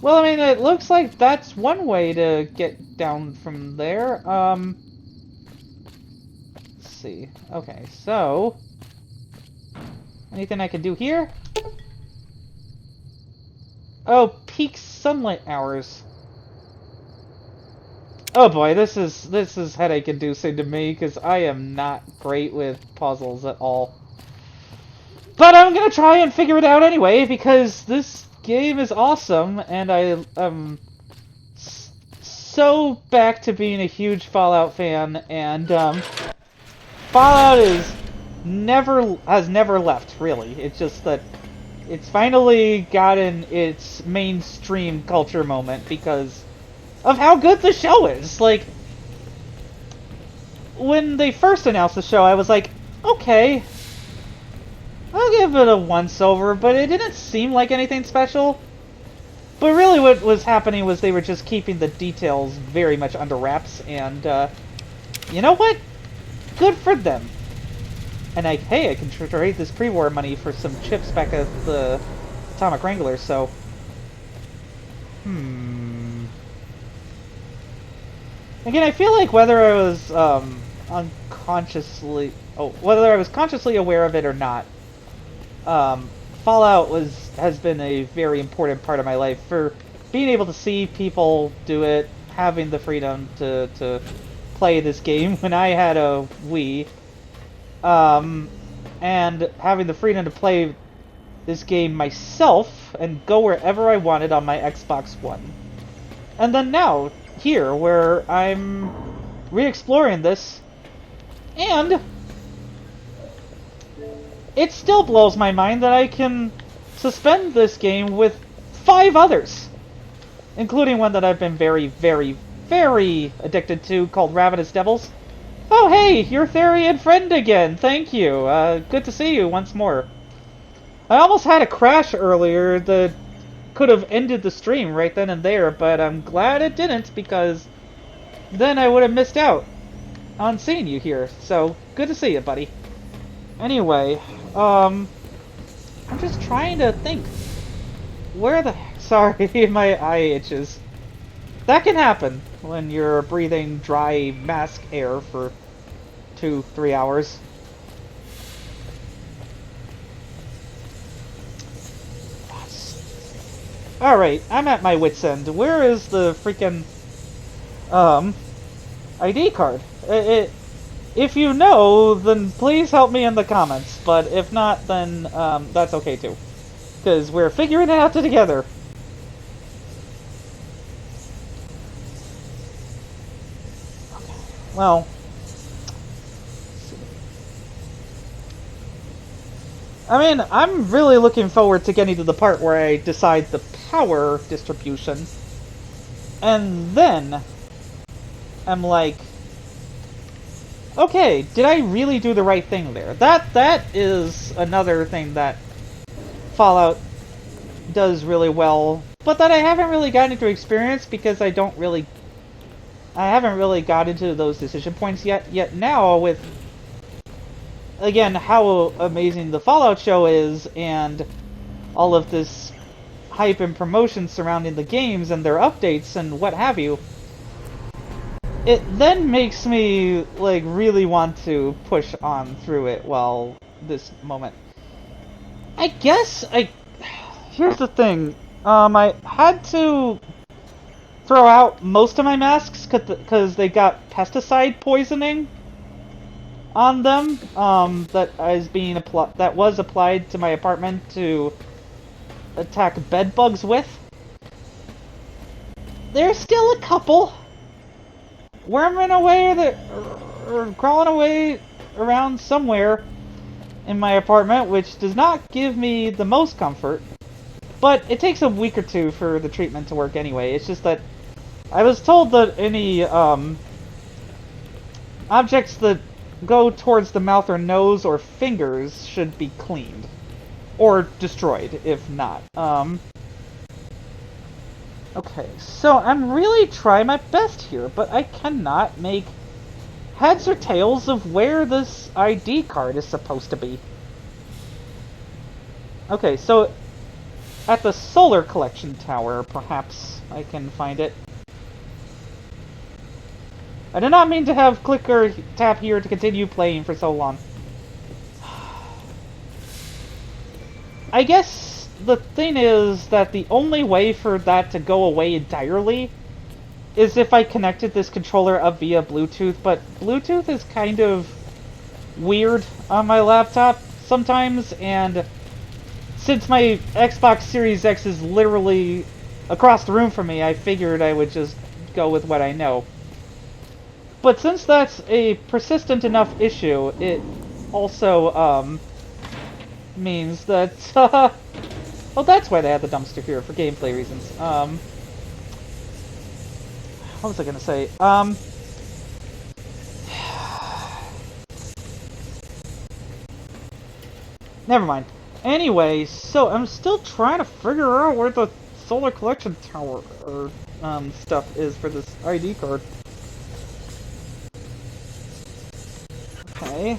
Well, I mean, it looks like that's one way to get down from there. Let's see. Okay, so... anything I can do here? Oh, peak sunlight hours. Oh boy, this is headache-inducing to me, because I am not great with puzzles at all. But I'm gonna try and figure it out anyway, because this game is awesome, and I am so back to being a huge Fallout fan, and Fallout has never left, really. It's just that it's finally gotten its mainstream culture moment because of how good the show is. Like, when they first announced the show, I was like, okay, I'll give it a once-over, but it didn't seem like anything special. But really what was happening was they were just keeping the details very much under wraps, and, you know what? Good for them. And hey, I can trade this pre-war money for some chips back at the Atomic Wrangler, so... Again, I feel like whether I was, whether I was consciously aware of it or not, Fallout has been a very important part of my life, for being able to see people do it, having the freedom to play this game when I had a Wii, and having the freedom to play this game myself and go wherever I wanted on my Xbox One. And then now, here, where I'm re-exploring this, and it still blows my mind that I can suspend this game with 5 others, including one that I've been very, very, very addicted to called Ravenous Devils. Oh hey, your Therian friend again, thank you, good to see you once more. I almost had a crash earlier that could have ended the stream right then and there, but I'm glad it didn't, because then I would have missed out on seeing you here, so good to see you, buddy. Anyway, I'm just trying to think. Where the heck? Sorry, my eye itches. That can happen when you're breathing dry mask air for 2-3 hours. Alright, I'm at my wit's end. Where is the freaking ID card? If you know, then please help me in the comments. But if not, then that's okay too. Because we're figuring it out together. Okay. Well, I mean, I'm really looking forward to getting to the part where I decide the power distribution. And then I'm like, okay, did I really do the right thing there? That is another thing that Fallout does really well, but that I haven't really gotten to experience because I haven't really got into those decision points yet. Yet now, with, again, how amazing the Fallout show is, and all of this hype and promotion surrounding the games and their updates and what have you, it then makes me, like, really want to push on through it while this moment. I guess here's the thing. I had to throw out most of my masks because they got pesticide poisoning on them. That was applied to my apartment to attack bed bugs with. There's still a couple worming away or crawling away around somewhere in my apartment, which does not give me the most comfort. But it takes a week or two for the treatment to work anyway. It's just that I was told that any objects that go towards the mouth or nose or fingers should be cleaned. Or destroyed, if not. Okay, so I'm really trying my best here, but I cannot make heads or tails of where this ID card is supposed to be. Okay, so at the solar collection tower, perhaps I can find it. I did not mean to have click or tap here to continue playing for so long. I guess the thing is that the only way for that to go away entirely is if I connected this controller up via Bluetooth, but Bluetooth is kind of weird on my laptop sometimes, and since my Xbox Series X is literally across the room from me, I figured I would just go with what I know. But since that's a persistent enough issue, it also, means that, well, that's why they had the dumpster here, for gameplay reasons. What was I gonna say? Never mind. Anyway, so I'm still trying to figure out where the solar collection tower, or, stuff is for this ID card. Okay.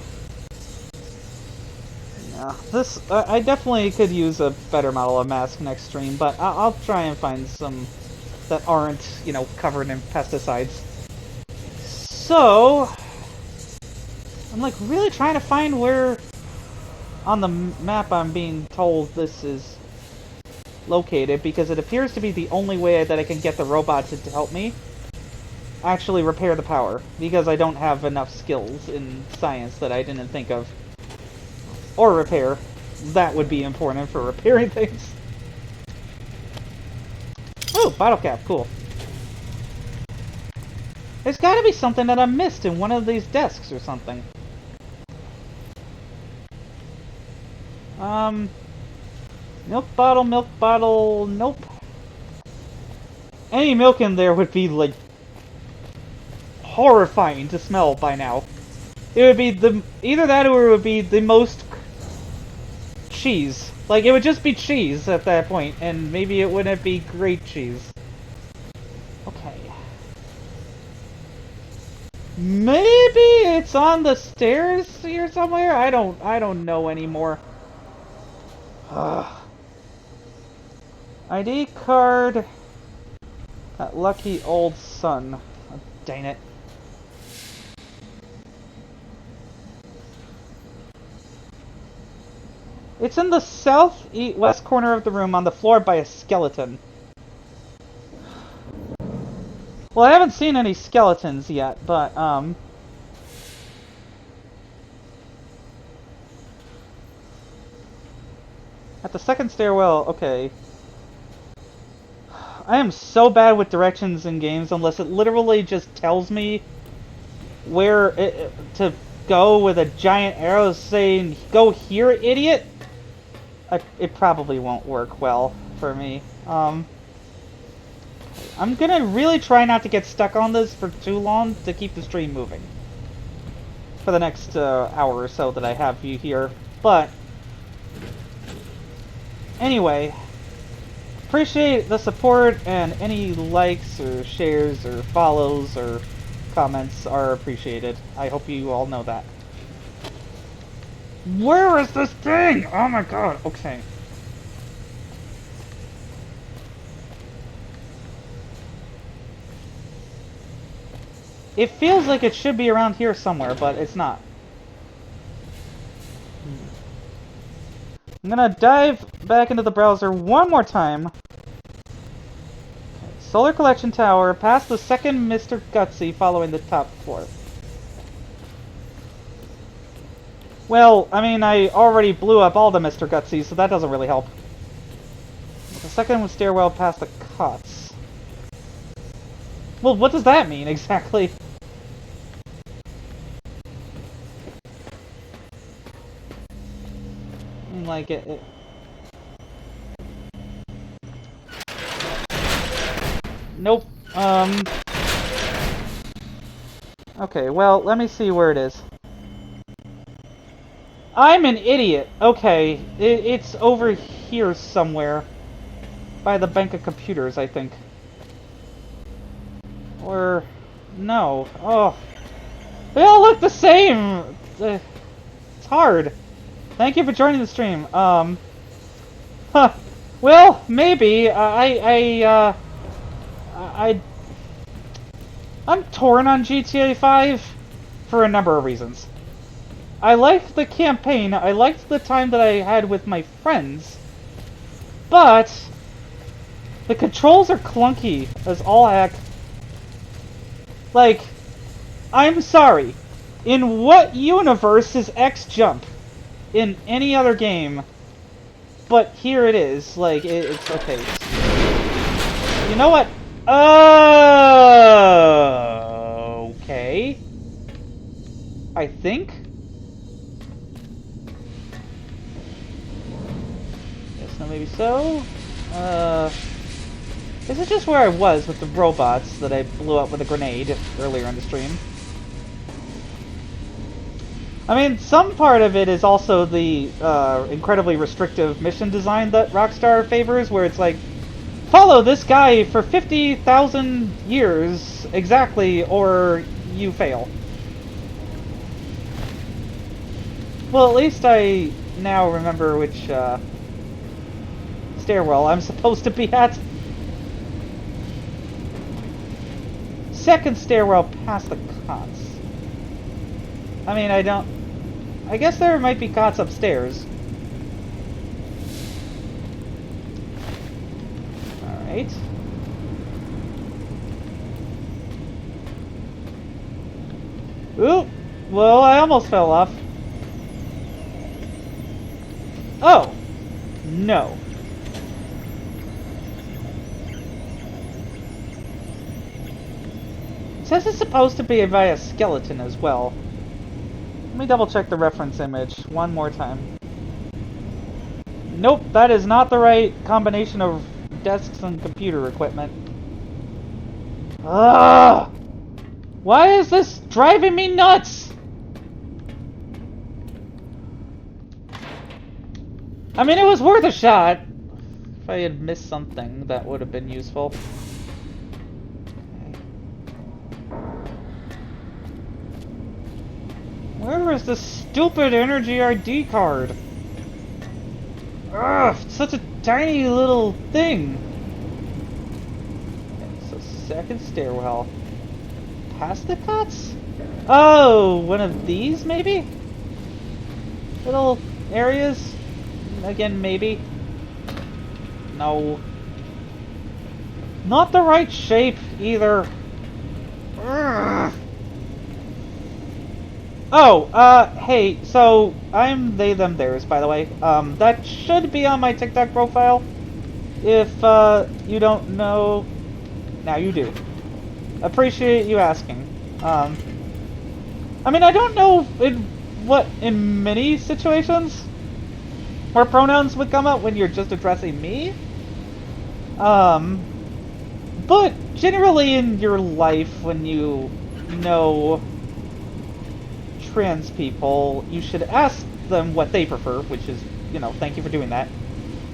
Yeah, this, I definitely could use a better model of mask next stream, but I'll try and find some that aren't, you know, covered in pesticides. So, I'm like really trying to find where on the map I'm being told this is located, because it appears to be the only way that I can get the robot to help me actually repair the power, because I don't have enough skills in science that I didn't think of. Or repair. That would be important for repairing things. Oh, bottle cap, cool. There's gotta be something that I missed in one of these desks or something. Milk bottle, nope. Any milk in there would be, like, horrifying to smell by now. It would be either that or it would be the most cheese. Like, it would just be cheese at that point, and maybe it wouldn't be great cheese. Okay. Maybe it's on the stairs here somewhere? I don't know anymore. ID card. That lucky old son. Oh, dang it. It's in the southwest corner of the room on the floor by a skeleton. Well, I haven't seen any skeletons yet, but, at the second stairwell, okay. I am so bad with directions in games unless it literally just tells me where to go with a giant arrow saying, go here, idiot! It probably won't work well for me. I'm gonna really try not to get stuck on this for too long to keep the stream moving. For the next hour or so that I have you here. But, anyway, appreciate the support, and any likes or shares or follows or comments are appreciated. I hope you all know that. Where is this thing? Oh my god, okay. It feels like it should be around here somewhere, but it's not. I'm gonna dive back into the browser one more time. Solar Collection Tower, past the second Mr. Gutsy following the top floor. Well, I mean, I already blew up all the Mr. Gutsies, so that doesn't really help. The second stairwell past the cots. Well, what does that mean, exactly? I mean, like, Nope. Okay, well, let me see where it is. I'm an idiot. Okay, it's over here somewhere. By the bank of computers, I think. Or... no. Oh. They all look the same! It's hard. Thank you for joining the stream. Huh. Well, maybe. I'm torn on GTA 5 for a number of reasons. I liked the campaign, I liked the time that I had with my friends, but the controls are clunky as all heck. Like, I'm sorry. In what universe is X jump in any other game? But here it is. Like, it's okay. You know what? Okay. I think. Yes, no, maybe so. This is just where I was with the robots that I blew up with a grenade earlier in the stream. I mean, some part of it is also the incredibly restrictive mission design that Rockstar favors, where it's like, follow this guy for 50,000 years exactly, or you fail. Well, at least I now remember which stairwell I'm supposed to be at. Second stairwell past the cots. I mean, I guess there might be cots upstairs. Alright. Ooh! Well, I almost fell off. Oh! No. It says it's supposed to be by a skeleton as well. Let me double check the reference image one more time. Nope, that is not the right combination of desks and computer equipment. Ugh! Why is this driving me nuts? I mean, it was worth a shot. If I had missed something, that would have been useful. Where is this stupid energy ID card? Ugh, such a tiny little thing. Okay, so second stairwell. Past the cots? Oh, one of these maybe? Little areas? Again, maybe. No. Not the right shape either. Ugh. Oh, hey, so I'm they, them, theirs, by the way. That should be on my TikTok profile. If, you don't know, now you do. Appreciate you asking. I mean, I don't know in many situations where pronouns would come up when you're just addressing me. But generally in your life, when you know trans people, you should ask them what they prefer, which is, you know, thank you for doing that.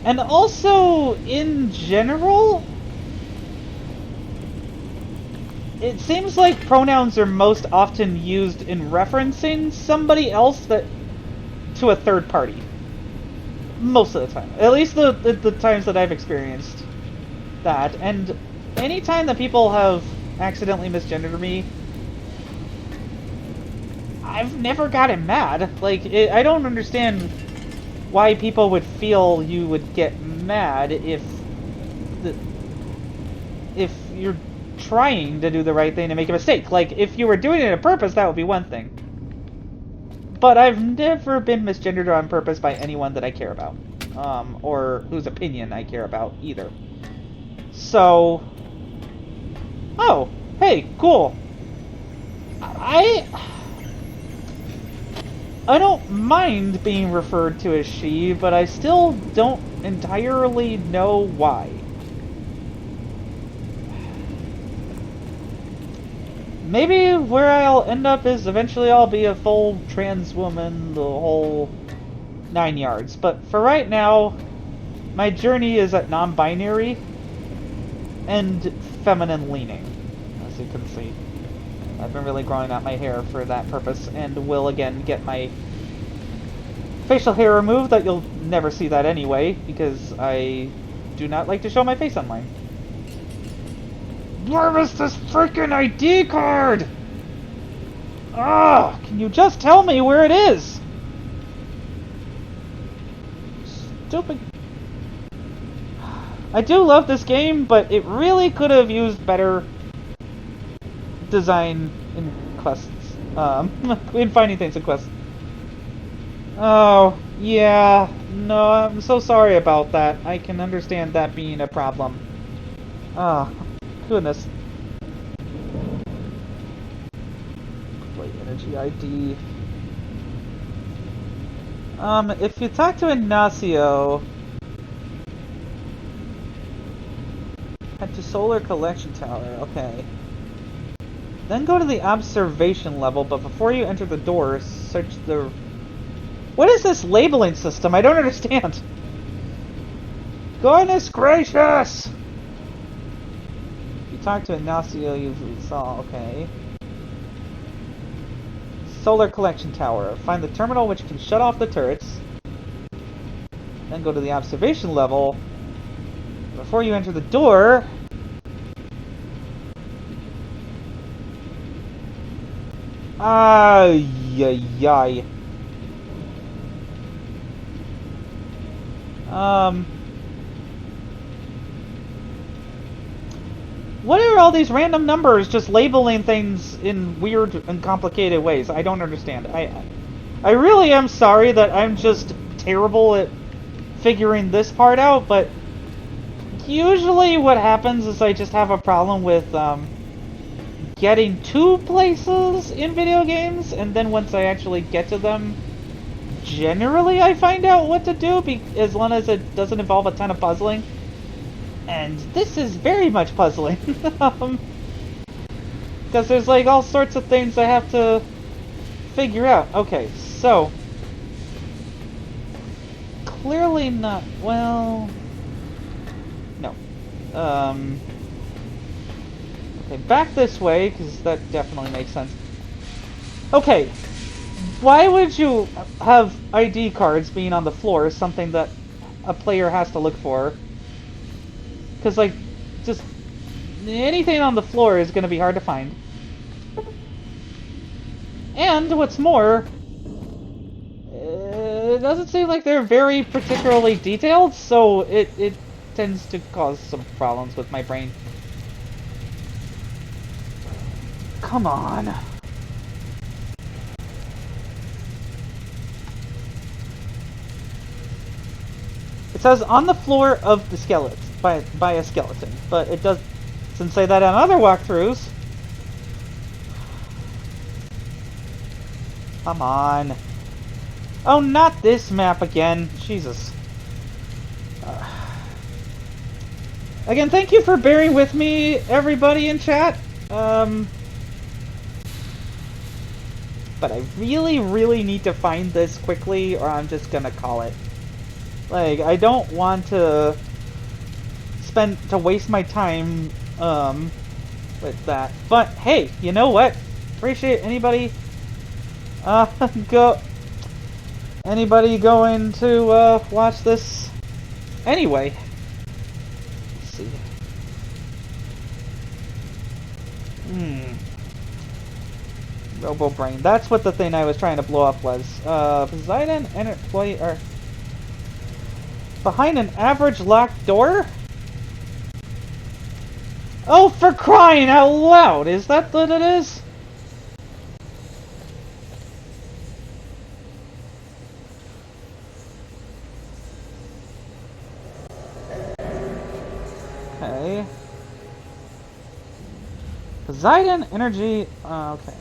And also, in general, it seems like pronouns are most often used in referencing somebody else to a third party. Most of the time. At least the times that I've experienced that. And anytime that people have accidentally misgendered me, I've never gotten mad. Like, I don't understand why people would feel you would get mad if you're trying to do the right thing to make a mistake. Like, if you were doing it on purpose, that would be one thing. But I've never been misgendered on purpose by anyone that I care about. Or whose opinion I care about, either. So... Oh, hey, cool. I don't mind being referred to as she, but I still don't entirely know why. Maybe where I'll end up is eventually I'll be a full trans woman, the whole 9 yards. But for right now, my journey is at non-binary and feminine leaning, as you can see. I've been really growing out my hair for that purpose, and will again get my facial hair removed. That you'll never see that anyway, because I do not like to show my face online. Where is this freaking ID card? Ah, can you just tell me where it is? Stupid. I do love this game, but it really could have used better design in quests. In finding things in quests. Oh, yeah. No, I'm so sorry about that. I can understand that being a problem. Oh, goodness. Play energy ID. If you talk to Ignacio... Head to Solar Collection Tower, okay. Then go to the observation level, but before you enter the door, search the... What is this labeling system? I don't understand. Goodness gracious! You talk to Ignacio, you saw, okay. Solar Collection Tower. Find the terminal which can shut off the turrets. Then go to the observation level. Before you enter the door... Ay, ay, ay. What are all these random numbers just labeling things in weird and complicated ways? I don't understand. I really am sorry that I'm just terrible at figuring this part out, but usually what happens is I just have a problem with, getting to places in video games, and then once I actually get to them, generally I find out what to do, as long as it doesn't involve a ton of puzzling. And this is very much puzzling. Because there's like all sorts of things I have to figure out. Okay, so... Clearly not... Well... No. Okay, back this way, because that definitely makes sense. Okay, why would you have ID cards being on the floor, something that a player has to look for. Because, like, just anything on the floor is going to be hard to find. And, what's more, it doesn't seem like they're very particularly detailed, so it tends to cause some problems with my brain. Come on. It says on the floor of the skeleton by a skeleton, but it doesn't say that on other walkthroughs. Come on. Oh, not this map again. Jesus. Again, thank you for bearing with me, everybody in chat. But I really, really need to find this quickly, or I'm just gonna call it. Like, I don't want to waste my time, with that. But, hey, you know what? Appreciate anybody, anybody going to, watch this anyway. Let's see. Robo Brain. That's what the thing I was trying to blow up was. Poseidon and employee are behind an average locked door? Oh, for crying out loud! Is that what it is? Okay. Poseidon energy. Okay.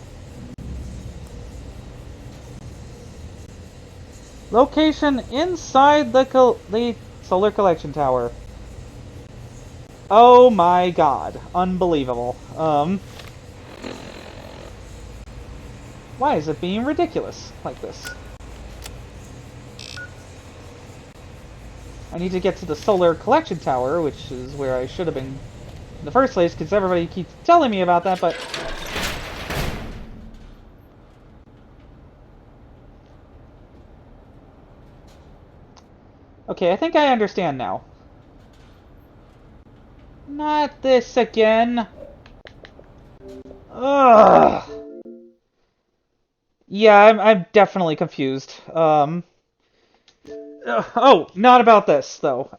Location inside the solar collection tower. Oh my god. Unbelievable. Why is it being ridiculous like this? I need to get to the solar collection tower, which is where I should have been in the first place, because everybody keeps telling me about that, but... Okay, I think I understand now. Not this again. Ugh. Yeah, I'm definitely confused. Oh, not about this, though.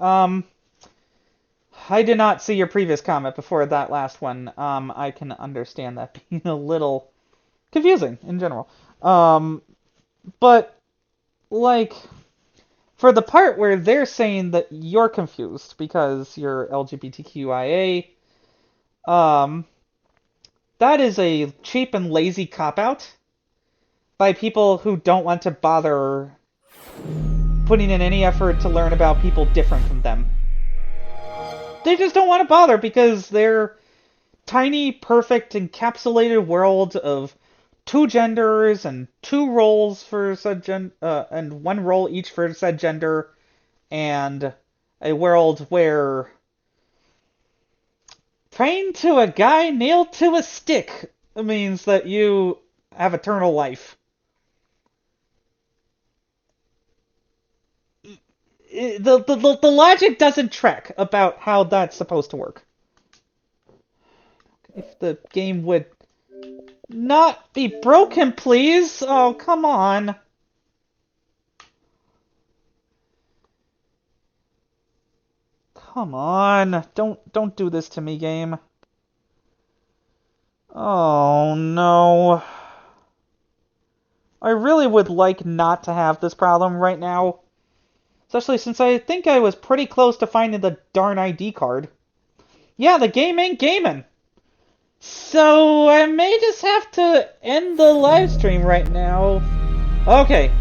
I did not see your previous comment before that last one. I can understand that being a little confusing in general. But, like, for the part where they're saying that you're confused because you're LGBTQIA, that is a cheap and lazy cop-out by people who don't want to bother putting in any effort to learn about people different from them. They just don't want to bother because their tiny, perfect, encapsulated world of two genders and two roles for said and one role each for said gender, and a world where praying to a guy nailed to a stick means that you have eternal life. The logic doesn't track about how that's supposed to work. If the game would not be broken, please. Oh, come on. Come on. Don't do this to me, game. Oh, no. I really would like not to have this problem right now. Especially since I think I was pretty close to finding the darn ID card. Yeah, the game ain't gaming. So I may just have to end the live stream right now. Okay.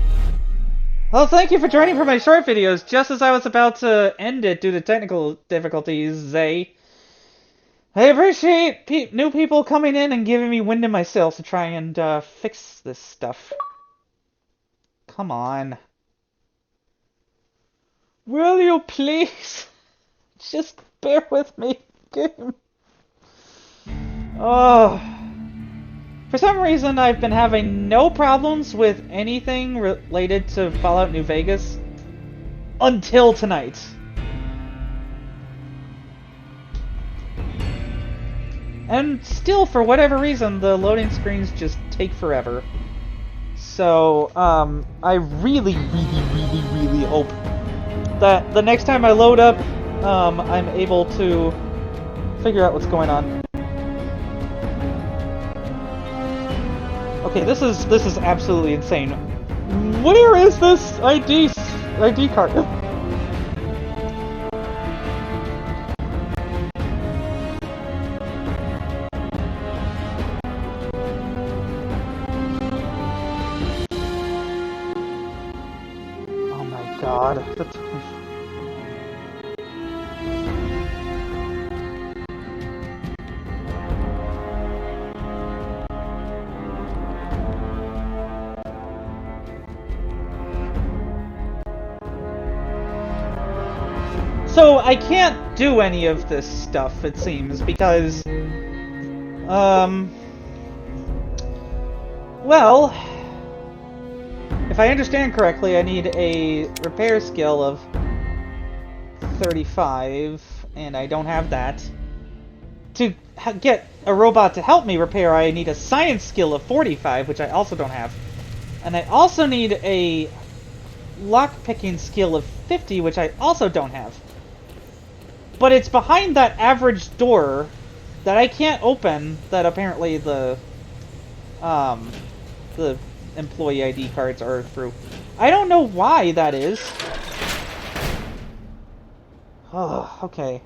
Well, thank you for joining for my short videos. Just as I was about to end it due to technical difficulties, Zay. I appreciate new people coming in and giving me wind in my sails to try and fix this stuff. Come on. Will you please? Just bear with me, game. Oh. For some reason, I've been having no problems with anything related to Fallout New Vegas. until tonight. And still, for whatever reason, the loading screens just take forever. So, I really hope that the next time I load up, I'm able to figure out what's going on. Okay, this is absolutely insane. Where is this ID card? Oh my god. So I can't do any of this stuff, it seems, because, well, if I understand correctly, I need a repair skill of 35, and I don't have that. To get a robot to help me repair, I need a science skill of 45, which I also don't have. And I also need a lockpicking skill of 50, which I also don't have. But it's behind that average door that I can't open, that apparently the employee ID cards are through. I don't know why that is. Oh, okay.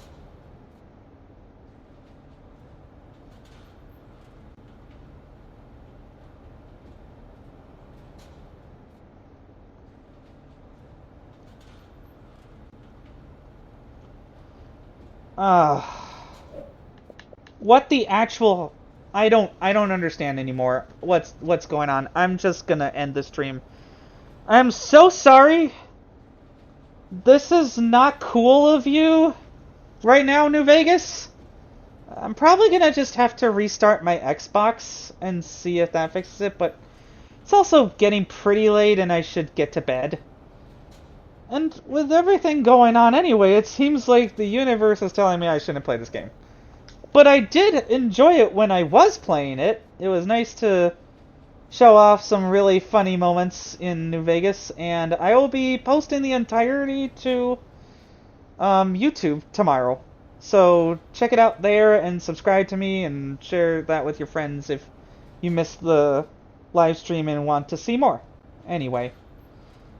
What the actual... I don't understand anymore what's going on. I'm just gonna end the stream. I'm so sorry. This is not cool of you right now, New Vegas. I'm probably gonna just have to restart my Xbox and see if that fixes it, but it's also getting pretty late and I should get to bed. And with everything going on anyway, it seems like the universe is telling me I shouldn't play this game. But I did enjoy it when I was playing it. It was nice to show off some really funny moments in New Vegas, and I will be posting the entirety to YouTube tomorrow. So check it out there and subscribe to me and share that with your friends if you missed the live stream and want to see more. Anyway,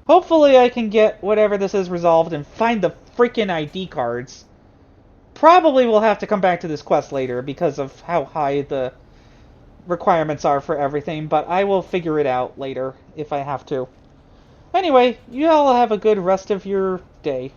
hopefully I can get whatever this is resolved and find the freaking ID cards. Probably will have to come back to this quest later because of how high the requirements are for everything, but I will figure it out later if I have to. Anyway, you all have a good rest of your day.